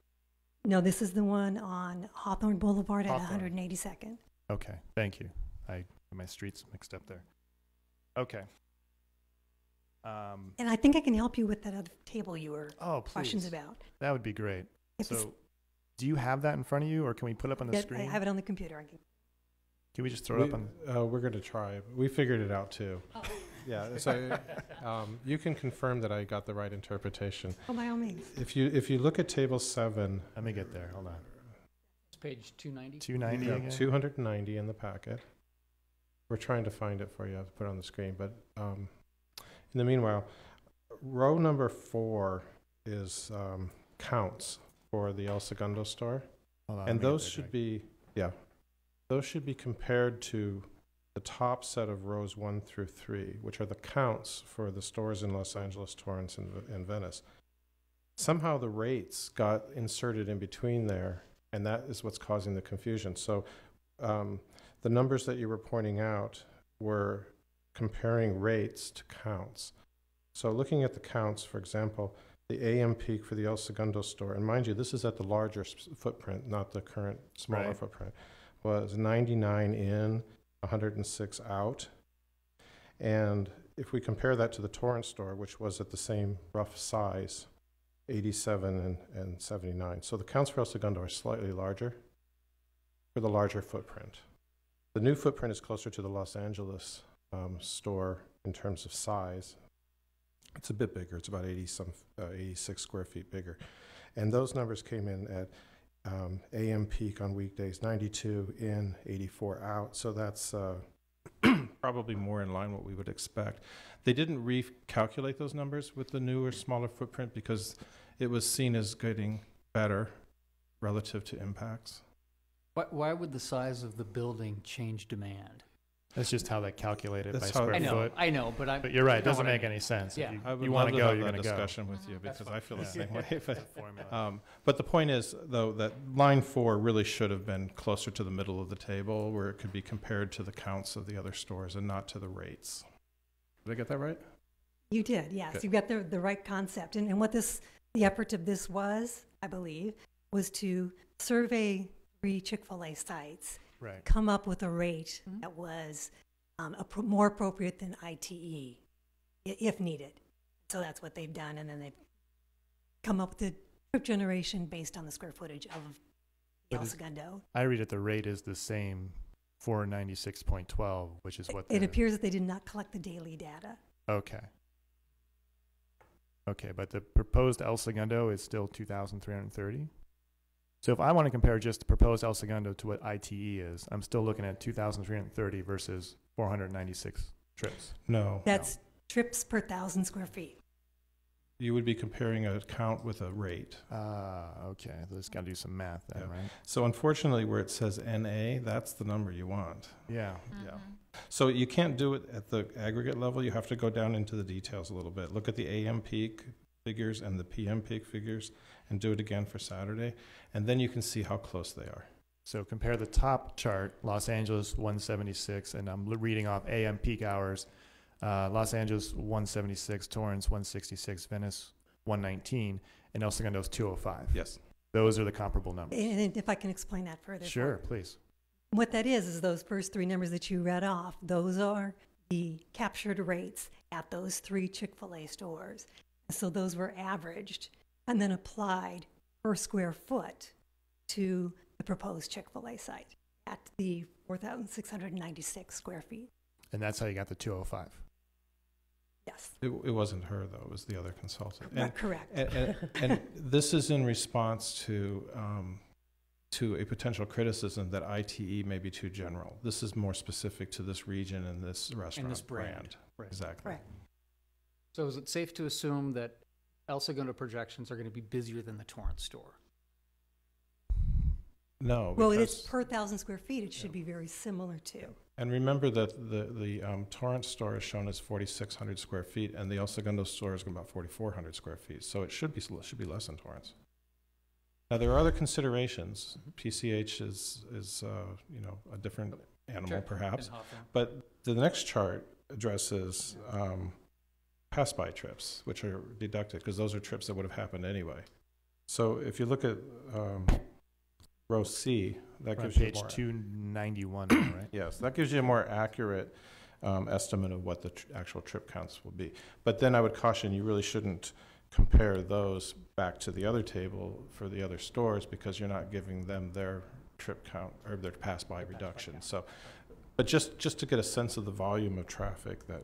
No, this is the one on Hawthorne Boulevard at 182nd. Okay, thank you. I got my streets mixed up there. Okay. And I think I can help you with that other table you were questions please. about. That would be great. So do you have that in front of you, or can we put it up on the Yeah, screen? I have it on the computer. Can we just throw it up on? We're going to try. We figured it out too. Oh. Yeah. So you can confirm that I got the right interpretation. Oh, by all means. If you look at table 7. Let me get there. Hold on. It's page 290. 290 again. 290 in the packet. We're trying to find it for you. I have to put it on the screen. But in the meanwhile, row number 4 is counts for the El Segundo store, and those should be those should be compared to the top set of rows 1 through 3, which are the counts for the stores in Los Angeles, Torrance, and Venice. Somehow the rates got inserted in between there, and that is what's causing the confusion. So the numbers that you were pointing out were comparing rates to counts. So looking at the counts, for example, the AM peak for the El Segundo store, and mind you, this is at the larger footprint, not the current smaller footprint, was 99 in, 106 out. And if we compare that to the Torrance store, which was at the same rough size, 87 and 79. So the counts for El Segundo are slightly larger for the larger footprint. The new footprint is closer to the Los Angeles store in terms of size. It's a bit bigger. It's about 86 square feet bigger. And those numbers came in at AM peak on weekdays, 92 in, 84 out. So that's probably more in line what we would expect. They didn't recalculate those numbers with the newer, smaller footprint because it was seen as getting better relative to impacts. Why would the size of the building change demand? That's just how they calculate it by That's how square it- foot. I know, but But you're right, it you know doesn't what I make mean. any sense. Yeah. If I would you love want to to go, have you're that going to go. discussion with you because I feel the same way. Formula. But the point is, though, that line 4 really should have been closer to the middle of the table where it could be compared to the counts of the other stores and not to the rates. Did I get that right? You did, yes. Good. You've got the right concept. And what the effort of this was, I believe, was to survey 3 Chick-fil-A sites, Right. come up with a rate that was more appropriate than ITE, if needed. So that's what they've done, and then they've come up with the trip generation based on the square footage of El But Segundo. I read it, the rate is the same, 496.12, which is what It the- appears that they did not collect the daily data. Okay. Okay, but the proposed El Segundo is still 2,330. So if I want to compare just the proposed El Segundo to what ITE is, I'm still looking at 2,330 versus 496 trips. No. That's trips per 1,000 square feet. You would be comparing a count with a rate. Okay. Let's got to do some math then, Yeah. right? So unfortunately, where it says NA, that's the number you want. Yeah. Yeah. So you can't do it at the aggregate level. You have to go down into the details a little bit. Look at the AM peak figures and the PM peak figures and do it again for Saturday. And then you can see how close they are. So compare the top chart, Los Angeles 176, and I'm reading off AM peak hours. Los Angeles 176, Torrance 166, Venice 119, and El Segundo's 205. Yes. Those are the comparable numbers. And if I can explain that further. Sure, please. What that is those first 3 numbers that you read off, those are the captured rates at those 3 Chick-fil-A stores. So those were averaged and then applied per square foot to the proposed Chick-fil-A site at the 4,696 square feet. And that's how you got the 205. Yes. It wasn't her, though. It was the other consultant. Correct. And this is in response to a potential criticism that ITE may be too general. This is more specific to this region and this restaurant And this brand. Right. Exactly. Right. So is it safe to assume that El Segundo projections are going to be busier than the Torrance store? No. Well, because- it's per 1,000 square feet. It should be very similar to. And remember that the Torrance store is shown as 4,600 square feet, and the El Segundo store is about 4,400 square feet. So it should be less than Torrance. Now there are other considerations. PCH is a different animal, Sure. perhaps. And Hawthorne. But the next chart addresses pass-by trips, which are deducted because those are trips that would have happened anyway. So if you look at row C, that We're on gives you page more 291, right? Yes, that gives you a more accurate estimate of what the actual trip counts will be. But then I would caution you really shouldn't compare those back to the other table for the other stores because you're not giving them their trip count or their pass-by reduction. So, but just to get a sense of the volume of traffic that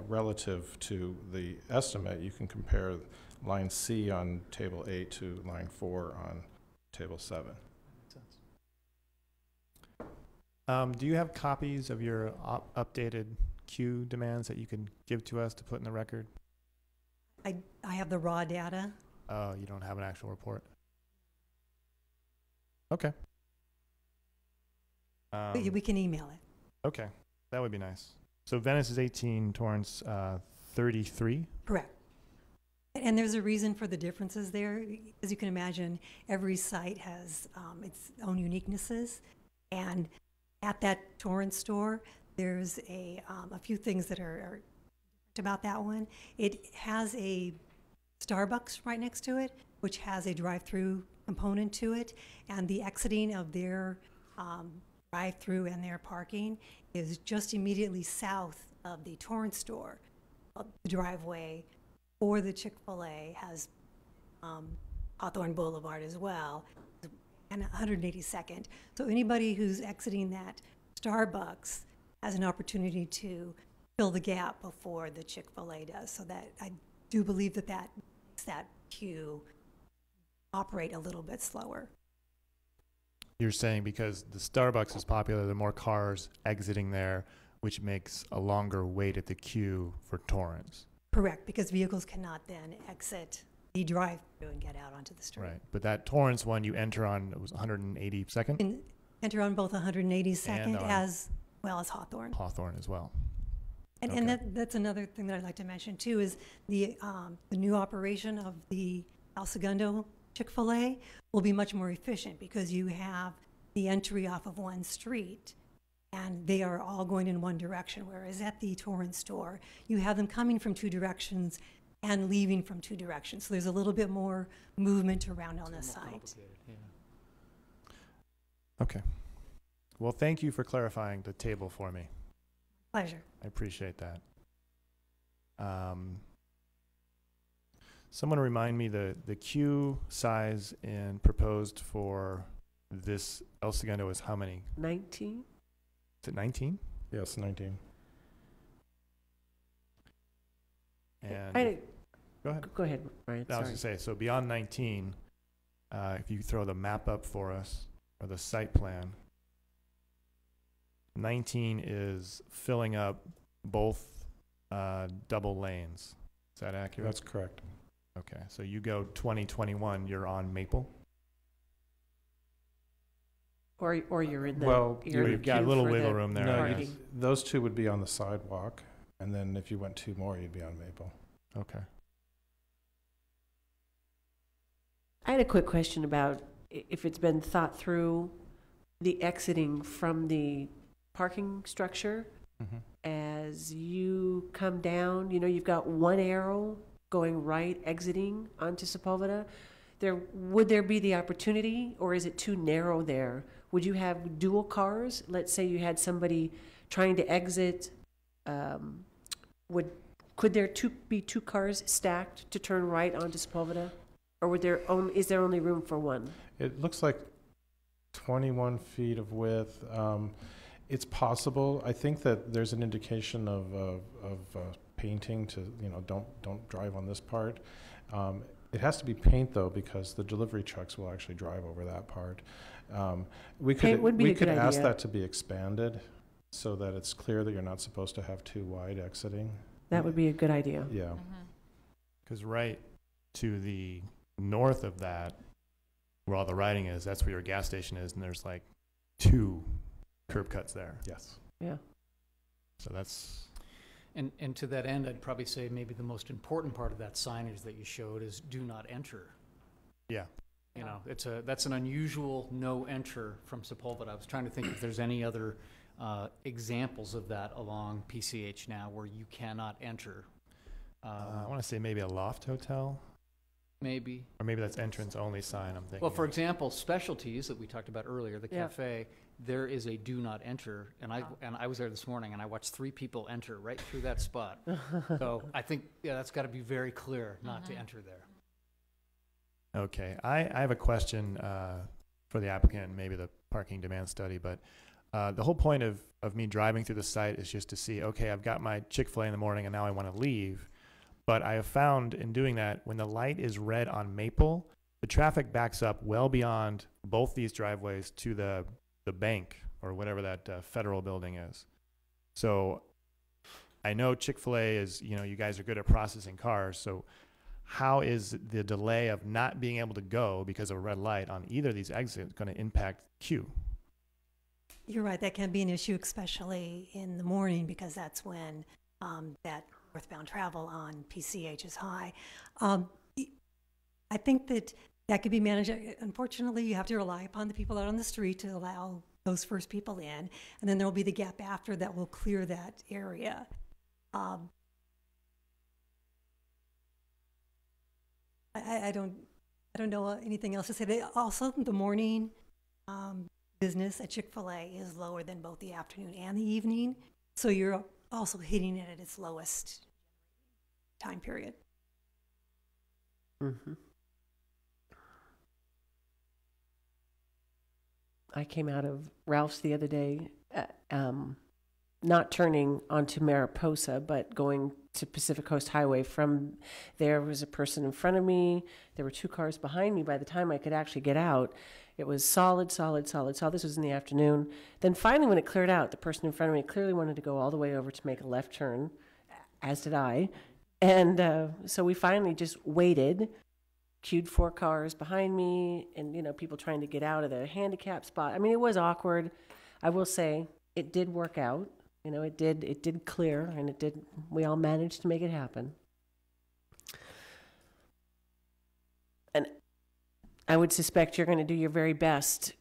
relative to the estimate, you can compare line C on table 8 to line 4 on table 7. Do you have copies of your updated queue demands that you can give to us to put in the record? I have the raw data. Oh, you don't have an actual report? Okay. But we can email it. Okay, that would be nice. So Venice is 18, Torrance 33? Correct. And there's a reason for the differences there. As you can imagine, every site has its own uniquenesses. And at that Torrance store, there's a few things that are about that one. It has a Starbucks right next to it, which has a drive-through component to it. And the exiting of their drive-through and their parking is just immediately south of the Torrance store. The driveway for the Chick-fil-A has Hawthorne Boulevard as well, and 182nd. So anybody who's exiting that Starbucks has an opportunity to fill the gap before the Chick-fil-A does. So that I do believe that makes that queue operate a little bit slower. You're saying because the Starbucks is popular, there are more cars exiting there, which makes a longer wait at the queue for Torrance. Correct, because vehicles cannot then exit the drive-through and get out onto the street. Right, but that Torrance one you enter on, it was 182nd? And enter on both 182nd And on- as well as Hawthorne. Hawthorne as well. And that's another thing that I'd like to mention too, is the new operation of the El Segundo Chick-fil-A will be much more efficient because you have the entry off of one street and they are all going in one direction, whereas at the Torrance store, you have them coming from two directions and leaving from two directions. So there's a little bit more movement around on this site. Okay. Well, thank you for clarifying the table for me. Pleasure. I appreciate that. Someone remind me the queue size and proposed for this El Segundo is how many? 19? Is it 19? Yes, 19. And go ahead. Go ahead, Ryan. I was going to say, so beyond 19, if you throw the map up for us, or the site plan, 19 is filling up both double lanes. Is that accurate? That's correct. Okay, so you go 2021, you're on Maple? Or you're in the. Well, you've got a little wiggle room there. No, I guess. those two would be on the sidewalk, and then if you went two more, you'd be on Maple. Okay. I had a quick question about if it's been thought through, the exiting from the parking structure. As you come down, you've got one arrow going right, exiting onto Sepulveda. Would there be the opportunity, or is it too narrow there? Would you have dual cars? Let's say you had somebody trying to exit. Could there be two cars stacked to turn right onto Sepulveda? Or is there only room for one? It looks like 21 feet of width. It's possible. I think that there's an indication of painting to, don't drive on this part. It has to be paint though, because the delivery trucks will actually drive over that part. We could ask that to be expanded so that it's clear that you're not supposed to have two wide exiting. That would be a good idea. Yeah. Because right to the north of that, where all the riding is, that's where your gas station is, and there's like two curb cuts there. Yes. Yeah. So that's. And to that end, I'd probably say maybe the most important part of that signage that you showed is "Do not enter." Yeah. That's an unusual no enter from Sepulveda. I was trying to think if there's any other examples of that along PCH now where you cannot enter. I want to say maybe a loft hotel. Maybe. Or maybe that's entrance only sign, I'm thinking. Well, for example, Specialties that we talked about earlier, the Yeah. cafe, there is a do not enter, and I was there this morning, and I watched 3 people enter right through that spot. So I think, that's got to be very clear not to enter there. Okay, I have a question for the applicant and maybe the parking demand study, but the whole point of me driving through the site is just to see, okay, I've got my Chick-fil-A in the morning and now I want to leave. But I have found in doing that, when the light is red on Maple, the traffic backs up well beyond both these driveways to the bank or whatever that federal building is. So I know Chick-fil-A is, you guys are good at processing cars. So how is the delay of not being able to go because of a red light on either of these exits going to impact queue? You're right, that can be an issue, especially in the morning, because that's when that northbound travel on PCH is high. I think that could be managed. Unfortunately, you have to rely upon the people out on the street to allow those first people in, and then there will be the gap after that will clear that area. I don't know anything else to say. Also, the morning business at Chick-fil-A is lower than both the afternoon and the evening, so you're also hitting it at its lowest time period. Mm-hmm. I came out of Ralph's the other day, not turning onto Mariposa, but going to Pacific Coast Highway. From there was a person in front of me. There were 2 cars behind me. By the time I could actually get out, it was solid. This was in the afternoon. Then finally, when it cleared out, the person in front of me clearly wanted to go all the way over to make a left turn, as did I. And so we finally just waited, queued 4 cars behind me, and people trying to get out of the handicap spot. I mean, it was awkward. I will say it did work out. You know, it did clear, and we all managed to make it happen. And I would suspect you're going to do your very best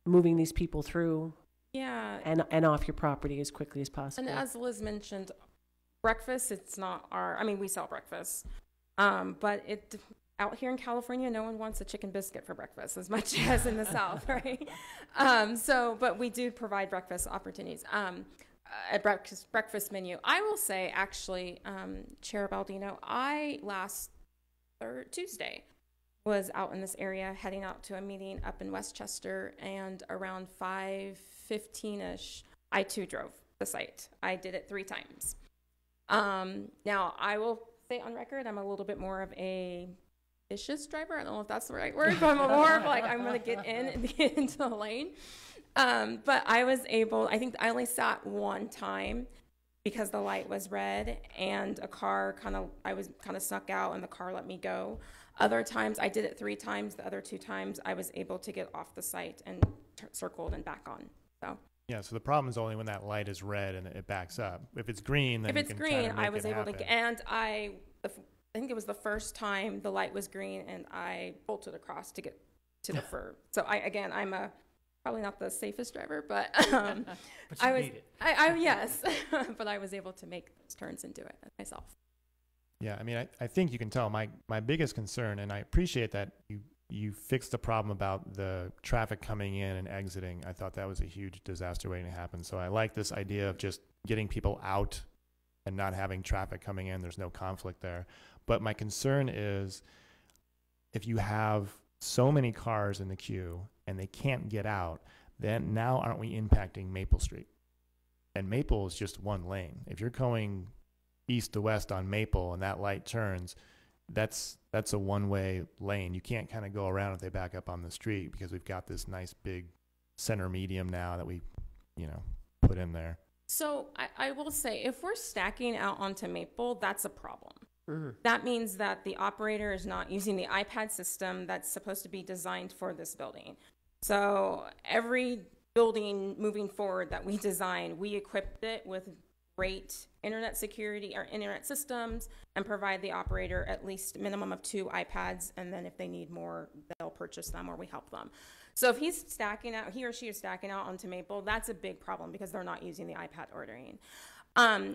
moving these people through and off your property as quickly as possible. And as Liz mentioned, breakfast, it's not we sell breakfast. But out here in California, no one wants a chicken biscuit for breakfast as much as in the South, right? But we do provide breakfast opportunities. A breakfast menu. I will say, actually, Chair Baldino, I last Tuesday was out in this area heading out to a meeting up in Westchester, and around 5:15ish, I too drove the site. I did it 3 times. Now, I will say on record, I'm a little bit more of a vicious driver. I don't know if that's the right word, but I'm more of like, I'm going to get in and get into the lane. But I was able, I think I only sat one time because the light was red and I was kind of snuck out and the car let me go. Other times, I did it 3 times. The other 2 times, I was able to get off the site and circled and back on. So. Yeah, so the problem is only when that light is red and it backs up. If it's green, then if it's green, I was able to, and I think it was the first time the light was green and I bolted across to get to the fur. So I'm probably not the safest driver, but I was, yes, but I was able to make those turns and do it myself. Yeah, I mean, I think you can tell my biggest concern, and I appreciate that you fixed the problem about the traffic coming in and exiting. I thought that was a huge disaster waiting to happen. So I like this idea of just getting people out and not having traffic coming in. There's no conflict there. But my concern is if you have so many cars in the queue and they can't get out, then now aren't we impacting Maple Street? And Maple is just one lane. If you're going east to west on Maple and that light turns, that's a one-way lane. You can't kind of go around if they back up on the street because we've got this nice big center medium now that we, put in there. So I will say, if we're stacking out onto Maple, that's a problem. Mm-hmm. That means that the operator is not using the iPad system that's supposed to be designed for this building. So every building moving forward that we design, we equipped it with great internet security or internet systems and provide the operator at least a minimum of 2 iPads. And then if they need more, they'll purchase them or we help them. So if he or she is stacking out onto Maple, that's a big problem because they're not using the iPad ordering.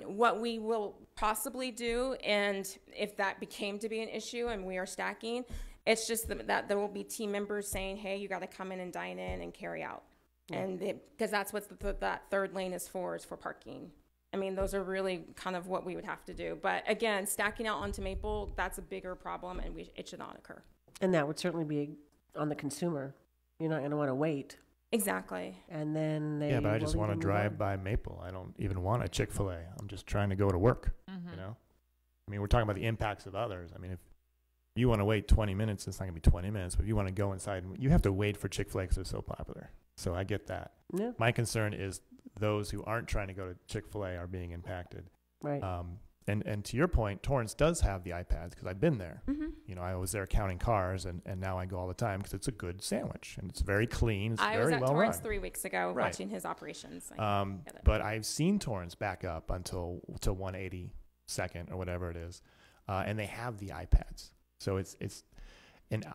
What we will possibly do, and if that became to be an issue and we are stacking, it's just that there will be team members saying, hey, you got to come in and dine in and carry out. Yeah. And because that's what that third lane is for parking. I mean, those are really kind of what we would have to do. But again, stacking out onto Maple, that's a bigger problem and it should not occur. And that would certainly be on the consumer. You're not going to want to wait. Exactly. And then but I just want to drive by Maple. I don't even want a Chick-fil-A. I'm just trying to go to work, I mean, we're talking about the impacts of others. I mean, if you want to wait 20 minutes, it's not going to be 20 minutes. But if you want to go inside, you have to wait for Chick-fil-A because they're so popular. So I get that. Yeah. My concern is those who aren't trying to go to Chick-fil-A are being impacted. Right. And to your point, Torrance does have the iPads because I've been there. Mm-hmm. I was there counting cars, and now I go all the time because it's a good sandwich and it's very clean. It's I very was at well Torrance run. 3 weeks ago watching his operations. But I've seen Torrance back up until to 182nd or whatever it is, and they have the iPads. So it's and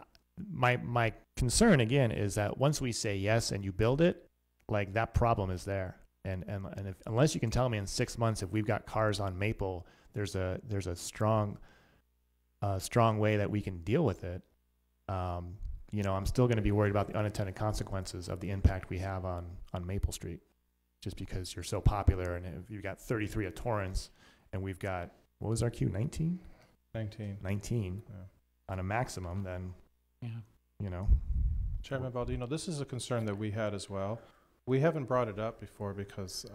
my concern again is that once we say yes and you build it, like that problem is there. And unless you can tell me in 6 months if we've got cars on Maple, there's a strong way that we can deal with it. I'm still going to be worried about the unintended consequences of the impact we have on Maple Street, just because you're so popular. And if you've got 33 at Torrance, and we've got, what was our queue, 19? 19 on a maximum, then, Chairman Baldino, this is a concern that we had as well. We haven't brought it up before because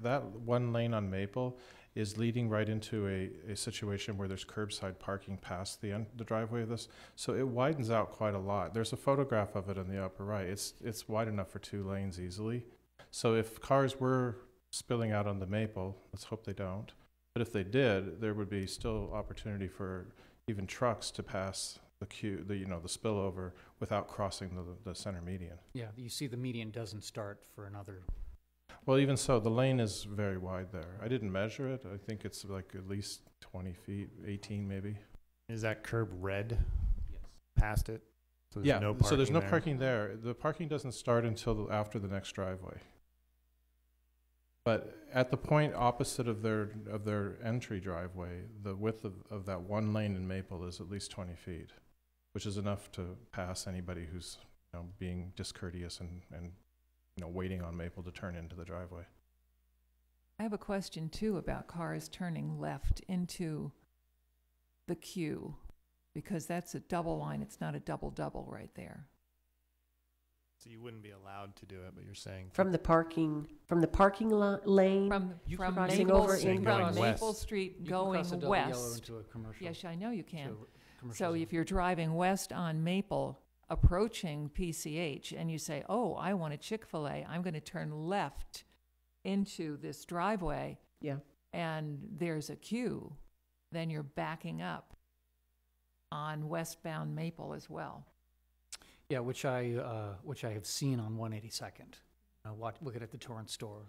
that one lane on Maple is leading right into a situation where there's curbside parking past the driveway of this. So it widens out quite a lot. There's a photograph of it in the upper right. It's wide enough for 2 lanes easily. So if cars were spilling out on the Maple, let's hope they don't. But if they did, there would be still opportunity for even trucks to pass the spillover without crossing the center median. Yeah, you see the median doesn't start for another. Well, even so, the lane is very wide there. I didn't measure it. I think it's like at least 20 feet, 18 maybe. Is that curb red? Yes. Past it? So there's Yeah, no so there's no there? parking there. The parking doesn't start until after the next driveway. But at the point opposite of their entry driveway, the width of that one lane in Maple is at least 20 feet, which is enough to pass anybody who's being discourteous and waiting on Maple to turn into the driveway. I have a question too about cars turning left into the queue, because that's a double line. It's not a double right there. So you wouldn't be allowed to do it, but you're saying From the parking lane, From crossing Maple, over Saying in going from west. Maple Street You can going cross a double yellow west. into a commercial. Yes, I know you can. to a commercial So zone. if you're driving west on Maple, approaching PCH, and you say, oh, I want a Chick-fil-A, I'm going to turn left into this driveway, yeah. and there's a queue, then you're backing up on westbound Maple as well. Yeah, which I have seen on 182nd. Looking at the Torrance store,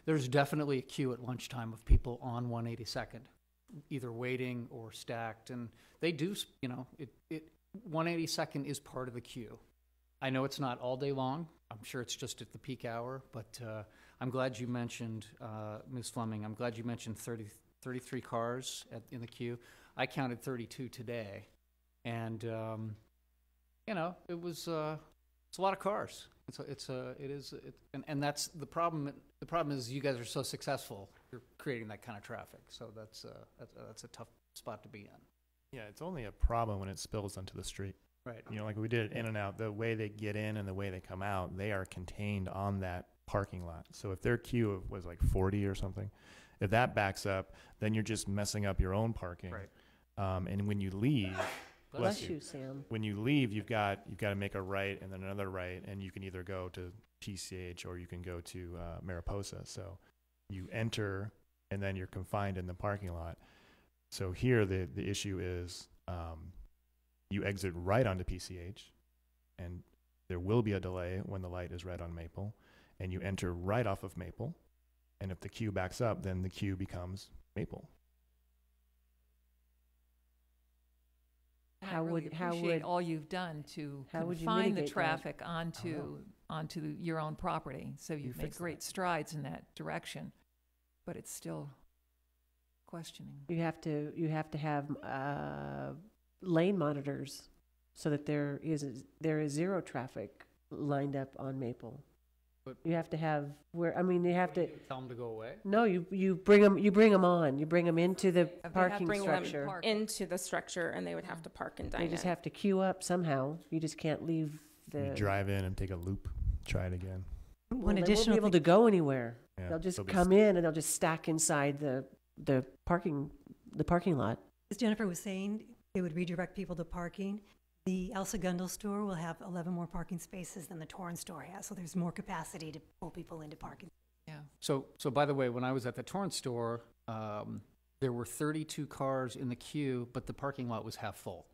there's definitely a queue at lunchtime of people on 182nd, either waiting or stacked, and they do. 182nd is part of the queue. I know it's not all day long. I'm sure it's just at the peak hour, but I'm glad you mentioned, Ms. Fleming. I'm glad you mentioned 33 cars in the queue. I counted 32 today, and it was it's a lot of cars. And that's the problem. The problem is you guys are so successful. You're creating that kind of traffic. So that's a tough spot to be in. Yeah, it's only a problem when it spills onto the street. Right. Like we did it in and out. The way they get in and the way they come out, they are contained on that parking lot. So if their queue was like 40 or something, if that backs up, then you're just messing up your own parking. Right. And when you leave, Bless you, Sam. when you leave, you've got to make a right and then another right, and you can either go to PCH or you can go to Mariposa. So you enter and then you're confined in the parking lot. So here the issue is you exit right onto PCH, and there will be a delay when the light is red on Maple, and you enter right off of Maple, and if the queue backs up, then the queue becomes Maple. I really appreciate all you've done to confine the traffic onto your own property. So you've made great strides in that direction, but it's still questioning. You have to have lane monitors so that there is zero traffic lined up on Maple. But you have to have you have to tell them to go away. No, you bring them on. You bring them into the parking structure. Into the structure, and they would have to park and dine They just in. have to queue up somehow. You just can't leave You drive in and take a loop, try it again. Well, they won't be able to go anywhere. Yeah, they'll just they'll be come in and they'll just stack inside the parking lot. As Jennifer was saying, they would redirect people to parking. The El Segundo store will have 11 more parking spaces than the Torrance store has, so there's more capacity to pull people into parking. Yeah. So by the way, when I was at the Torrance store, there were 32 cars in the queue, but the parking lot was half full,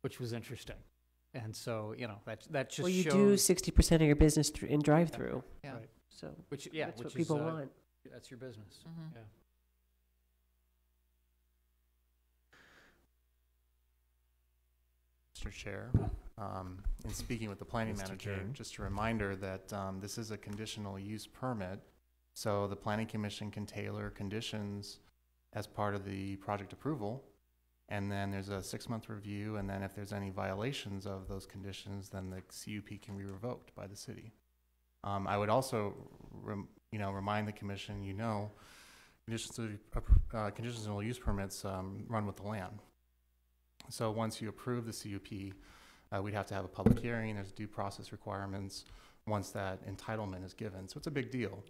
which was interesting. And so, that just Well, you shows, do 60% of your business in drive-through. Yeah. Right. So that's what which people is, want. That's your business. Mhm. Yeah. Mr. Chair, in speaking with the planning Mr. manager, King. just a reminder that this is a conditional use permit, so the planning commission can tailor conditions as part of the project approval, and then there's a 6-month review, and then if there's any violations of those conditions, then the CUP can be revoked by the city. I would also, remind the commission, conditional use permits run with the land. So once you approve the CUP, we'd have to have a public hearing. There's due process requirements once that entitlement is given. So it's a big deal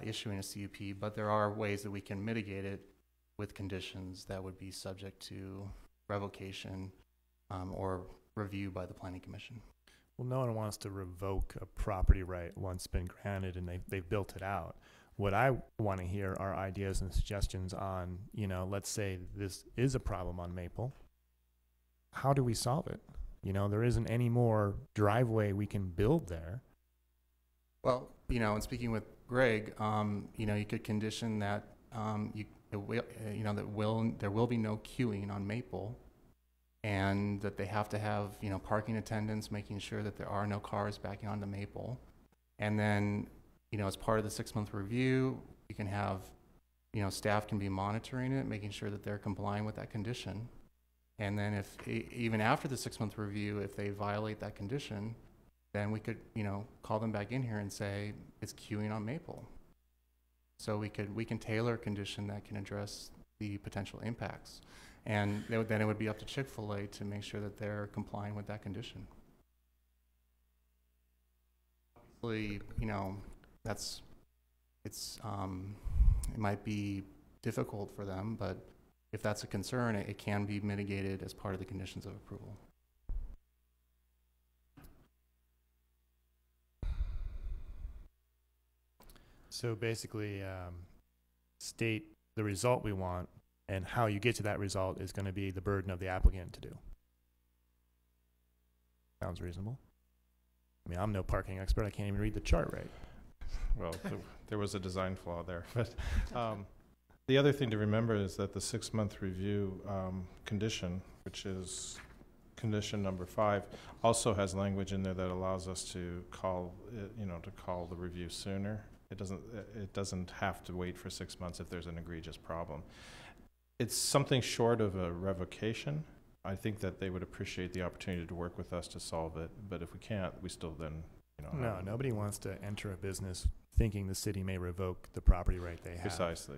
issuing a CUP, but there are ways that we can mitigate it with conditions that would be subject to revocation or review by the Planning Commission. Well, no one wants to revoke a property right once been granted and they've built it out. What I want to hear are ideas and suggestions on, let's say this is a problem on Maple. how do we solve it? You know, there isn't any more driveway we can build there. Well, you know, and speaking with Greg, you know, you could condition that there will be no queuing on Maple, and that they have to have, you know, parking attendants making sure that there are no cars backing onto Maple. And then, you know, as part of the 6-month review, you can have, you know, staff can be monitoring it, making sure that they're complying with that condition. And then if, even after the 6-month review, if they violate that condition, then we could, you know, call them back in here and say it's queuing on Maple. So we can tailor a condition that can address the potential impacts. And then it would be up to Chick-fil-A to make sure that they're complying with that condition. Obviously, you know, it might be difficult for them, but if that's a concern, it can be mitigated as part of the conditions of approval. So basically, state the result we want, and how you get to that result is going to be the burden of the applicant to do. Sounds reasonable. I mean, I'm no parking expert. I can't even read the chart right. Well, there was a design flaw there. But the other thing to remember is that the 6-month review condition, which is condition number 5, also has language in there that allows us to call it, you know, to call the review sooner. It doesn't have to wait for 6 months if there's an egregious problem. It's something short of a revocation. I think that they would appreciate the opportunity to work with us to solve it. But if we can't, we still then, you know. No, nobody wants to enter a business thinking the city may revoke the property right they have. Precisely.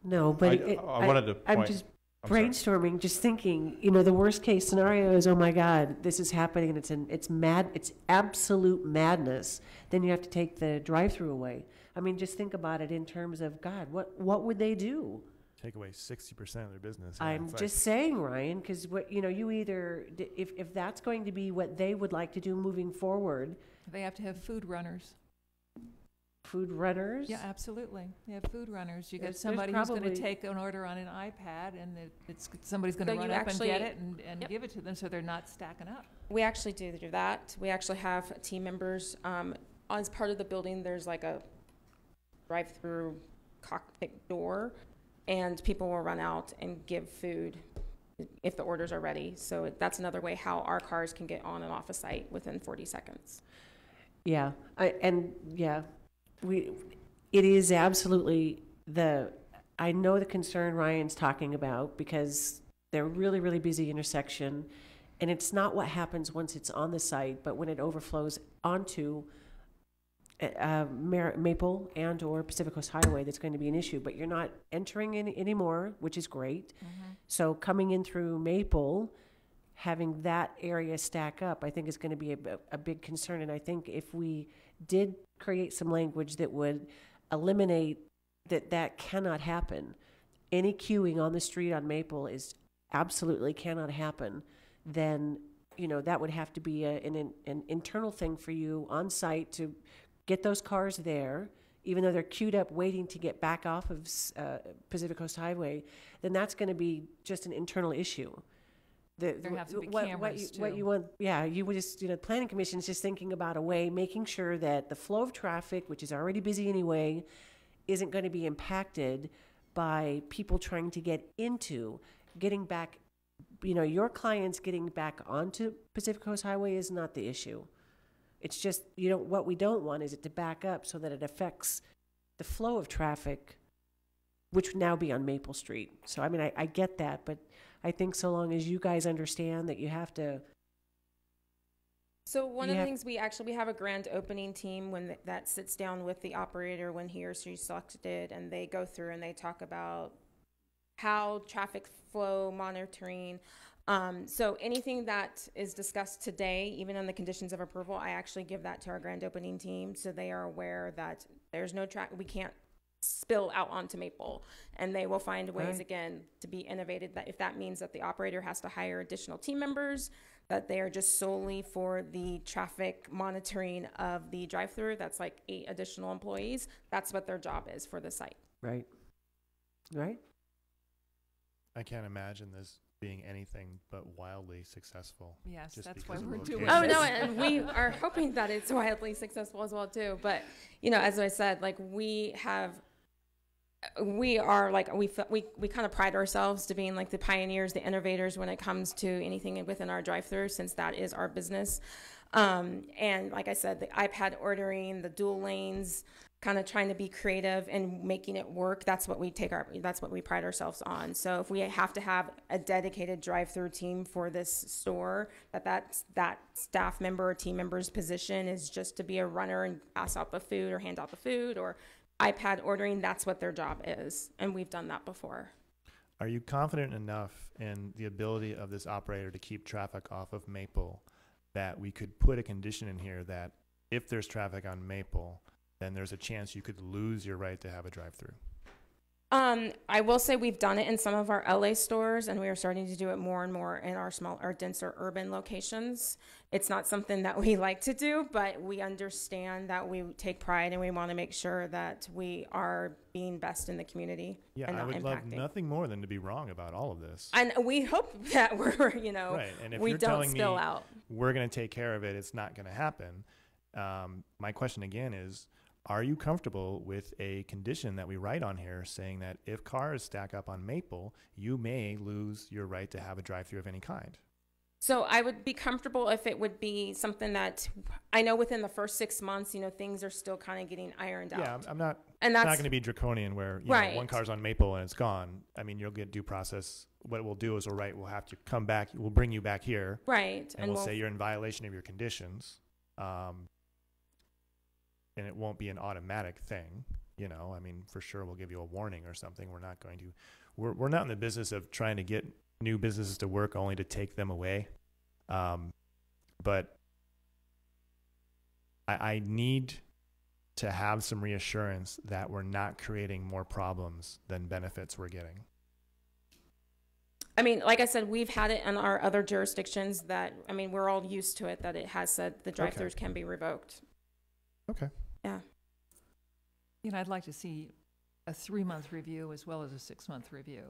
No, but I wanted to point. I'm just brainstorming, just thinking, you know, the worst case scenario is, oh my God, this is happening and it's absolute madness. Then you have to take the drive-through away. I mean, just think about it in terms of, God, what would they do? Take away 60% of their business. I'm just saying, Ryan, because what, you know, you either, if that's going to be what they would like to do moving forward. They have to have food runners. Food runners? Yeah, absolutely. They have food runners. You got somebody who's going to take an order on an iPad, and somebody's going to run up and get it and give it to them, so they're not stacking up. We actually do that. We actually have team members. As part of the building, there's like a drive-through cockpit door, and people will run out and give food if the orders are ready. So that's another way how our cars can get on and off a site within 40 seconds. Yeah, it is absolutely I know the concern Ryan's talking about, because they're really, really busy intersection, and it's not what happens once it's on the site, but when it overflows onto Maple and or Pacific Coast Highway, that's going to be an issue. But you're not entering in anymore, which is great. Mm-hmm. So coming in through Maple, having that area stack up, I think is going to be a big concern. And I think if we did create some language that would eliminate that cannot happen, any queuing on the street on Maple is absolutely cannot happen, then, you know, that would have to be an internal thing for you on site to get those cars there, even though they're queued up waiting to get back off of Pacific Coast Highway. Then that's going to be just an internal issue. There have to be cameras too. What you want, yeah, you would just, you know, Planning Commission is just thinking about a way, making sure that the flow of traffic, which is already busy anyway, isn't going to be impacted by people trying to getting back, you know, your clients getting back onto Pacific Coast Highway is not the issue. It's just, what we don't want is it to back up so that it affects the flow of traffic, which would now be on Maple Street. So, I mean, I get that, but I think so long as you guys understand that you have to. So one of the things we have a grand opening team that sits down with the operator when he or she selected, and they go through and they talk about how traffic flow monitoring. So anything that is discussed today, even on the conditions of approval, I actually give that to our grand opening team, so they are aware that there's no we can't spill out onto Maple, and they will find ways again to be innovative, that if that means that the operator has to hire additional team members, that they are just solely for the traffic monitoring of the drive-through, that's like 8 additional employees. That's what their job is for the site. Right. I can't imagine this being anything but wildly successful. Yes, just that's why because of we're the doing location. Oh, no, and we are hoping that it's wildly successful as well, too. But, you know, as I said, like, we are like, we kind of pride ourselves to being like the pioneers, the innovators when it comes to anything within our drive-through, since that is our business. And like I said, the iPad ordering, the dual lanes, kind of trying to be creative and making it work. That's what we pride ourselves on. So if we have to have a dedicated drive-through team for this store, that staff member or team member's position is just to be a runner and pass out the food or hand out the food or iPad ordering, that's what their job is. And we've done that before. Are you confident enough in the ability of this operator to keep traffic off of Maple that we could put a condition in here that if there's traffic on Maple, then there's a chance you could lose your right to have a drive-through? I will say we've done it in some of our LA stores, and we are starting to do it more and more in our denser urban locations. It's not something that we like to do, but we understand that we take pride and we want to make sure that we are being best in the community. Yeah, and I not would love impacting. nothing more than to be wrong about all of this. And we hope that we're, you know, Right, and if we you're don't telling spill me out. we're going to take care of it, it's not going to happen. My question again is, are you comfortable with a condition that we write on here saying that if cars stack up on Maple, you may lose your right to have a drive-through of any kind? So I would be comfortable if it would be something that I know within the first 6 months, you know, things are still kind of getting ironed Yeah, out. I'm not. And it's that's not going to be draconian where you Right. know, one car's on Maple and it's gone. I mean, you'll get due process. What we'll do is we'll have to come back. We'll bring you back here. Right, And, and we'll we'll- say you're in violation of your conditions. And it won't be an automatic thing. You know, I mean, for sure we'll give you a warning or something. We're not going to. We're not in the business of trying to get new businesses to work only to take them away. But I need to have some reassurance that we're not creating more problems than benefits we're getting. I mean, like I said, we've had it in our other jurisdictions that, I mean, we're all used to it, that it has said the drive-throughs can be revoked. Okay. Yeah. You know, I'd like to see a 3-month review as well as a 6-month review.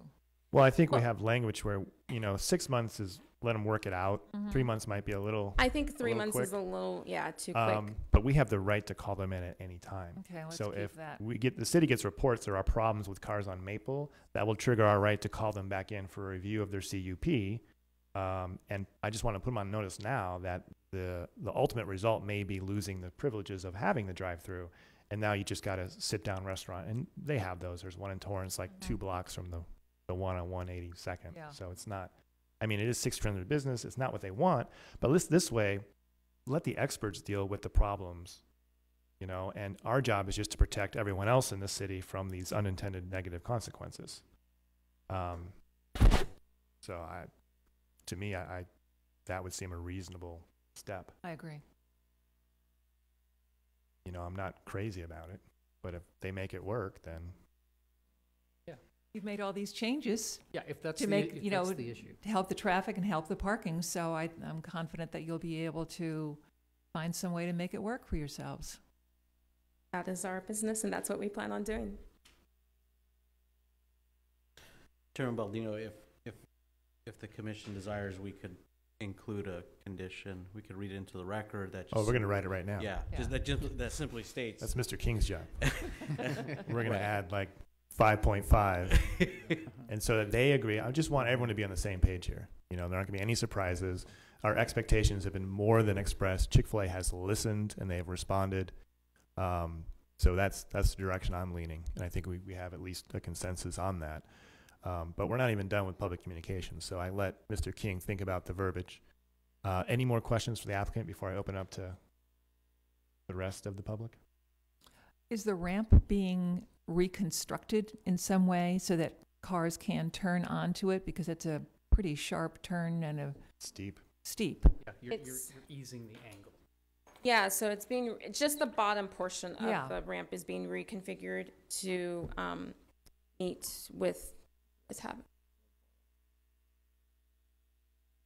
Well, I think we have language where, you know, 6 months is let them work it out. Mhm. 3 months might be a little. I think 3 months quick. is a little, too quick. But we have the right to call them in at any time. Okay, let's so keep if that. the city gets reports there are problems with cars on Maple, that will trigger our right to call them back in for a review of their CUP. And I just want to put them on notice now that the ultimate result may be losing the privileges of having the drive-through. And now you just got a sit-down restaurant, and they have those. There's one in Torrance, like 2 blocks from the one on 182nd. Yeah. So it's not. I mean, it is 600 business. It's not what they want, but this way, let the experts deal with the problems, you know. And our job is just to protect everyone else in the city from these unintended negative consequences. So to me, that would seem a reasonable step. I agree. You know, I'm not crazy about it, but if they make it work, then You've made all these changes. Yeah, if that's to the- make, if you know, that's the issue. to help the traffic and help the parking. So I'm confident that you'll be able to find some way to make it work for yourselves. That is our business, and that's what we plan on doing. Chairman Baldino, if the commission desires, we could include a condition. We could read it into the record that. Oh, we're gonna write it right now. Yeah, that simply states. That's Mr. King's job. We're gonna add like 5.5, and so that they agree. I just want everyone to be on the same page here. You know, there aren't gonna be any surprises. Our expectations have been more than expressed. Chick-fil-A has listened and they have responded. So that's the direction I'm leaning, and I think we have at least a consensus on that. But we're not even done with public communications, so I let Mr. King think about the verbiage. Any more questions for the applicant before I open up to the rest of the public? Is the ramp being reconstructed in some way so that cars can turn onto it? Because it's a pretty sharp turn and a steep. Yeah, you're easing the angle. Yeah, so it's just the bottom portion of Yeah. the ramp is being reconfigured to meet with what's happening.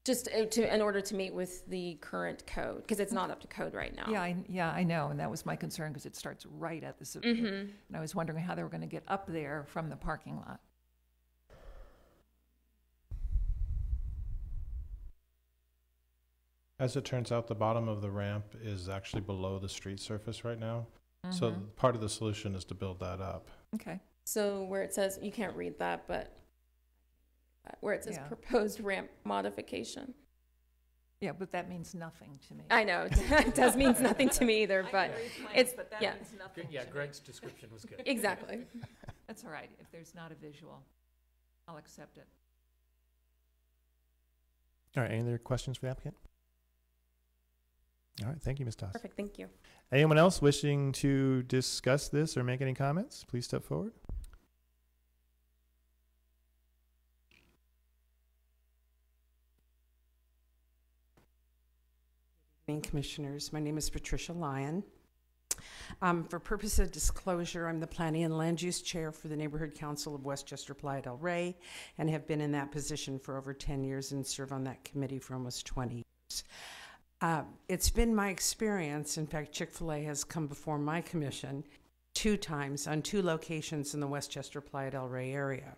Just in order to meet with the current code, because it's not up to code right now. Yeah, I know, and that was my concern because it starts right at the. Mhm. And I was wondering how they were going to get up there from the parking lot. As it turns out, the bottom of the ramp is actually below the street surface right now. So Mhm. part of the solution is to build that up. Okay. So where it says, you can't read that, but where it says Yeah. proposed ramp modification. Yeah, but that means nothing to me. I know, it does means nothing to me either, but it's, yeah. Yeah, Greg's description was good. Exactly. That's all right. If there's not a visual, I'll accept it. All right, any other questions for the applicant? All right, thank you, Ms. Toss. Perfect, thank you. Anyone else wishing to discuss this or make any comments, please step forward. Evening, Commissioners. My name is Patricia Lyon. For purpose of disclosure, I'm the Planning and Land Use Chair for the Neighborhood Council of Westchester Playa del Rey and have been in that position for over 10 years and serve on that committee for almost 20 years. It's been my experience, in fact, Chick-fil-A has come before my commission 2 times on 2 locations in the Westchester Playa del Rey area.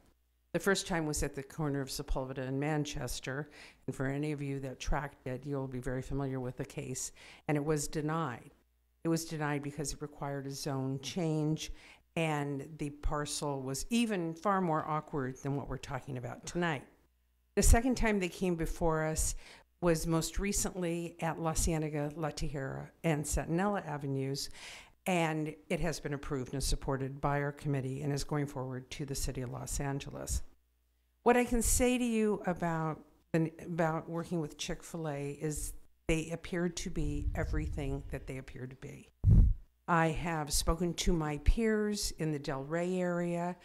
The first time was at the corner of Sepulveda and Manchester, and for any of you that tracked it, you'll be very familiar with the case, and it was denied. It was denied because it required a zone change, and the parcel was even far more awkward than what we're talking about tonight. The second time they came before us was most recently at La Cienega, La Tijera, and Centinela Avenues, and it has been approved and supported by our committee and is going forward to the City of Los Angeles. What I can say to you about working with Chick-fil-A is they appear to be everything that they appear to be. I have spoken to my peers in the Del Rey area,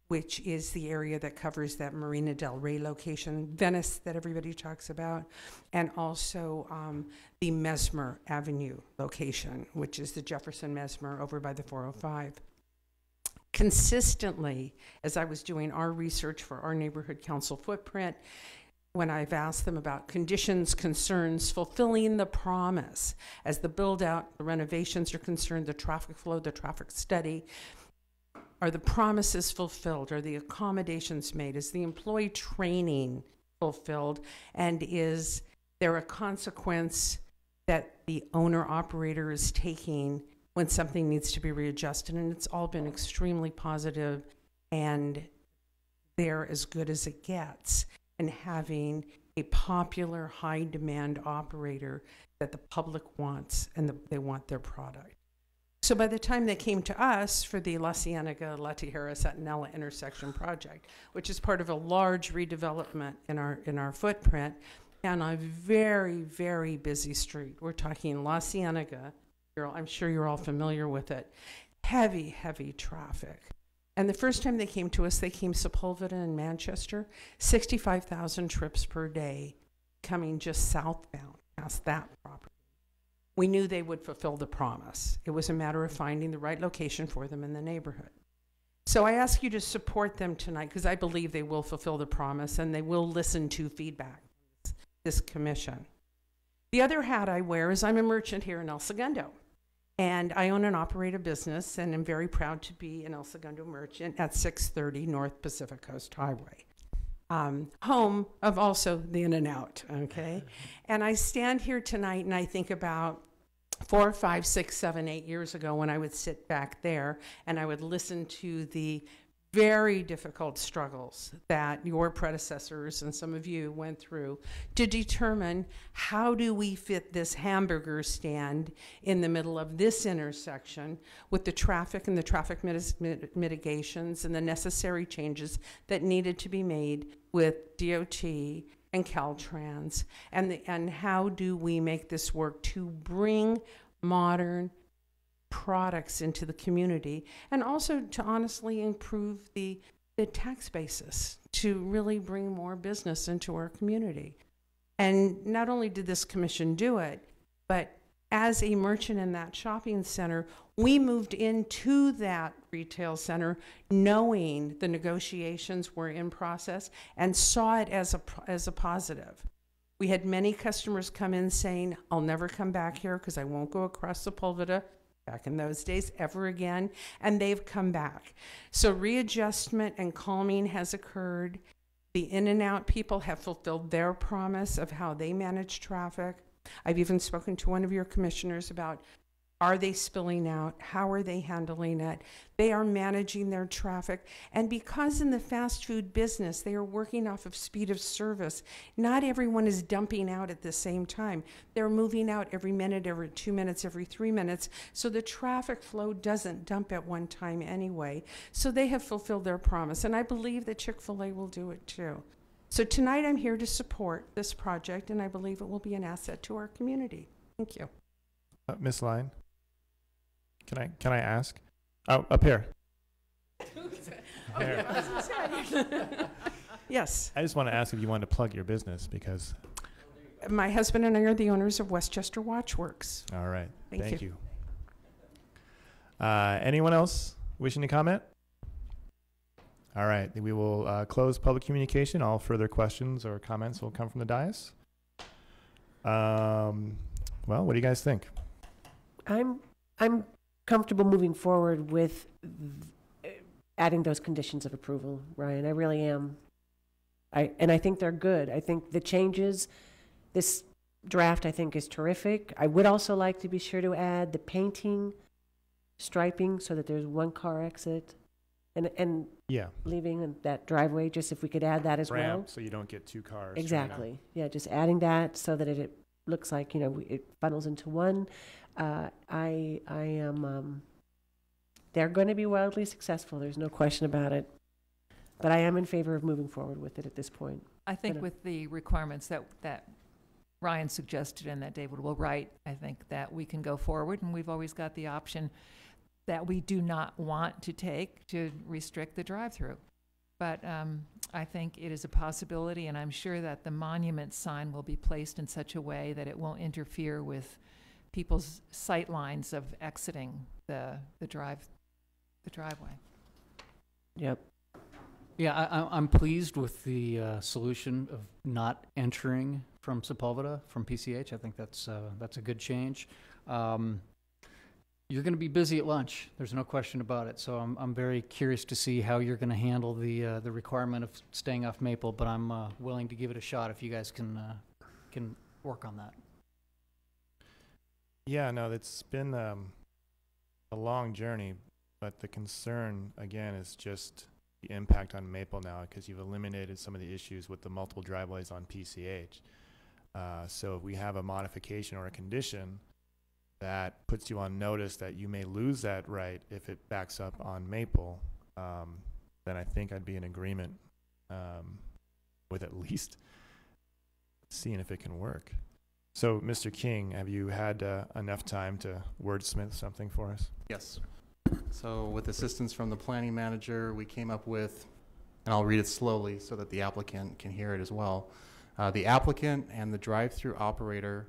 which is the area that covers that Marina Del Rey location, Venice that everybody talks about, and also the Mesmer Avenue location, which is the Jefferson Mesmer over by the 405. Consistently, as I was doing our research for our neighborhood council footprint, when I've asked them about conditions, concerns, fulfilling the promise, as the build out, the renovations are concerned, the traffic flow, the traffic study, are the promises fulfilled? Are the accommodations made? Is the employee training fulfilled? And is there a consequence that the owner operator is taking when something needs to be readjusted? And it's all been extremely positive, and they're as good as it gets in having a popular, high demand operator that the public wants and they want their product. So by the time they came to us for the La Cienega, La Tijera, Centinela intersection project, which is part of a large redevelopment in our footprint, and a very, very busy street. We're talking La Cienega. I'm sure you're all familiar with it. Heavy, heavy traffic. And the first time they came to us, they came Sepulveda and Manchester, 65,000 trips per day coming just southbound past that property. We knew they would fulfill the promise. It was a matter of finding the right location for them in the neighborhood. So I ask you to support them tonight because I believe they will fulfill the promise and they will listen to feedback from this commission. The other hat I wear is I'm a merchant here in El Segundo. And I own and operate a business and am very proud to be an El Segundo merchant at 630 North Pacific Coast Highway. Home of also the In-N-Out, okay? And I stand here tonight and I think about 4, 5, 6, 7, 8 years ago when I would sit back there and I would listen to the very difficult struggles that your predecessors and some of you went through to determine how do we fit this hamburger stand in the middle of this intersection with the traffic and the traffic mitigations and the necessary changes that needed to be made with DOT and Caltrans, and how do we make this work to bring modern products into the community, and also to honestly improve the tax basis to really bring more business into our community. And not only did this commission do it, but as a merchant in that shopping center, we moved into that retail center knowing the negotiations were in process and saw it as a positive. We had many customers come in saying, I'll never come back here because I won't go across Sepulveda back in those days ever again, and they've come back. So readjustment and calming has occurred. The In-N-Out people have fulfilled their promise of how they manage traffic. I've even spoken to one of your commissioners about, are they spilling out? How are they handling it? They are managing their traffic. And because in the fast food business, they are working off of speed of service, not everyone is dumping out at the same time. They're moving out every minute, every 2 minutes, every 3 minutes. So the traffic flow doesn't dump at one time anyway. So they have fulfilled their promise. And I believe that Chick-fil-A will do it too. So tonight I'm here to support this project, and I believe it will be an asset to our community. Thank you. Ms. Line, can I ask? Oh, up here. Here. Yes. I just want to ask if you want to plug your business because. My husband and I are the owners of Westchester Watchworks. All right. Thank you. Anyone else wishing to comment? All right. We will close public communication. All further questions or comments will come from the dais. Well, what do you guys think? I'm comfortable moving forward with adding those conditions of approval, Ryan. I really am. I think they're good. I think the changes, this draft I think is terrific. I would also like to be sure to add the painting, striping so that there's one car exit and yeah, leaving that driveway, just if we could add that as ramp, well. so you don't get two cars. Exactly. Yeah, just adding that so that it looks like, it funnels into one. I am, they're going to be wildly successful. There's no question about it. But I am in favor of moving forward with it at this point. I think with the requirements that Ryan suggested and that David will write, I think that we can go forward, and we've always got the option that we do not want to take to restrict the drive-through. But I think it is a possibility, and I'm sure that the monument sign will be placed in such a way that it won't interfere with people's sight lines of exiting the driveway. Yep. Yeah, I'm pleased with the solution of not entering from Sepulveda, from PCH. I think that's a good change. You're going to be busy at lunch. There's no question about it. So I'm very curious to see how you're going to handle the requirement of staying off Maple. But I'm willing to give it a shot if you guys can work on that. Yeah, no, it's been a long journey, but the concern again is just the impact on Maple now because you've eliminated some of the issues with the multiple driveways on PCH. So if we have a modification or a condition that puts you on notice that you may lose that right if it backs up on Maple, then I think I'd be in agreement with at least seeing if it can work. So, Mr. King, have you had enough time to wordsmith something for us? Yes. So with assistance from the planning manager, we came up with, and I'll read it slowly so that the applicant can hear it as well. The applicant and the drive-through operator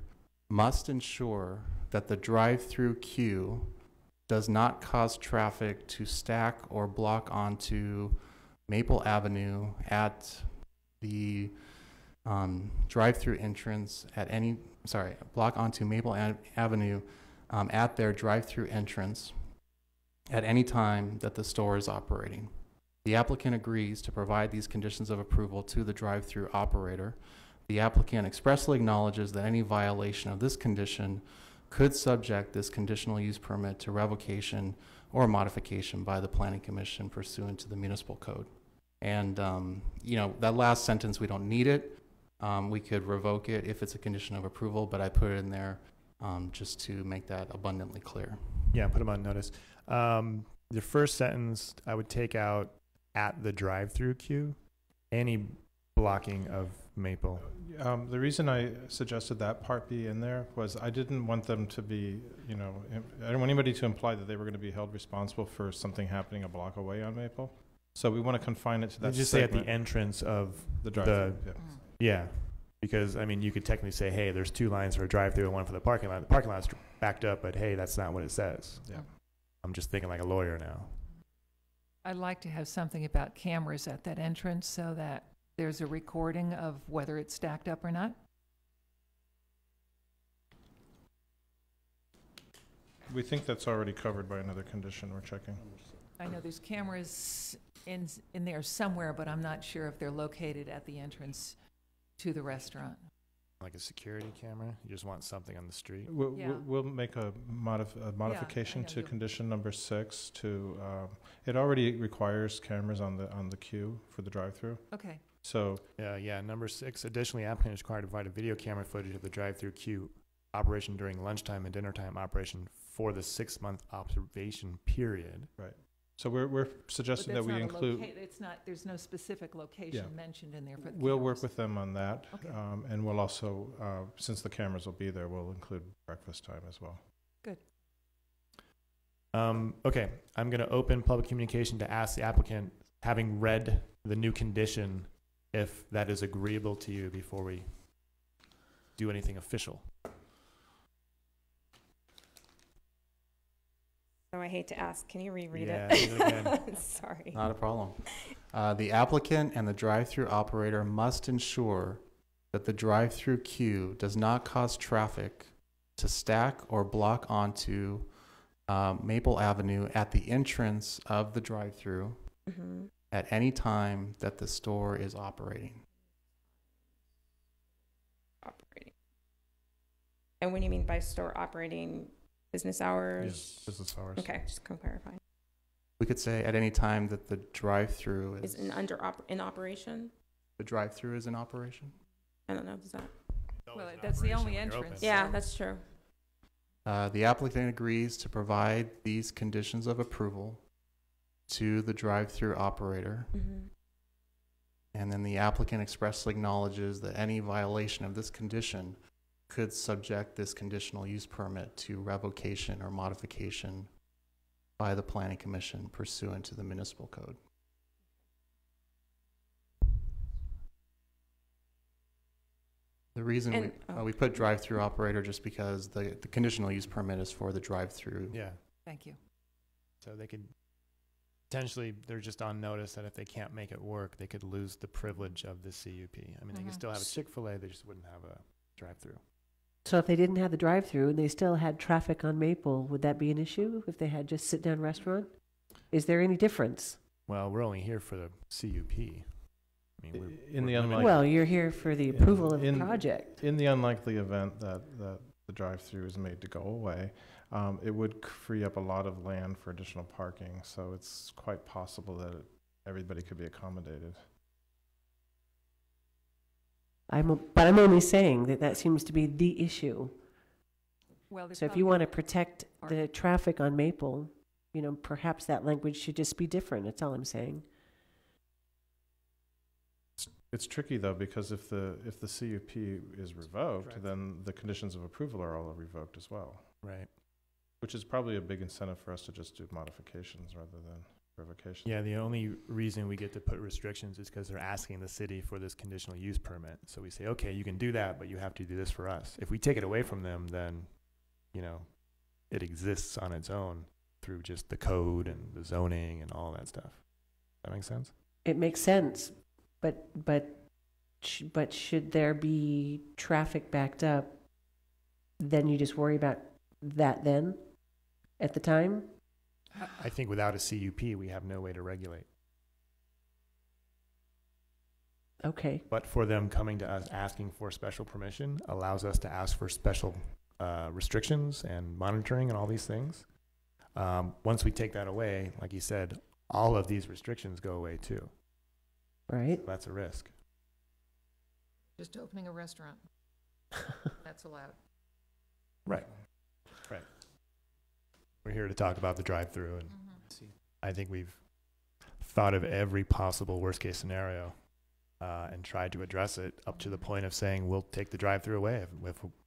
must ensure that the drive-through queue does not cause traffic to stack or block onto Maple Avenue at the drive-through entrance at any, block onto Maple Avenue at their drive-through entrance at any time that the store is operating. The applicant agrees to provide these conditions of approval to the drive-through operator. The applicant expressly acknowledges that any violation of this condition could subject this conditional use permit to revocation or modification by the Planning Commission pursuant to the municipal code. And, that last sentence, we don't need it. We could revoke it if it's a condition of approval, but I put it in there just to make that abundantly clear. Yeah, put them on notice. The first sentence, I would take out at the drive-through queue, any blocking of Maple. The reason I suggested that part be in there was I didn't want them to be, I didn't want anybody to imply that they were going to be held responsible for something happening a block away on Maple. So we want to confine it to that. Just say at the entrance of the drive-through. Yeah, because you could technically say, hey, there's two lines for a drive-through and one for the parking lot. The parking lot's backed up, but hey, that's not what it says. Yeah. I'm just thinking like a lawyer now. I'd like to have something about cameras at that entrance so that there's a recording of whether it's stacked up or not. We think that's already covered by another condition we're checking. I know there's cameras in there somewhere, but I'm not sure if they're located at the entrance to the restaurant. Like a security camera? You just want something on the street? We'll make a modification to condition number 6 to, it already requires cameras on the queue for the drive-through. Okay. So. Yeah, number 6, additionally, applicant is required to provide a video camera footage of the drive-through queue operation during lunchtime and dinner time operation for the 6-month observation period. Right. So we're suggesting that we include. It's not. There's no specific location mentioned in there for the We'll cameras. work with them on that, Okay. and we'll also, since the cameras will be there, we'll include breakfast time as well. Good. Okay, I'm going to open public communication to ask the applicant, having read the new condition, if that is agreeable to you before we do anything official. So I hate to ask, can you reread Yeah, it? read it again. Sorry. Not a problem. The applicant and the drive-through operator must ensure that the drive-through queue does not cause traffic to stack or block onto Maple Avenue at the entrance of the drive-through at any time that the store is operating. And when you mean by store operating, business hours? Yes, business hours. Okay, just to clarify. We could say at any time that the drive-through Is in operation? the drive-through is in operation. I don't know. Does that? Well, that's the only entrance. Yeah, that's true. The applicant agrees to provide these conditions of approval to the drive-through operator. And then the applicant expressly acknowledges that any violation of this condition could subject this conditional use permit to revocation or modification by the Planning Commission pursuant to the municipal code. The reason we put drive-through operator just because the conditional use permit is for the drive-through. Yeah. Thank you. So they could potentially, they're just on notice that if they can't make it work, they could lose the privilege of the CUP. I mean, they can still have a Chick-fil-A, they just wouldn't have a drive-through. So if they didn't have the drive-through and they still had traffic on Maple, would that be an issue if they had just sit-down restaurant? Is there any difference? Well, we're only here for the CUP. I mean, In the we're unlikely, Well, you're here for the approval of the project. In the unlikely event that the drive-through is made to go away, it would free up a lot of land for additional parking. So it's quite possible that everybody could be accommodated. But I'm only saying that seems to be the issue. Well, there's So if you want to protect the traffic on Maple, you know, perhaps that language should just be different. That's all I'm saying. It's tricky though, because if the CUP is revoked, then the conditions of approval are all revoked as well. Right. Which is probably a big incentive for us to just do modifications rather than revocation. Yeah, the only reason we get to put restrictions is because they're asking the city for this conditional use permit. So we say, okay, you can do that, but you have to do this for us. If we take it away from them, then, you know, it exists on its own through just the code and the zoning and all that stuff. That makes sense? It makes sense, but should there be traffic backed up, then you just worry about that then at the time? I think without a CUP, we have no way to regulate. Okay. But for them coming to us asking for special permission allows us to ask for special restrictions and monitoring and all these things. Once we take that away, like you said, all of these restrictions go away too. Right. So that's a risk. Just opening a restaurant. That's allowed. Right. Right. We're here to talk about the drive-through, and I think we've thought of every possible worst-case scenario and tried to address it up to the point of saying we'll take the drive-through away.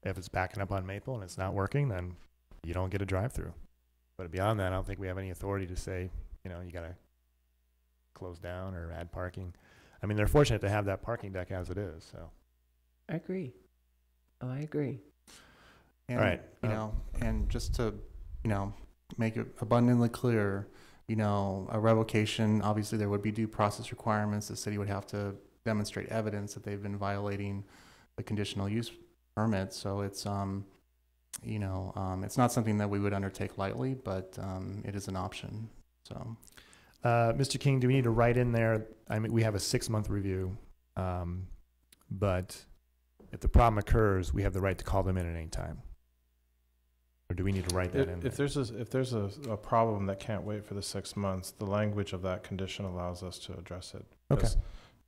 If it's backing up on Maple and it's not working, then you don't get a drive-through. But beyond that, I don't think we have any authority to say, you know, you got to close down or add parking. I mean, they're fortunate to have that parking deck as it is. So I agree. Oh, I agree. And, all right. You know, and just to, you know, make it abundantly clear, you know, a revocation, obviously there would be due process requirements. The city would have to demonstrate evidence that they've been violating the conditional use permit. So it's, you know, it's not something that we would undertake lightly, but it is an option. So, Mr. King, do we need to write in there? I mean, we have a 6-month review, but if the problem occurs, we have the right to call them in at any time? Or do we need to write that in? If there's a problem that can't wait for the 6 months, the language of that condition allows us to address it. Okay. 'Cause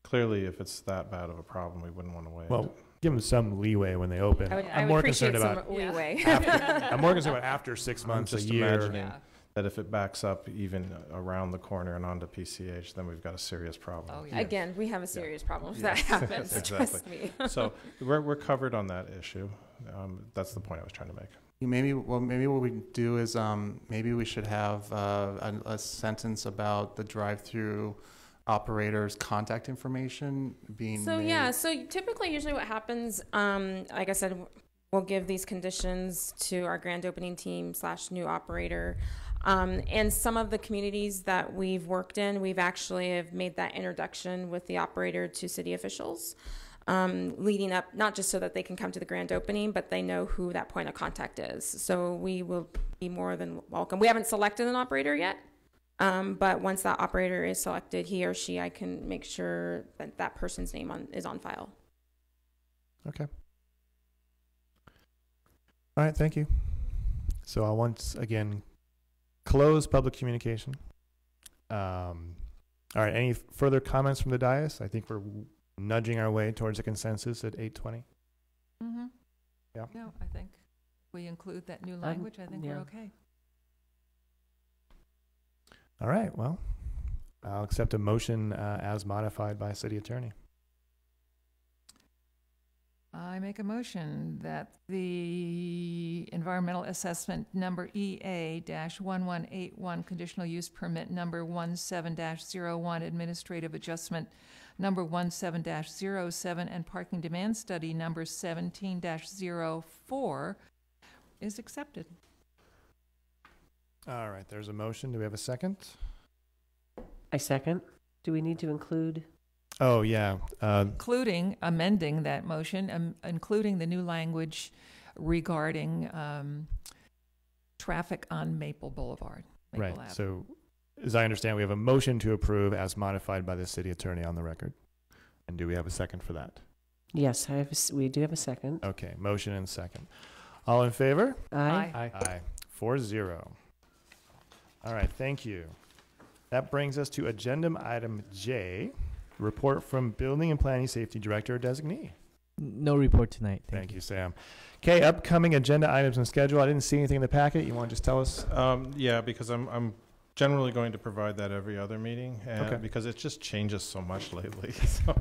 clearly, if it's that bad of a problem, we wouldn't want to wait. Well, give them some leeway when they open. I would appreciate some leeway. I'm more concerned about after 6 months, I'm just a year. imagining that if it backs up even around the corner and onto PCH, then we've got a serious problem. Oh, yeah. Again, we have a serious problem if that Yes. happens. Exactly. Trust me. So we're covered on that issue. That's the point I was trying to make. Maybe what we do is maybe we should have a sentence about the drive-through operator's contact information being So made. yeah, so typically, usually what happens, like I said, we'll give these conditions to our grand opening team / new operator. And some of the communities that we've worked in, we've actually have made that introduction with the operator to city officials, leading up, not just so that they can come to the grand opening, but they know who that point of contact is. So we will be more than welcome. We haven't selected an operator yet, but once that operator is selected, he or she, I can make sure that that person's name is on file. Okay. All right, thank you. So I'll once again close public communication. All right, any further comments from the dais? I think we're nudging our way towards a consensus at 8:20. Mm-hmm. Yeah. No, I think we include that new language. I think we're okay. All right, well, I'll accept a motion as modified by city attorney. I make a motion that the environmental assessment number EA-1181, conditional use permit number 17-01, administrative adjustment number 17-07, and parking demand study number 17-04 is accepted. All right, there's a motion. Do we have a second? I second. Do we need to include? Oh, yeah. Including amending that motion, including the new language regarding traffic on Maple Boulevard. Maple Right. Ave. So, as I understand, we have a motion to approve as modified by the city attorney on the record. And do we have a second for that? Yes, we do have a second. Okay, motion and second. All in favor? Aye. Aye. Aye. 4-0. All right, thank you. That brings us to agenda item J, report from Building and Planning Safety Director Designee. No report tonight. Thank you, Sam. Okay, upcoming agenda items and schedule. I didn't see anything in the packet. You want to just tell us? Yeah, because I'm generally going to provide that every other meeting, Okay. because it just changes so much lately. So.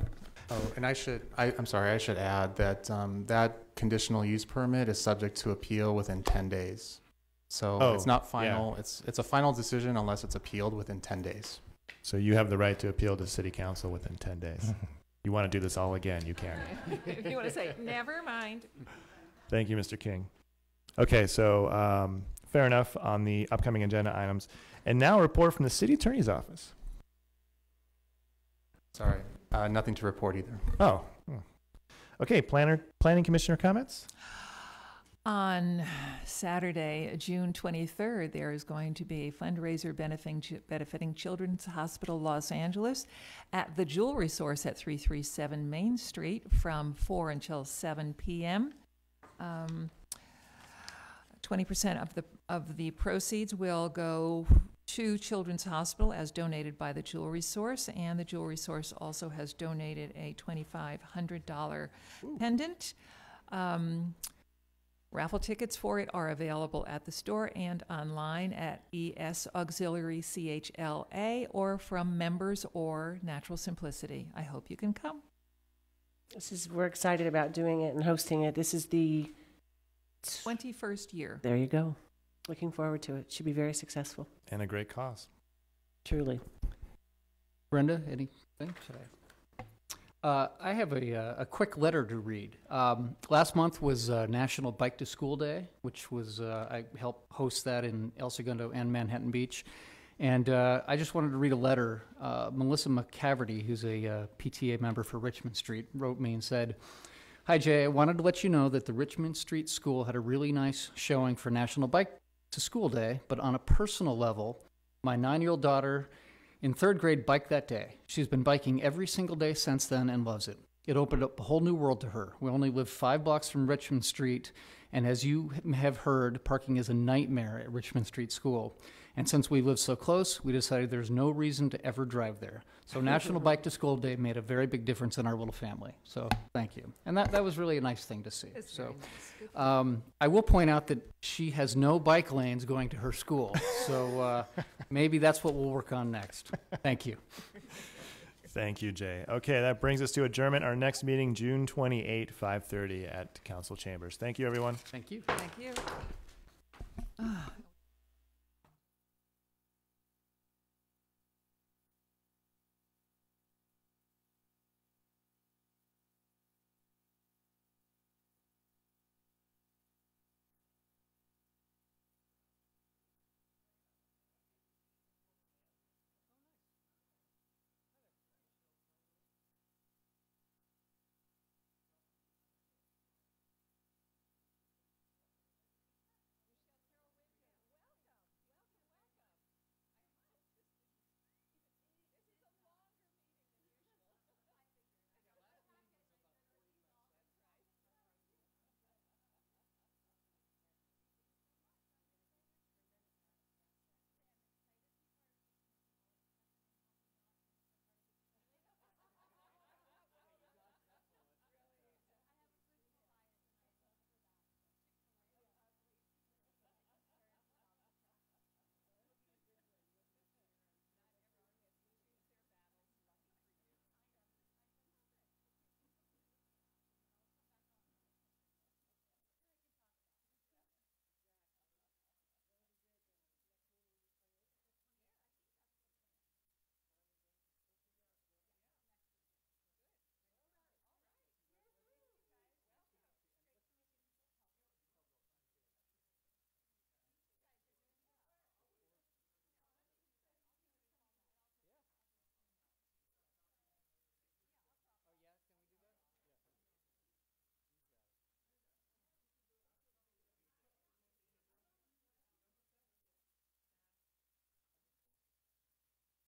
Oh, and I'm sorry, I should add that that conditional use permit is subject to appeal within 10 days. So it's not final. Yeah. It's a final decision unless it's appealed within 10 days. So you have the right to appeal to city council within 10 days. You want to do this all again, you can. If you want to say, never mind. Thank you, Mr. King. Okay, so fair enough on the upcoming agenda items. And now a report from the city attorney's office. Sorry, nothing to report either. Oh. Okay, planning commissioner comments? On Saturday, June 23rd, there is going to be a fundraiser benefiting Children's Hospital Los Angeles at the Jewelry Source at 337 Main Street from 4 until 7 p.m. 20% of the proceeds will go to Children's Hospital as donated by the Jewelry Source, and the Jewelry Source also has donated a $2,500 pendant. Raffle tickets for it are available at the store and online at ES Auxiliary CHLA or from Members or Natural Simplicity. I hope you can come. We're excited about doing it and hosting it. This is the 21st year. There you go. Looking forward to it. Should be very successful. And a great cause. Truly. Brenda, anything? Should I have a quick letter to read. Last month was National Bike to School Day, which was, I helped host that in El Segundo and Manhattan Beach. And I just wanted to read a letter. Melissa McCaverty, who's a PTA member for Richmond Street, wrote me and said, "Hi Jay, I wanted to let you know that the Richmond Street School had a really nice showing for National Bike to School Day, but on a personal level, my 9-year-old daughter in 3rd grade biked that day. She's been biking every single day since then and loves it. it opened up a whole new world to her. We only live 5 blocks from Richmond Street, and as you have heard, parking is a nightmare at Richmond Street School. And since we live so close, we decided there's no reason to ever drive there. So National Bike to School Day made a very big difference in our little family. So thank you. And that was really a nice thing to see. So I will point out that she has no bike lanes going to her school. So maybe that's what we'll work on next. Thank you. Thank you, Jay. Okay, that brings us to adjournment. Our next meeting, June 28, 5:30 at Council Chambers. Thank you, everyone. Thank you. Thank you.